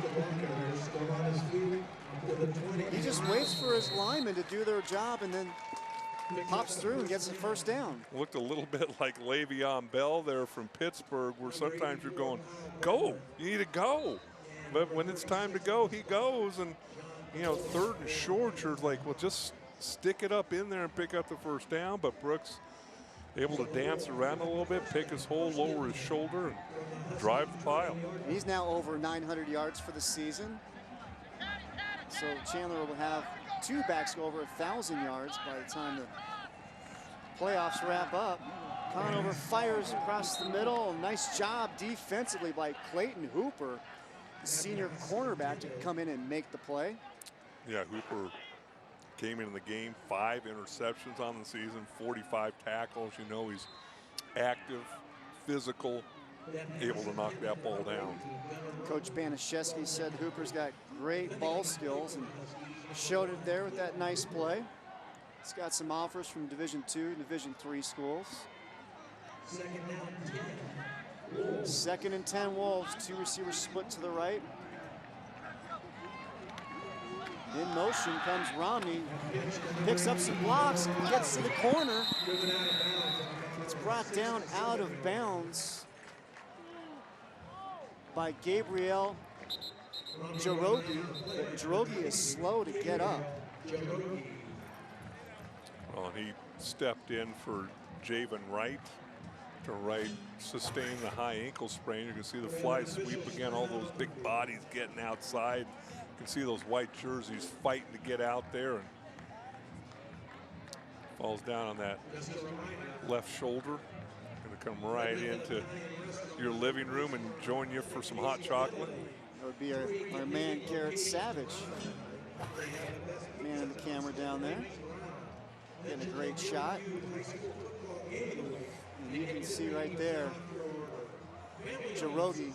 He just waits for his linemen to do their job and then pops through and gets the 1st down. Looked a little bit like Le'Veon Bell there from Pittsburgh, where sometimes you're going, go, you need to go. But when it's time to go, he goes. And, you know, 3rd and short, you're like, well, just stick it up in there and pick up the 1st down. But Brooks able to dance around a little bit, pick his hole, lower his shoulder, and drive the pile. He's now over 900 yards for the season. So Chandler will have two backs go over 1,000 yards by the time the playoffs wrap up. Conover fires across the middle. Nice job defensively by Clayton Hooper, the senior cornerback, to come in and make the play. Yeah, Hooper came into the game, 5 interceptions on the season, 45 tackles. You know, he's active, physical, able to knock that ball down. Coach Banaszewski said Hooper's got great ball skills and showed it there with that nice play. He's got some offers from Division II and Division III schools. 2nd and 10 Wolves, 2 receivers split to the right. In motion comes Romney, picks up some blocks, gets to the corner. It's brought down out of bounds by Gabriel Jarogi. Jarogi is slow to get up. Well, he stepped in for Javen Wright. To Wright sustained the high ankle sprain. You can see the fly sweep again, all those big bodies getting outside. You can see those white jerseys fighting to get out there, and falls down on that left shoulder. Gonna come right into your living room and join you for some hot chocolate. That would be our man Garrett Savage. Man in the camera down there. Getting a great shot. And you can see right there, Jarogi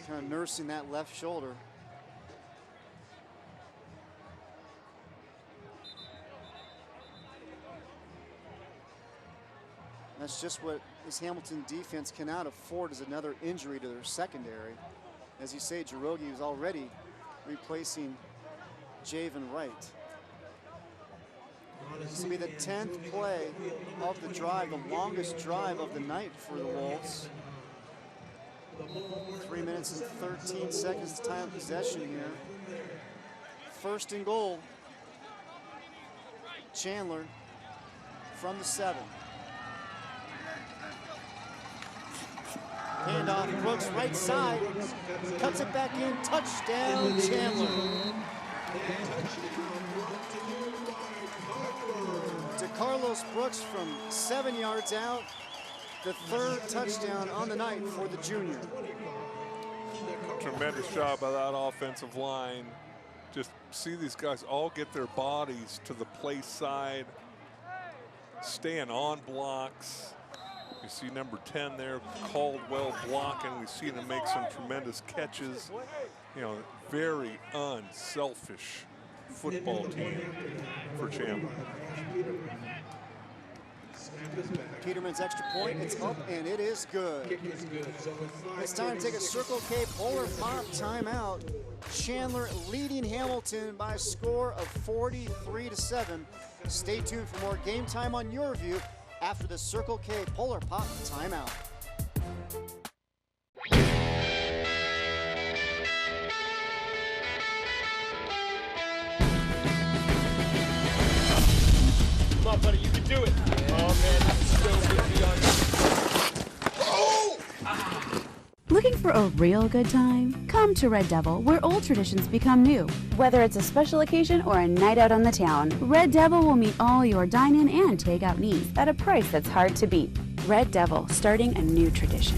kind of nursing that left shoulder. That's just what this Hamilton defense cannot afford, is another injury to their secondary. As you say, Jarogi was already replacing Javen Wright. This will be the 10th play of the drive, the longest drive of the night for the Wolves. 3 minutes and 13 seconds time of possession here. 1st and goal. Chandler from the 7. Handoff, Brooks right side, cuts it back in, touchdown Chandler. To Carlos Brooks from 7 yards out, the 3rd touchdown on the night for the junior. Tremendous job by that offensive line. Just see these guys all get their bodies to the play side, staying on blocks. You see number 10 there, Caldwell blocking. We see him make some tremendous catches. You know, very unselfish football team for Chandler. Peterman's extra point, it's up and it is good. It's time to take a Circle K Polar Pop timeout. Chandler leading Hamilton by a score of 43-7. Stay tuned for more Game Time on YurView after the Circle K Polar Pop timeout. Come on, buddy, you can do it. Oh, man, this is so good to be on. Oh! Looking for a real good time? Come to Red Devil, where old traditions become new. Whether it's a special occasion or a night out on the town, Red Devil will meet all your dine-in and take-out needs at a price that's hard to beat. Red Devil, starting a new tradition.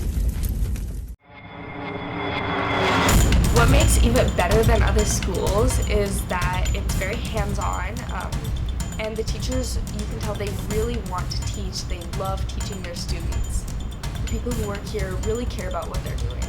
What makes even better than other schools is that it's very hands-on. And the teachers, you can tell they really want to teach. They love teaching their students. The people who work here really care about what they're doing.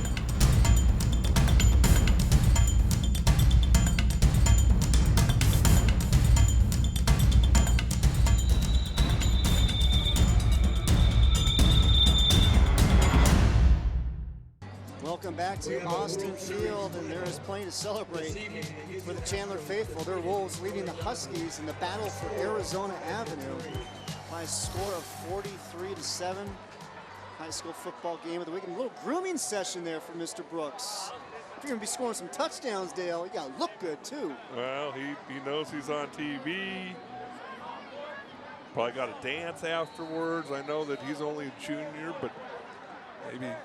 Welcome back to Austin Field, and there is plenty to celebrate for the Chandler faithful. Their Wolves leading the Huskies in the battle for Arizona Avenue by a score of 43-7. High school football game of the week. And a little grooming session there for Mr. Brooks. If you're going to be scoring some touchdowns, Dale, you got to look good, too. Well, he knows he's on TV. Probably got to dance afterwards. I know that he's only a junior, but maybe a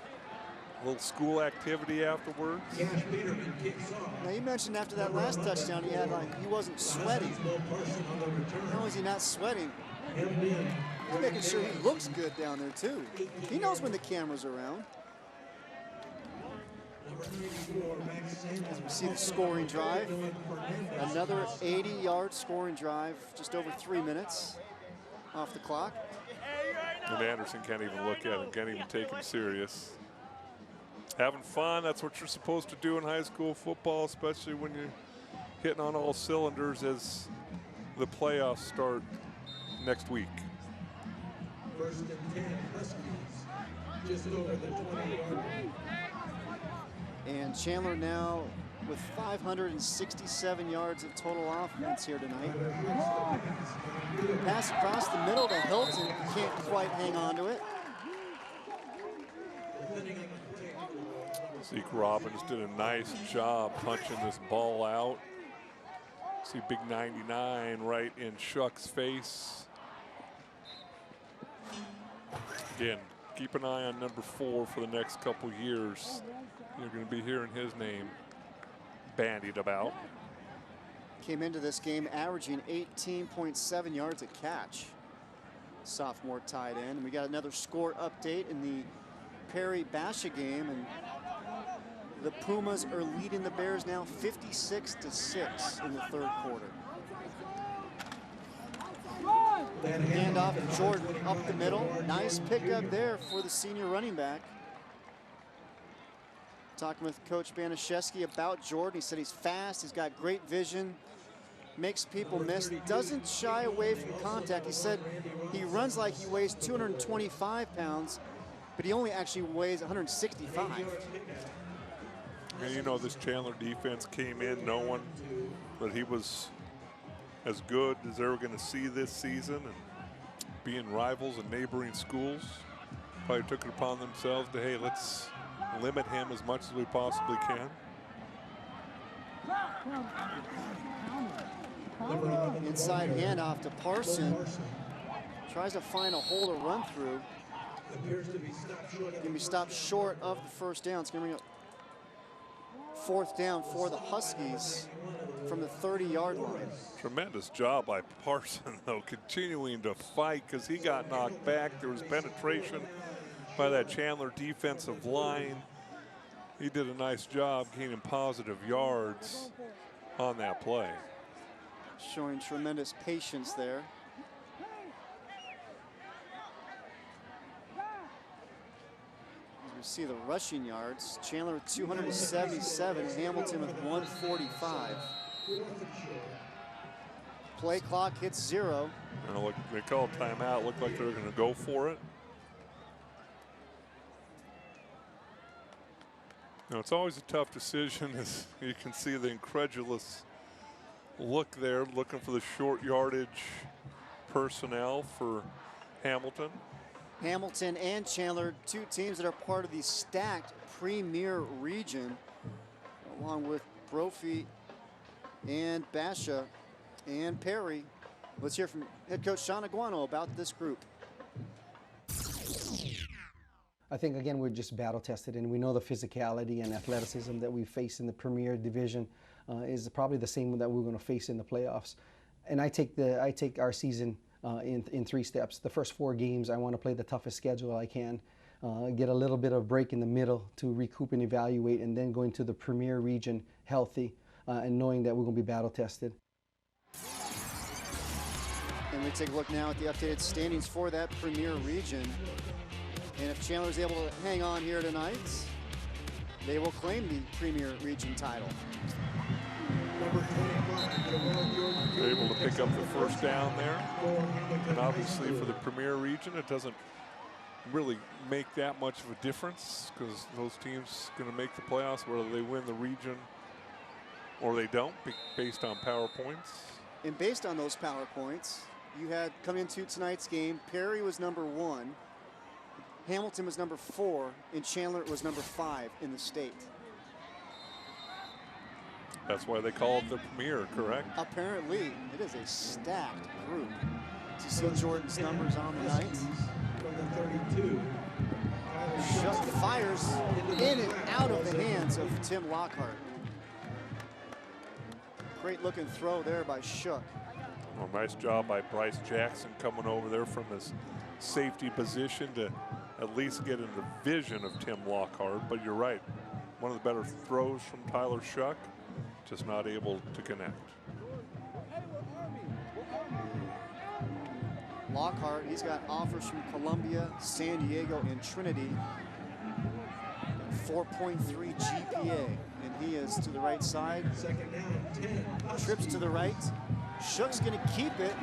little school activity afterwards. Now you mentioned after that last touchdown he had he wasn't sweating. Not only is he not sweating, he's making sure he looks good down there too. He knows when the camera's around. As we see the scoring drive, another 80-yard scoring drive, just over 3 minutes off the clock. And Anderson can't even look at him, can't even take him serious. Having fun, that's what you're supposed to do in high school football, especially when you're hitting on all cylinders as the playoffs start next week. 1st and 10, Huskies, just over the 20-yard. And Chandler now with 567 yards of total offense here tonight. Pass across the middle to Hilton, can't quite hang on to it. Zeke Robbins did a nice job punching this ball out. See big 99 right in Shuck's face. Again, keep an eye on number 4 for the next couple years. You're going to be hearing his name bandied about. Came into this game averaging 18.7 yards a catch. Sophomore tight end. And we got another score update in the Perry-Basha game, and the Pumas are leading the Bears now 56-6 in the 3rd quarter. Hand off to Jordan up the middle. Nice pickup there for the senior running back. Talking with Coach Banaszewski about Jordan. He said he's fast, he's got great vision, makes people miss, doesn't shy away from contact. He said he runs like he weighs 225 pounds, but he only actually weighs 165. And you know, this Chandler defense came in knowing that he was as good as they were going to see this season, and being rivals in neighboring schools, probably took it upon themselves to, hey, let's limit him as much as we possibly can. Inside handoff to Parson. Tries to find a hole to run through. Going to be stopped short of the first down. It's going to bring up 4th down for the Huskies from the 30-yard line. Tremendous job by Parson, though, continuing to fight because he got knocked back. There was penetration by that Chandler defensive line. He did a nice job gaining positive yards on that play. Showing tremendous patience there. As we see the rushing yards, Chandler with 277, Hamilton with 145. Play clock hits 0. And look, they called timeout. Looked like they were going to go for it. Now, it's always a tough decision, as you can see the incredulous look there, looking for the short yardage personnel for Hamilton. Hamilton and Chandler, 2 teams that are part of the stacked Premier region, along with Brophy and Basha and Perry. Let's hear from head coach Sean Aguano about this group. I think, again, we're just battle tested, and we know the physicality and athleticism that we face in the Premier Division is probably the same that we're going to face in the playoffs. And I take our season in 3 steps. The first 4 games, I want to play the toughest schedule I can, get a little bit of break in the middle to recoup and evaluate, and then go into the Premier region healthy and knowing that we're going to be battle tested. And we take a look now at the updated standings for that Premier region. And if Chandler's able to hang on here tonight, they will claim the Premier region title. They're able to pick up the first down there. And obviously for the Premier region, it doesn't really make that much of a difference because those teams going to make the playoffs whether they win the region or they don't, based on power points. And based on those power points, you had coming into tonight's game, Perry was number 1, Hamilton was number 4, and Chandler was number 5 in the state. That's why they call it the Premier, correct? Apparently, it is a stacked group. to see Jordan's numbers on the night. Shuck fires in and out of the hands of Tim Lockhart. Great looking throw there by Shook. Well, nice job by Bryce Jackson coming over there from his safety position to at least get in the vision of Tim Lockhart. But you're right, one of the better throws from Tyler Shuck, just not able to connect. Lockhart, he's got offers from Columbia, San Diego, and Trinity. 4.3 GPA, and he is to the right side. Trips to the right. Shook's going to keep it.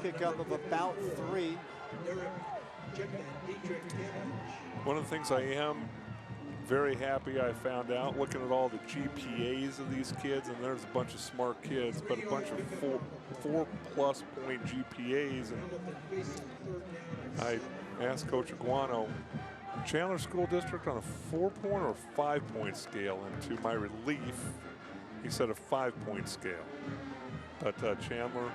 Pickup of about 3. One of the things I am very happy I found out, looking at all the GPAs of these kids, and there's a bunch of smart kids, but a bunch of four-plus point GPAs. And I asked Coach Aguano, Chandler School District on a 4-point or 5-point scale, and to my relief, he said a 5-point scale. But Chandler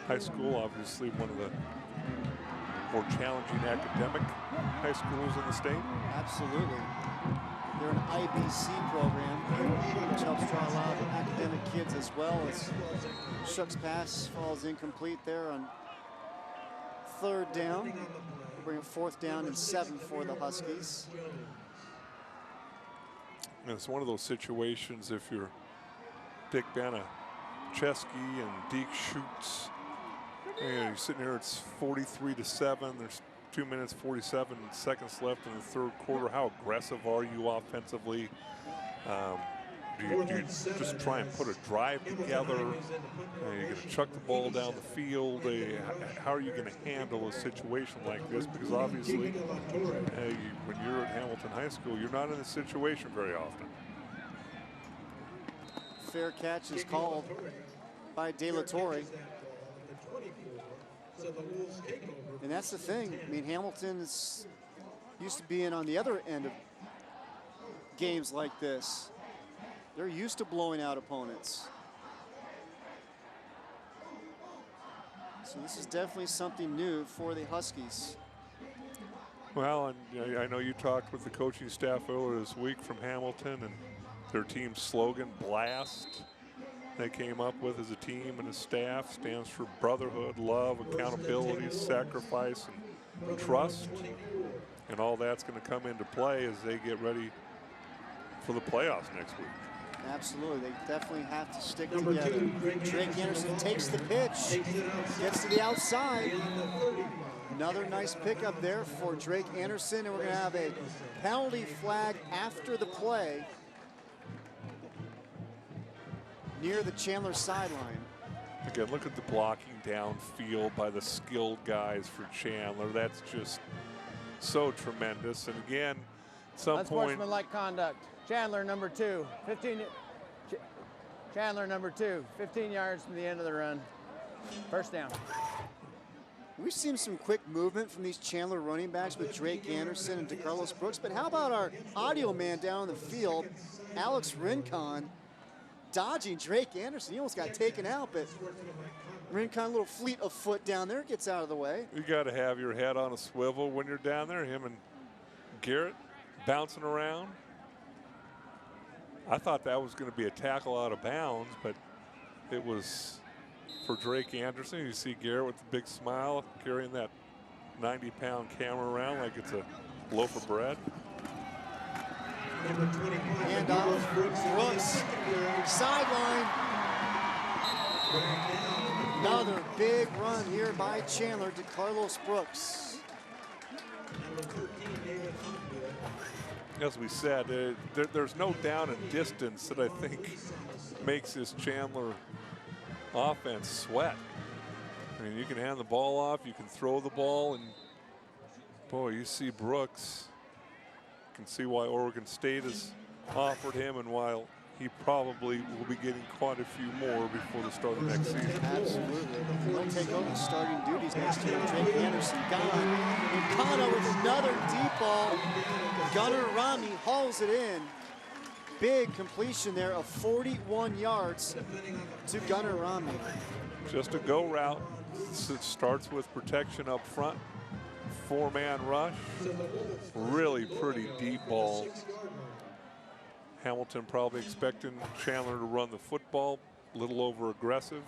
High School, obviously one of the more challenging academic high schools in the state. Absolutely. They're an IBC program, which helps draw a lot of academic kids as well. As Shook's pass falls incomplete there on 3rd down. We'll bring it 4th down and 7 for the Huskies. And it's one of those situations, if you're Dick Baniszewski and Deke shoots, you're sitting here, it's 43-7. There's 2 minutes, 47 seconds left in the 3rd quarter. How aggressive are you offensively? Do you just try and put a drive together? You're going to chuck the ball down the field. How are you going to handle a situation like this? Because obviously, when you're at Hamilton High School, you're not in this situation very often. Fair catch is called by De La Torre. And that's the thing. I mean, Hamilton is used to being on the other end of games like this. They're used to blowing out opponents. So this is definitely something new for the Huskies. Well, and I know you talked with the coaching staff earlier this week from Hamilton, and their team's slogan, BLAST, they came up with as a team and a staff, stands for brotherhood, love, accountability, sacrifice, and trust. And all that's going to come into play as they get ready for the playoffs next week. Absolutely, they definitely have to stick together. Drake Anderson takes the pitch, gets to the outside. Another nice pickup there for Drake Anderson, and we're going to have a penalty flag after the play near the Chandler sideline. Again, look at the blocking downfield by the skilled guys for Chandler. That's just so tremendous. And again, at some point, unsportsmanlike conduct. Chandler, number 2, 15. Chandler, number 2, 15 yards from the end of the run. 1st down. We've seen some quick movement from these Chandler running backs with Drake Anderson and DeCarlos Brooks, but how about our audio man down on the field, Alex Rincon, dodging Drake Anderson? He almost got taken out, but Rincon, a little fleet of foot down there, gets out of the way. You got to have your head on a swivel when you're down there. Him and Garrett bouncing around. I thought that was going to be a tackle out of bounds, but it was for Drake Anderson. You see Garrett with the big smile carrying that 90-pound camera around like it's a loaf of bread. And off Brooks, sideline. Another big run here by Chandler to Carlos Brooks. As we said, there's no down and distance that I think makes this Chandler offense sweat. I mean, you can hand the ball off, you can throw the ball, and boy, you see Brooks. You can see why Oregon State has offered him and why he probably will be getting quite a few more before the start of next season. Absolutely. He'll take over starting duties next year. Drake Anderson gone. And Kano with another deep ball. Gunnar Rami hauls it in. big completion there of 41 yards to Gunnar Romney. Just a go route. It starts with protection up front. 4-man rush. Really pretty deep ball. Hamilton probably expecting Chandler to run the football. A little over aggressive.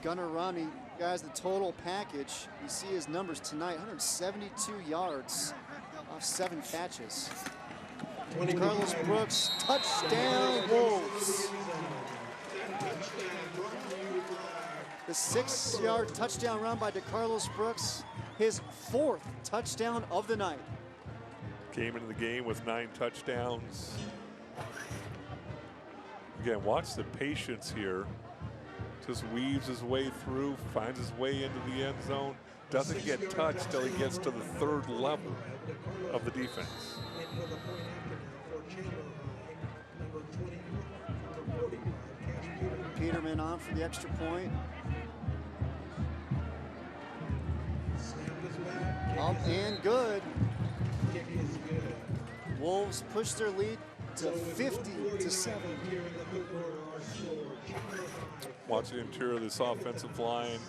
Gunnar Romney, guys, the total package, you see his numbers tonight, 172 yards off 7 catches. Carlos Brooks, touchdown Wolves. The 6-yard touchdown run by DeCarlos Brooks, his 4th touchdown of the night. Came into the game with 9 touchdowns. Again, watch the patience here. Just weaves his way through, finds his way into the end zone. Doesn't get touched till he gets to the 3rd level of the defense. Peterman on for the extra point. Up and good. Wolves push their lead to 50-7. Watch the interior of this offensive line.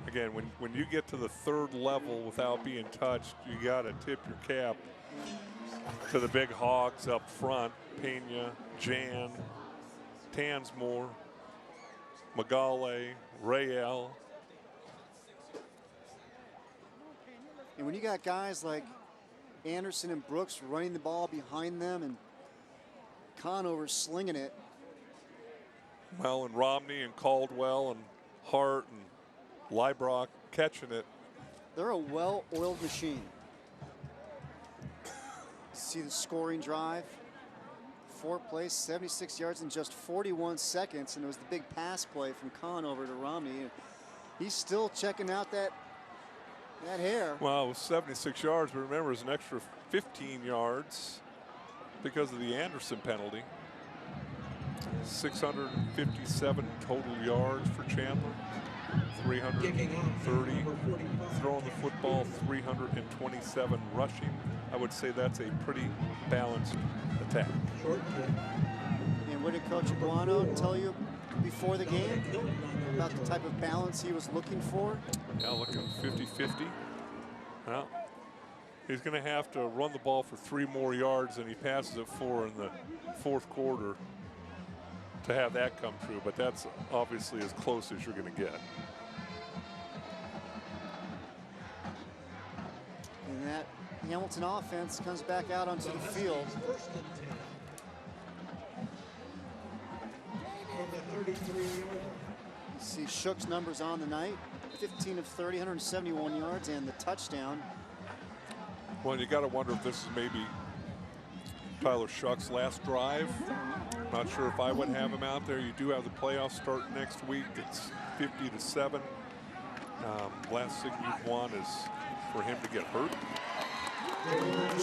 Again, when you get to the 3rd level without being touched, you got to tip your cap to the big hogs up front. Pena, Jan, Tansmore, Magale, Rael. And when you got guys like Anderson and Brooks running the ball behind them and Conover slinging it. Well, and Romney and Caldwell and Hart and Leibrock catching it. They're a well-oiled machine. See the scoring drive. 4 plays, 76 yards in just 41 seconds, and it was the big pass play from Conover to Romney. And he's still checking out that hair. Well, it was 76 yards, but remember, it's an extra 15 yards because of the Anderson penalty. 657 total yards for Chandler. 330 throwing the football, 327 rushing. I would say that's a pretty balanced attack. And what did Coach Aguano tell you before the game about the type of balance he was looking for? Yeah, looking 50-50. Well, he's going to have to run the ball for 3 more yards than he passes it for in the 4th quarter to have that come true, but that's obviously as close as you're going to get. And that Hamilton offense comes back out onto the field. See Shook's numbers on the night. 15 of 30, 171 yards, and the touchdown. Well, you got to wonder if this is maybe Tyler Shuck's last drive. Not sure if I would have him out there. You do have the playoffs start next week. It's 50-7. Last thing you'd want is for him to get hurt.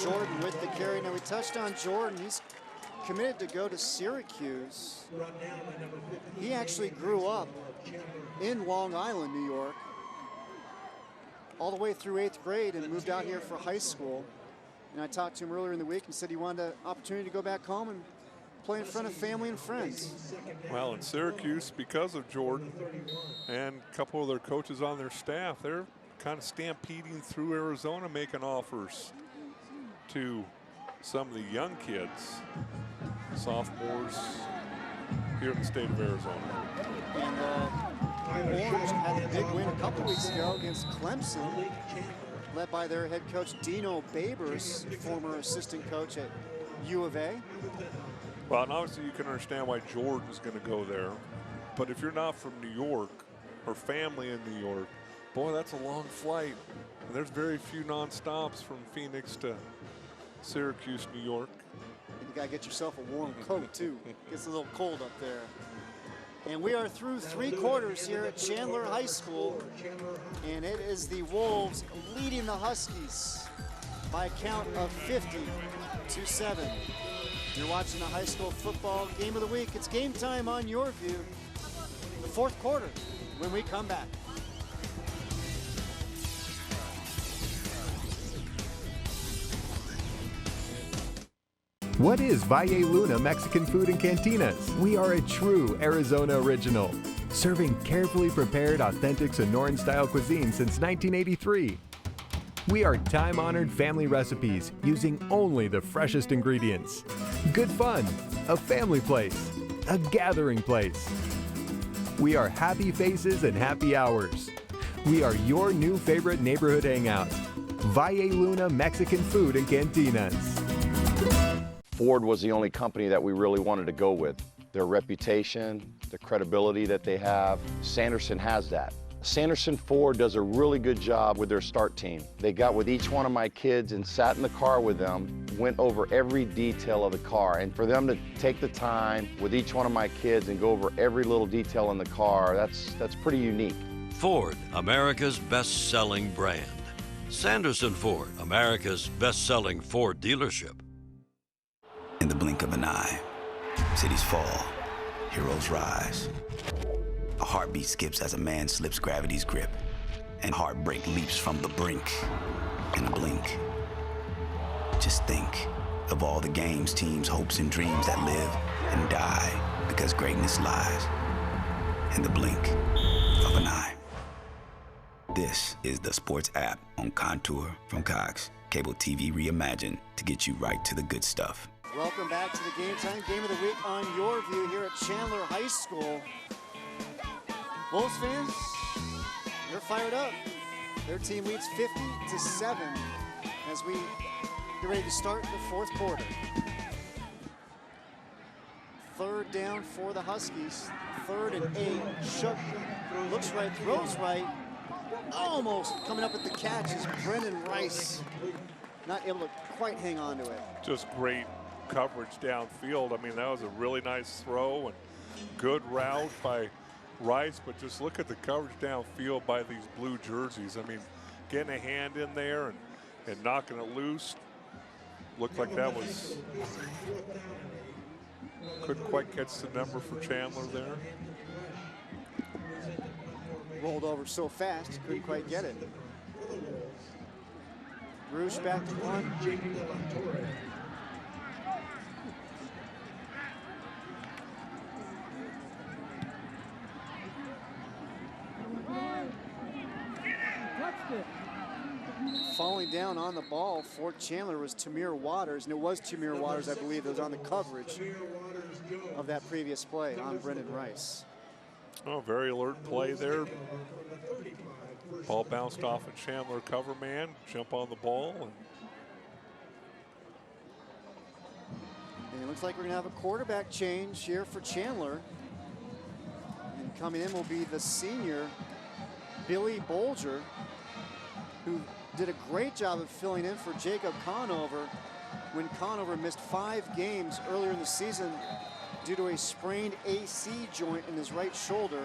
Jordan with the carry. Now we touched on Jordan. He's committed to go to Syracuse. He actually grew up in Long Island, New York, all the way through 8th grade and moved out here for high school. And I talked to him earlier in the week and said he wanted an opportunity to go back home and play in front of family and friends. Well, in Syracuse, because of Jordan and a couple of their coaches on their staff, they're kind of stampeding through Arizona, making offers to some of the young kids, sophomores here in the state of Arizona. And Orange had a big win a couple weeks ago against Clemson, led by their head coach Dino Babers, former assistant coach at U of A. Well, and obviously you can understand why Jordan's going to go there. But if you're not from New York or family in New York, boy, that's a long flight. And there's very few non-stops from Phoenix to Syracuse, New York. And you got to get yourself a warm coat, too. Gets a little cold up there. And we are through 3 quarters here at Chandler High School. And it is the Wolves leading the Huskies by a count of 50-7. You're watching the high school football game of the week. It's game time on YurView. The 4th quarter when we come back. What is Valle Luna Mexican Food and Cantinas? We are a true Arizona original, serving carefully prepared, authentic Sonoran-style cuisine since 1983. We are time-honored family recipes using only the freshest ingredients. Good fun, a family place, a gathering place. We are happy faces and happy hours. We are your new favorite neighborhood hangout. Valle Luna Mexican Food and Cantinas. Ford was the only company that we really wanted to go with. Their reputation, the credibility that they have, Sanderson has that. Sanderson Ford does a really good job with their start team. They got with each one of my kids and sat in the car with them, went over every detail of the car. And for them to take the time with each one of my kids and go over every little detail in the car, that's pretty unique. Ford, America's best-selling brand. Sanderson Ford, America's best-selling Ford dealership. In the blink of an eye, cities fall, heroes rise. A heartbeat skips as a man slips gravity's grip, and heartbreak leaps from the brink in a blink. Just think of all the games, teams, hopes, and dreams that live and die because greatness lies in the blink of an eye. This is the sports app on Contour from Cox. Cable TV reimagined to get you right to the good stuff. Welcome back to the Game Time Game of the Week on YurView here at Chandler High School. Wolves fans, they're fired up. Their team leads 50-7 as we get ready to start the fourth quarter. Third down for the Huskies. 3rd and 8. Shook, looks right, throws right. Almost coming up with the catch is Brendan Rice. Not able to quite hang on to it. Just great coverage downfield. I mean, that was a really nice throw and good route by Rice, but just look at the coverage downfield by these blue jerseys. I mean, getting a hand in there and knocking it loose. Looked like that was, couldn't quite catch the number for Chandler there. Rolled over so fast, couldn't quite get it. Rouge back to one. Falling down on the ball for Chandler was Tamir Waters, and it was Tamir Waters, I believe, that was on the coverage of that previous play on Brendan Rice. Oh, very alert play there. Ball bounced off a Chandler cover man, jump on the ball. And it looks like we're gonna have a quarterback change here for Chandler. And coming in will be the senior, Billy Bolger, who did a great job of filling in for Jacob Conover when Conover missed 5 games earlier in the season due to a sprained AC joint in his right shoulder,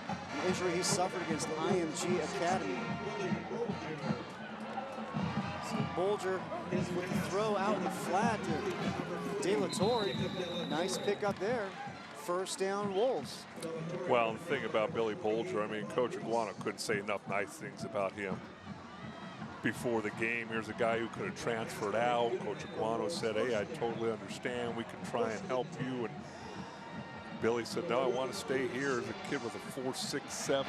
an injury he suffered against IMG Academy. So Bolger with the throw out in the flat to De La Torre. Nice pickup there. First down, Wolves. Well, the thing about Billy Bolger, I mean, Coach Iguano couldn't say enough nice things about him before the game. Here's a guy who could have transferred out. Coach Iguano said, hey, I totally understand. We can try and help you. And Billy said, no, I want to stay here. As a kid with a 4.67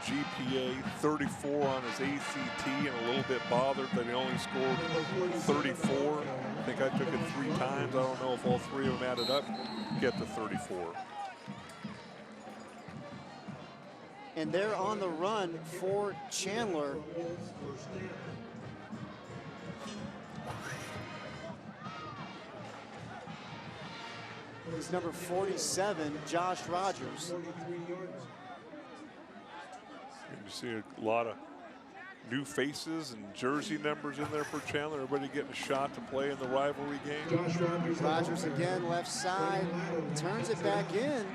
GPA, 34 on his ACT, and a little bit bothered that he only scored 34. I think I took it 3 times. I don't know if all 3 of them added up. Get to 34. And they're on the run for Chandler. He's number 47, Josh Rogers. You see a lot of new faces and jersey numbers in there for Chandler. Everybody getting a shot to play in the rivalry game. Rogers again, left side, turns it back in.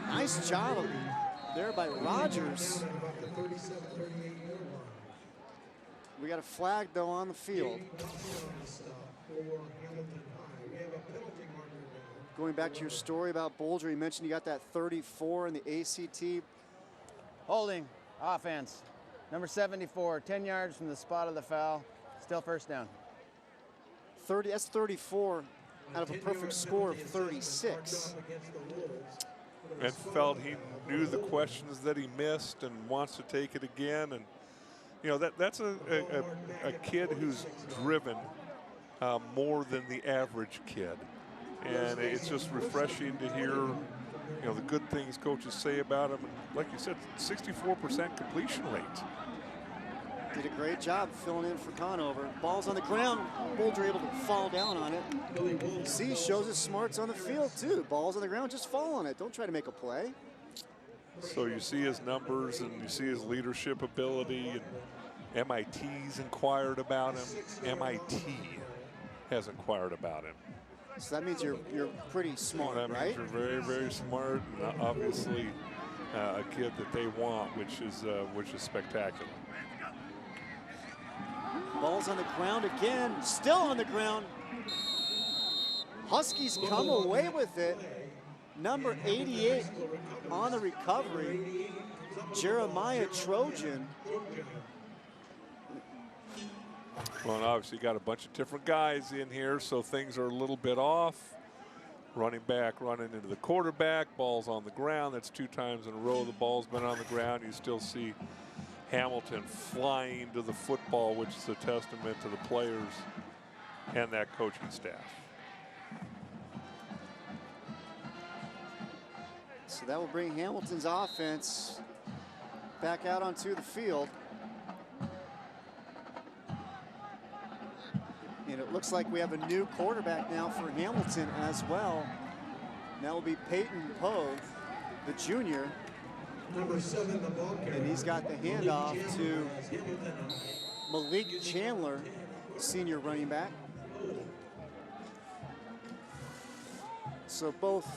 Nice job there by Rogers. We got a flag though on the field. Going back to your story about Bolger, you mentioned you got that 34 in the ACT. Holding, offense. Number 74, 10 yards from the spot of the foul. Still first down. That's 34 out of a perfect score of 36. And felt he knew the questions that he missed and wants to take it again. And, you know, that's a kid who's driven more than the average kid. And it's just refreshing to hear, you know, the good things coaches say about him. And like you said, 64% completion rate. Did a great job filling in for Conover. Ball's on the ground. Boulder able to fall down on it. See, shows his smarts on the field too. Ball's on the ground, just fall on it. Don't try to make a play. So you see his numbers and you see his leadership ability, and MIT's inquired about him. MIT has inquired about him. So that means you're pretty smart, that right? Means you're very, very smart, and obviously a kid that they want, which is spectacular. Ball's on the ground again, still on the ground. Huskies come away with it. Number 88 on the recovery, Jeremiah Trojan. Well, and obviously got a bunch of different guys in here, so things are a little bit off. Running back running into the quarterback, ball's on the ground. That's 2 times in a row the ball's been on the ground. You still see Hamilton flying to the football, which is a testament to the players and that coaching staff. So that will bring Hamilton's offense back out onto the field. And it looks like we have a new quarterback now for Hamilton as well. That will be Peyton Poe, the junior. Number 7, the ball carrier. And he's got the handoff to Malik Chandler, senior running back. So both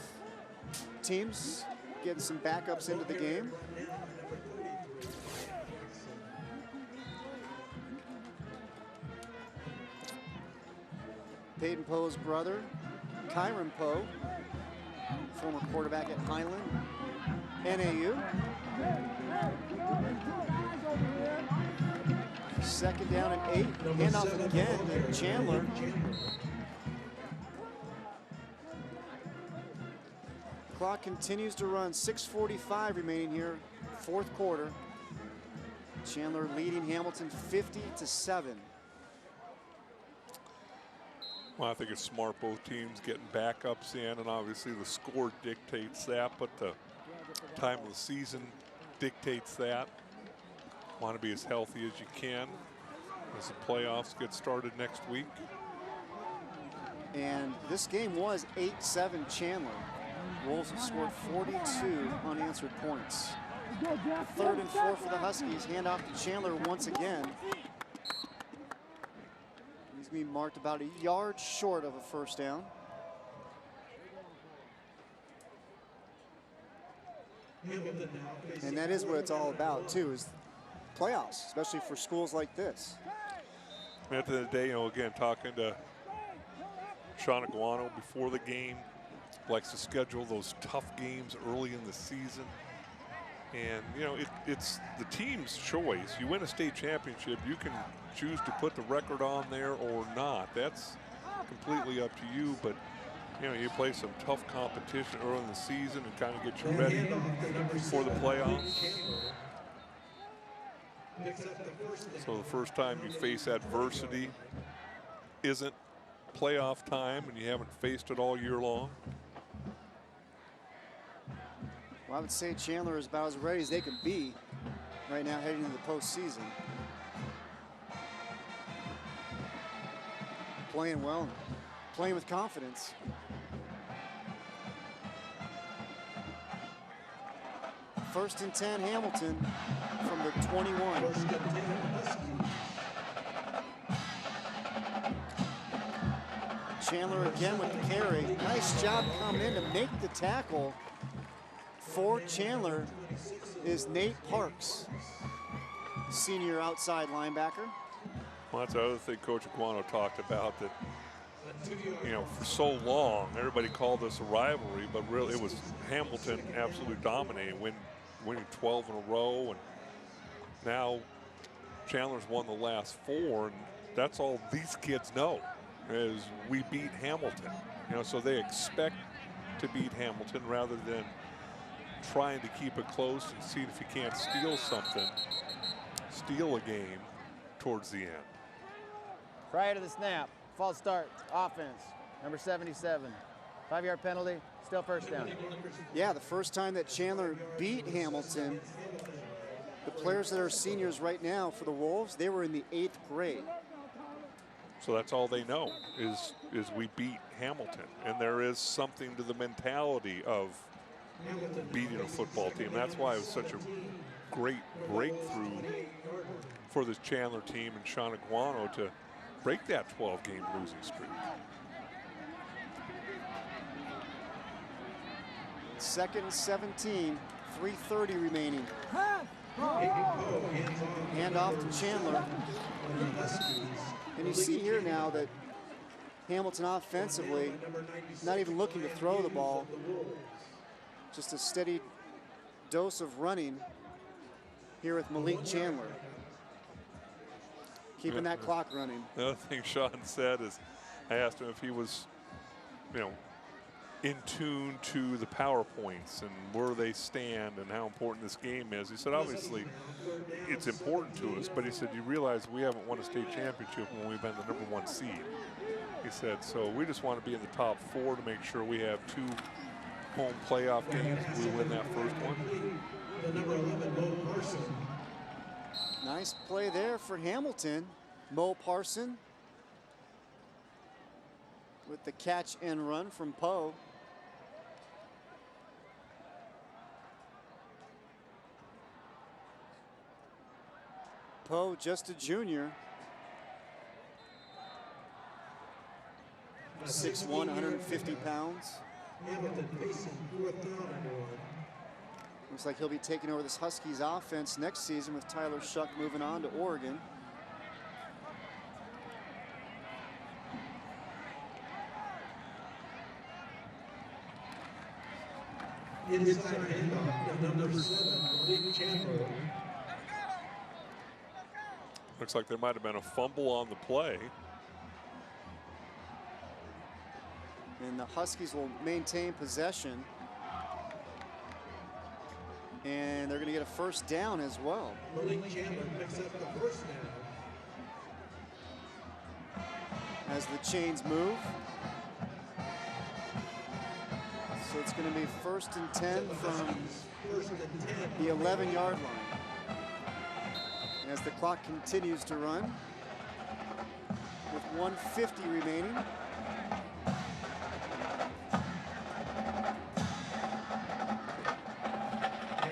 teams getting some backups into the game. Peyton Poe's brother, Kyron Poe, former quarterback at Highland, NAU. Second down and 8. Handoff again to Chandler. Clock continues to run. 6:45 remaining here, 4th quarter. Chandler leading Hamilton 50-7. Well, I think it's smart both teams getting backups in, and obviously the score dictates that, but the time of the season dictates that. Want to be as healthy as you can as the playoffs get started next week. And this game was 8-7 Chandler. Wolves have scored 42 unanswered points. 3rd and 4 for the Huskies. Hand off to Chandler once again. He's going to be marked about a yard short of a first down. And that is what it's all about, too, is playoffs, especially for schools like this. At the end of the day, you know, again, talking to Sean Aguano before the game, likes to schedule those tough games early in the season. And, you know, it's the team's choice. You win a state championship, you can choose to put the record on there or not. That's completely up to you. But, you know, you play some tough competition early in the season and kind of get you ready for the playoffs. So the first time you face adversity isn't playoff time, and you haven't faced it all year long. Well, I would say Chandler is about as ready as they can be right now heading into the postseason. Playing well, playing with confidence. First and 10, Hamilton from the 21. Chandler again with the carry. Nice job coming in to make the tackle. For Chandler is Nate Parks, senior outside linebacker. Well, that's the other thing Coach Aguano talked about, that, you know, for so long, everybody called this a rivalry, but really it was Hamilton absolutely dominating, winning 12 in a row, and now Chandler's won the last 4, and that's all these kids know. is we beat Hamilton. You know, so they expect to beat Hamilton rather than trying to keep it close and see if you can't steal something, steal a game towards the end. Prior to the snap, false start, offense, number 77. 5-yard penalty, still first down. Yeah, the first time that Chandler beat Hamilton, the players that are seniors right now for the Wolves, they were in the 8th grade. So that's all they know is we beat Hamilton. And there is something to the mentality of beating a football team. That's why it was such a great breakthrough for this Chandler team and Sean Aguano to break that 12-game losing streak. 2nd and 17, 3:30 remaining. Hand off to Chandler. And you see here now that Hamilton offensively, not even looking to throw the ball, just a steady dose of running here with Malik Chandler. Keeping that clock running. The other thing Sean said is, I asked him if he was, you know, in tune to the PowerPoints and where they stand and how important this game is. He said, obviously, it's important to us, but he said, you realize we haven't won a state championship when we've been the #1 seed. He said, so we just want to be in the top 4 to make sure we have 2 home playoff games. We win that first one. Nice play there for Hamilton. Mo Parson with the catch and run from Poe. Poe, just a junior. 6'1", 150 pounds. Looks like he'll be taking over this Huskies offense next season with Tyler Shuck moving on to Oregon. Inside handoff, number 7, Malik Chandler. Looks like there might have been a fumble on the play. And the Huskies will maintain possession. And they're going to get a first down as well. Malik Chandler picks up the first down. As the chains move. So it's going to be 1st and 10 from the 11-yard line. As the clock continues to run with 1:50 remaining.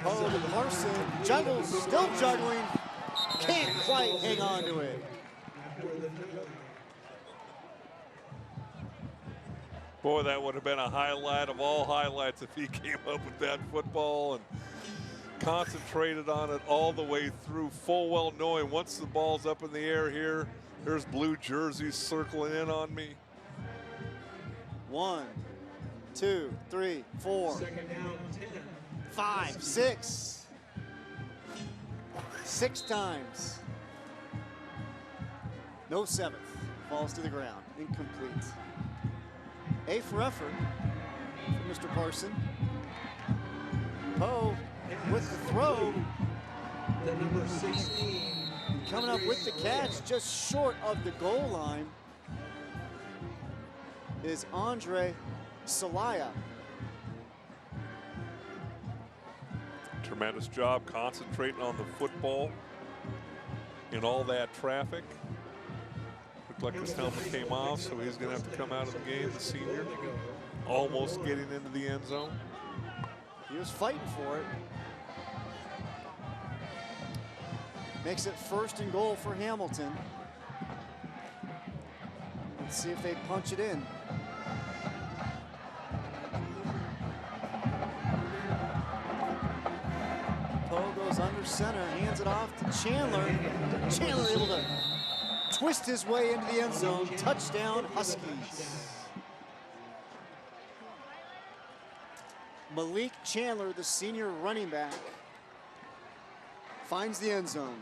Oh, to Larson, juggles, still juggling, can't quite hang on to it. Boy, that would have been a highlight of all highlights if he came up with that football and concentrated on it all the way through, full well knowing once the ball's up in the air here, there's blue jerseys circling in on me. 1, 2, 3, 4, 5, 6. 6 times. No 7th. Falls to the ground. Incomplete. A for effort for Mr. Parson. Poe with the throw. The number 16. Coming up with the catch just short of the goal line is Andre Salaya. Tremendous job concentrating on the football in all that traffic. Looked like his helmet came off, so he's going to have to come out of the game, the senior. Almost getting into the end zone. He was fighting for it. Makes it 1st and goal for Hamilton. Let's see if they punch it in. Poe goes under center, hands it off to Chandler. Chandler able to twist his way into the end zone. Touchdown, Huskies. Malik Chandler, the senior running back, finds the end zone.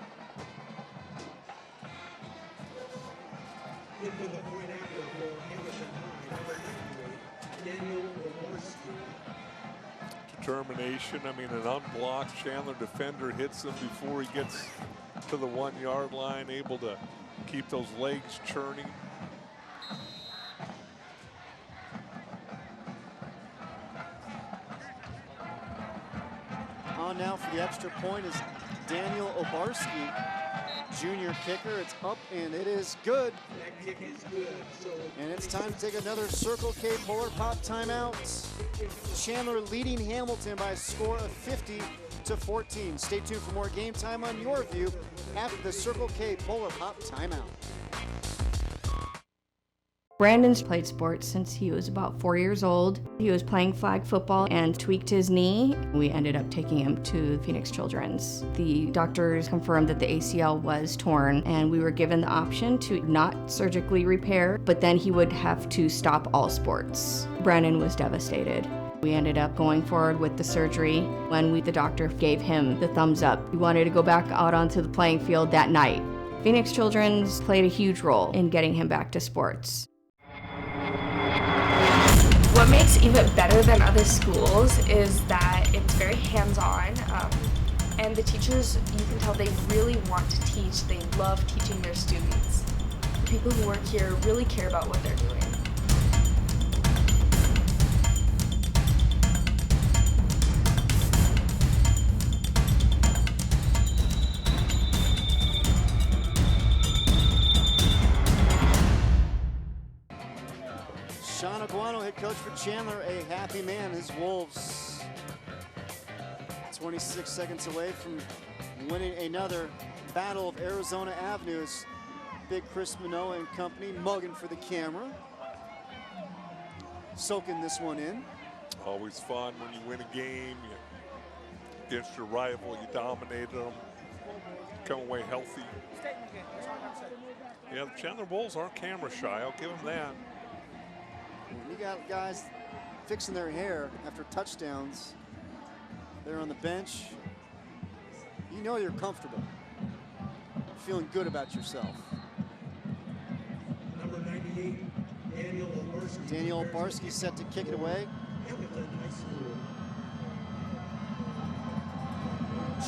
Into the point after Determination. I mean, an unblocked Chandler defender hits him before he gets to the 1 yard line, able to keep those legs churning. On now for the extra point is Daniel Obarski, junior kicker. It's up and it is good. That kick is good. And it's time to take another Circle K Polar Pop timeout. Chandler leading Hamilton by a score of 50-14. Stay tuned for more game time on YurView after the Circle K Polar Pop timeout. Brandon's played sports since he was about 4 years old. He was playing flag football and tweaked his knee. We ended up taking him to Phoenix Children's. The doctors confirmed that the ACL was torn, and we were given the option to not surgically repair, but then he would have to stop all sports. Brandon was devastated. We ended up going forward with the surgery when the doctor gave him the thumbs up. He wanted to go back out onto the playing field that night. Phoenix Children's played a huge role in getting him back to sports. What makes even better than other schools is that it's very hands-on, and the teachers, you can tell they really want to teach. They love teaching their students. The people who work here really care about what they're doing. Sean Aguano, head coach for Chandler, a happy man. His Wolves 26 seconds away from winning another Battle of Arizona Avenues. Big Chris Manoa and company mugging for the camera. Soaking this one in. Always fun when you win a game. Against your rival, you dominated them. Come away healthy. Yeah, the Chandler Bulls aren't camera shy. I'll give them that. You got guys fixing their hair after touchdowns. They're on the bench. You know you're comfortable. Feeling good about yourself. Number 98, Daniel Obarski. Daniel Obarski set to kick it away. Hamilton High School.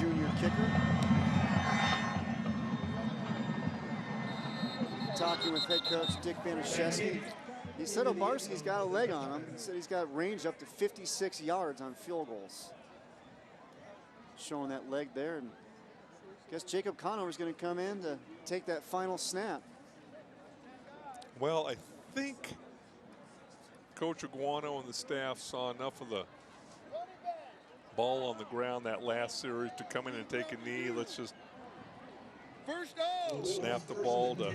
Junior kicker. Talking with head coach Dick Banaszewski. He said Obarski's got a leg on him. He said he's got range up to 56 yards on field goals. Showing that leg there. And I guess Jacob Conover's going to come in to take that final snap. Well, I think Coach Aguano and the staff saw enough of the ball on the ground that last series to come in and take a knee. Let's just snap the ball to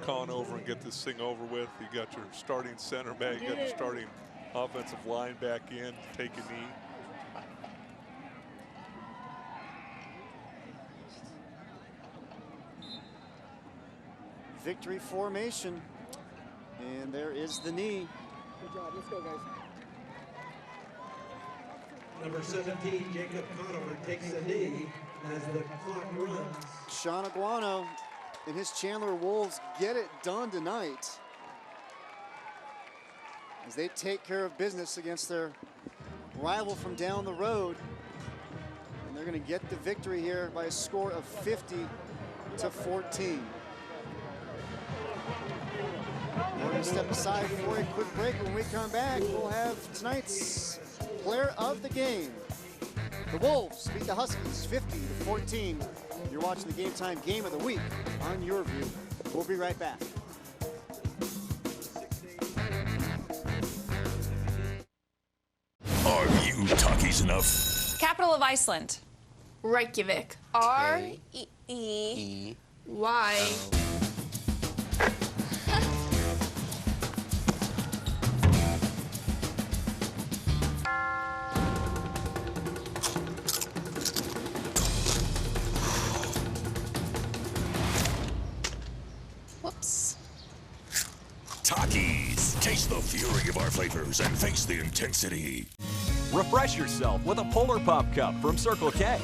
Conover and get this thing over with. You got your starting center back, you got your starting offensive line back in, take a knee. Victory formation. And there is the knee. Good job. Let's go, guys. Number 17, Jacob Conover takes a knee as the clock runs. Sean Aguano and his Chandler Wolves get it done tonight as they take care of business against their rival from down the road. And they're going to get the victory here by a score of 50-14. We're going to step aside for a quick break. When we come back, we'll have tonight's player of the game. The Wolves beat the Huskies 50-14. You're watching the Game Time Game of the Week on YurView. We'll be right back. Are you talkies enough? Capital of Iceland. Reykjavik. R-E-E-Y. Whoops. Talkies. Taste the fury of our flavors and face the intensity. Refresh yourself with a Polar Pop Cup from Circle K.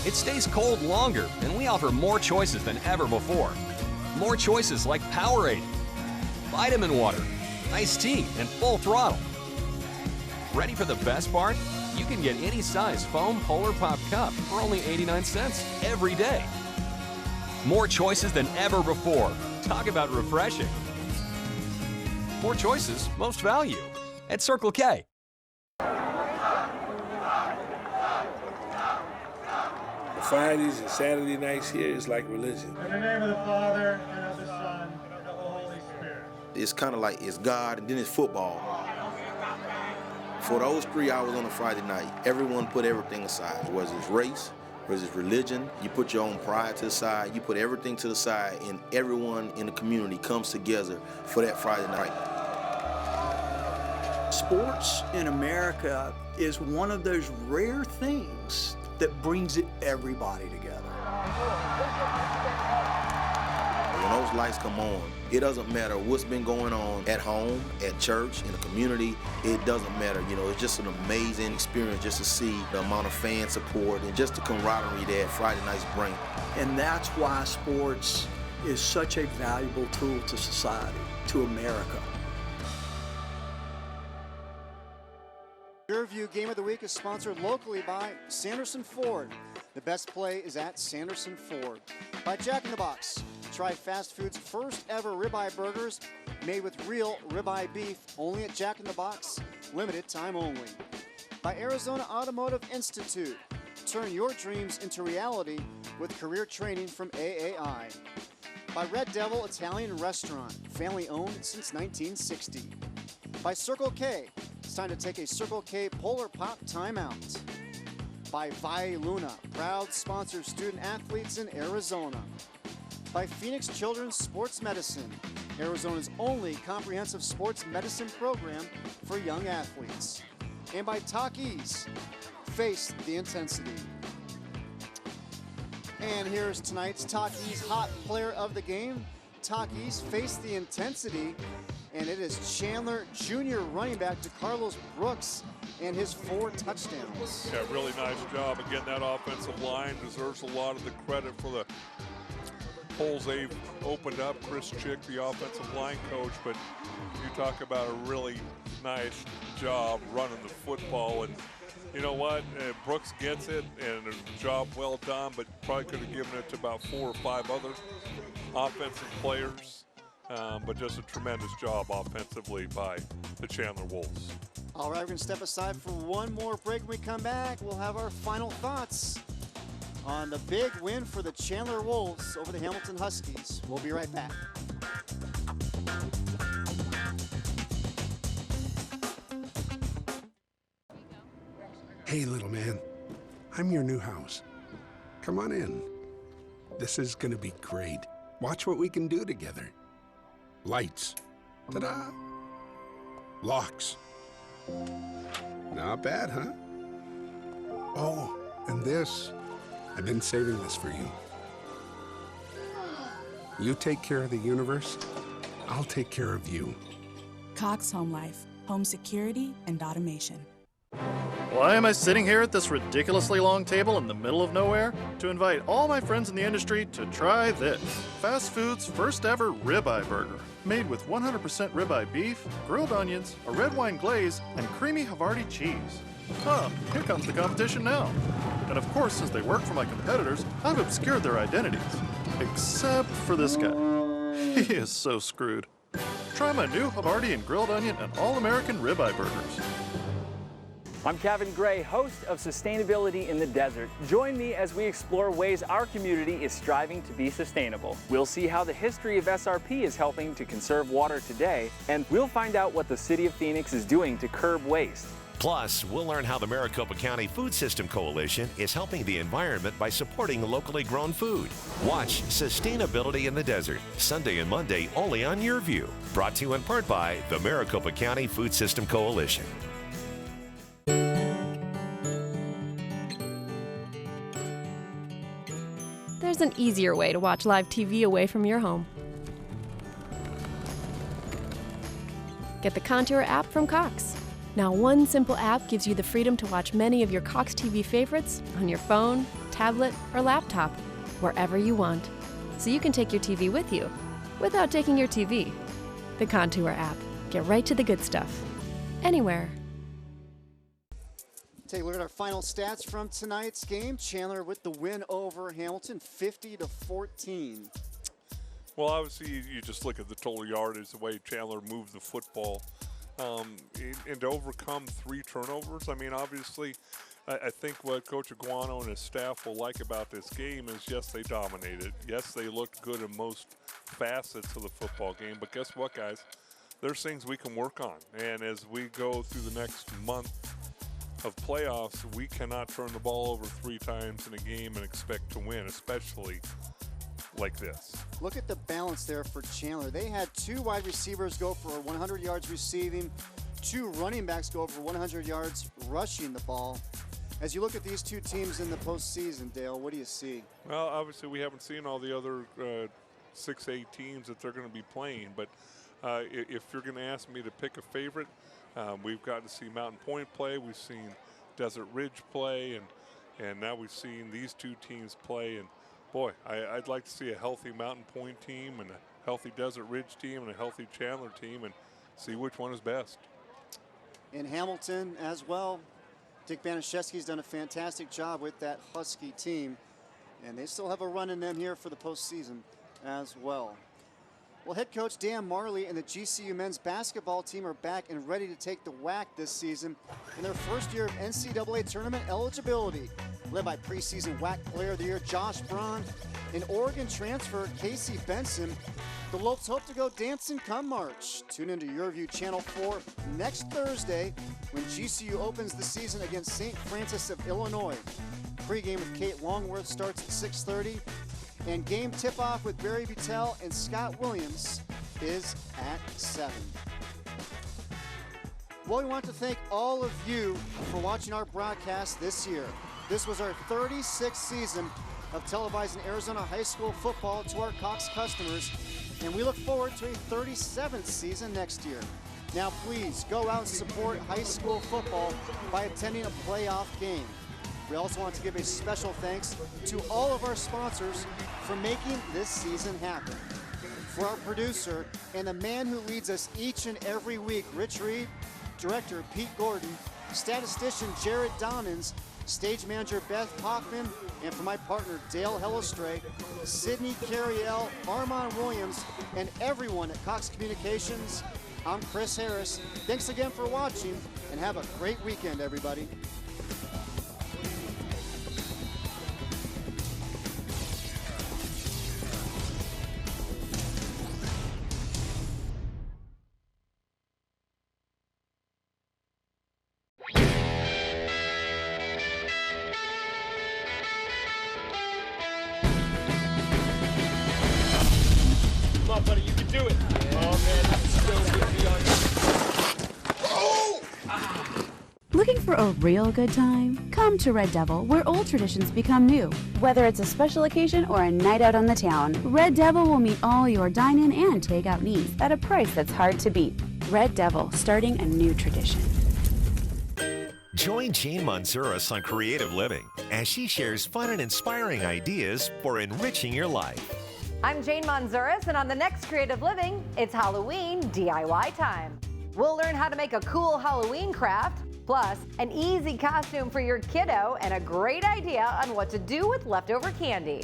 It stays cold longer, and we offer more choices than ever before. More choices like Powerade, vitamin water, iced tea, and full throttle. Ready for the best part? You can get any size foam Polar Pop cup for only 89 cents every day. More choices than ever before. Talk about refreshing. More choices, most value. At Circle K. Fridays and Saturday nights here is like religion. In the name of the Father, and of the Son, and of the Holy Spirit. It's kind of like it's God and then it's football. For those 3 hours on a Friday night, everyone put everything aside. Whether it's race, whether it's religion, you put your own pride to the side, you put everything to the side, and everyone in the community comes together for that Friday night. Sports in America is one of those rare things that brings everybody together. When those lights come on, it doesn't matter what's been going on at home, at church, in the community. It doesn't matter. You know, it's just an amazing experience just to see the amount of fan support and just the camaraderie that Friday nights bring. And that's why sports is such a valuable tool to society, to America. YurView Game of the Week is sponsored locally by Sanderson Ford. The best play is at Sanderson Ford. By Jack in the Box. Try fast food's first ever ribeye burgers made with real ribeye beef, only at Jack in the Box, limited time only. By Arizona Automotive Institute. Turn your dreams into reality with career training from AAI. By Red Devil Italian Restaurant, family owned since 1960. By Circle K. It's time to take a Circle K Polar Pop timeout. By Valle Luna, proud sponsor of student athletes in Arizona. By Phoenix Children's Sports Medicine, Arizona's only comprehensive sports medicine program for young athletes. And by Takis, face the intensity. And here's tonight's Takis hot player of the game. Takis face the intensity. And it is Chandler, junior running back to Carlos Brooks, and his 4 touchdowns. Yeah, really nice job. Again, that offensive line deserves a lot of the credit for the holes they've opened up. Chris Chick, the offensive line coach, but you talk about a really nice job running the football. And you know what? Brooks gets it, and a job well done, but probably could have given it to about 4 or 5 other offensive players. But just a tremendous job offensively by the Chandler Wolves. All right, we're going to step aside for one more break. When we come back, we'll have our final thoughts on the big win for the Chandler Wolves over the Hamilton Huskies. We'll be right back. Hey, little man. I'm your new house. Come on in. This is going to be great. Watch what we can do together. Lights. Ta-da! Locks. Not bad, huh? Oh, and this. I've been saving this for you. You take care of the universe, I'll take care of you. Cox Home Life, home security and automation. Why am I sitting here at this ridiculously long table in the middle of nowhere? To invite all my friends in the industry to try this. Fast food's first ever ribeye burger. Made with 100% ribeye beef, grilled onions, a red wine glaze, and creamy Havarti cheese. Huh, here comes the competition now. And of course, since they work for my competitors, I've obscured their identities. Except for this guy. He is so screwed. Try my new Havarti and grilled onion and all-American ribeye burgers. I'm Kevin Gray, host of Sustainability in the Desert. Join me as we explore ways our community is striving to be sustainable. We'll see how the history of SRP is helping to conserve water today, and we'll find out what the City of Phoenix is doing to curb waste. Plus, we'll learn how the Maricopa County Food System Coalition is helping the environment by supporting locally grown food. Watch Sustainability in the Desert, Sunday and Monday only on YurView. Brought to you in part by the Maricopa County Food System Coalition. There's an easier way to watch live TV away from your home. Get the Contour app from Cox. Now, one simple app gives you the freedom to watch many of your Cox TV favorites on your phone, tablet, or laptop, wherever you want. So you can take your TV with you, without taking your TV. The Contour app. Get right to the good stuff. Anywhere. Take a look at our final stats from tonight's game. Chandler with the win over Hamilton, 50-14. Well, obviously, you just look at the total yardage, the way Chandler moved the football, and to overcome 3 turnovers. I mean, obviously, I think what Coach Aguano and his staff will like about this game is, yes, they dominated. Yes, they looked good in most facets of the football game. But guess what, guys? There's things we can work on. And as we go through the next month of playoffs, we cannot turn the ball over 3 times in a game and expect to win, especially like this. Look at the balance there for Chandler. They had 2 wide receivers go for 100 yards receiving, 2 running backs go for 100 yards rushing the ball. As you look at these 2 teams in the postseason, Dale, what do you see? Well, obviously we haven't seen all the other 6-8 teams that they're going to be playing, but if you're going to ask me to pick a favorite, we've got to see Mountain Point play. We've seen Desert Ridge play, and now we've seen these 2 teams play. And boy, I'd like to see a healthy Mountain Point team and a healthy Desert Ridge team and a healthy Chandler team and see which one is best. In Hamilton as well, Dick Banaszewski's done a fantastic job with that Husky team, and they still have a run in them here for the postseason as well. Well, head coach Dan Marley and the GCU men's basketball team are back and ready to take the WAC this season in their first year of NCAA tournament eligibility. Led by preseason WAC Player of the Year Josh Braun and Oregon transfer Casey Benson, the Lopes hope to go dancing come March. Tune into YurView Channel 4 next Thursday when GCU opens the season against St. Francis of Illinois. Pre-game with Kate Longworth starts at 6:30, and game tip-off with Barry Butel and Scott Williams is at 7. Well, we want to thank all of you for watching our broadcast this year. This was our 36th season of televising Arizona high school football to our Cox customers, and we look forward to a 37th season next year. Now please go out and support high school football by attending a playoff game. We also want to give a special thanks to all of our sponsors for making this season happen. For our producer and the man who leads us each and every week, Rich Reed, director Pete Gordon, statistician Jared Dommins, stage manager Beth Hoffman, and for my partner Dale Hellestray, Sydney Carriel, Armand Williams, and everyone at Cox Communications, I'm Chris Harris. Thanks again for watching, and have a great weekend, everybody. Come on, buddy, you can do it. Oh, man, that's still good to be on. Looking for a real good time? Come to Red Devil, where old traditions become new. Whether it's a special occasion or a night out on the town, Red Devil will meet all your dine-in and take-out needs at a price that's hard to beat. Red Devil, starting a new tradition. Join Jane Manzuras on Creative Living as she shares fun and inspiring ideas for enriching your life. I'm Jane Manzuras, and on the next Creative Living, it's Halloween DIY time. We'll learn how to make a cool Halloween craft, plus an easy costume for your kiddo and a great idea on what to do with leftover candy.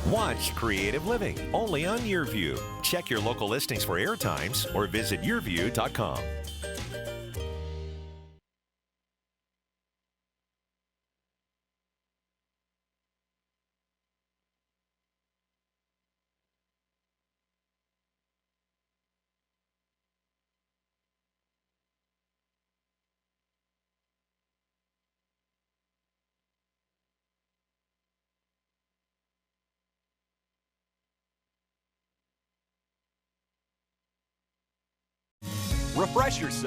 Watch Creative Living only on YurView. Check your local listings for air times or visit YurView.com. Refresh yourself.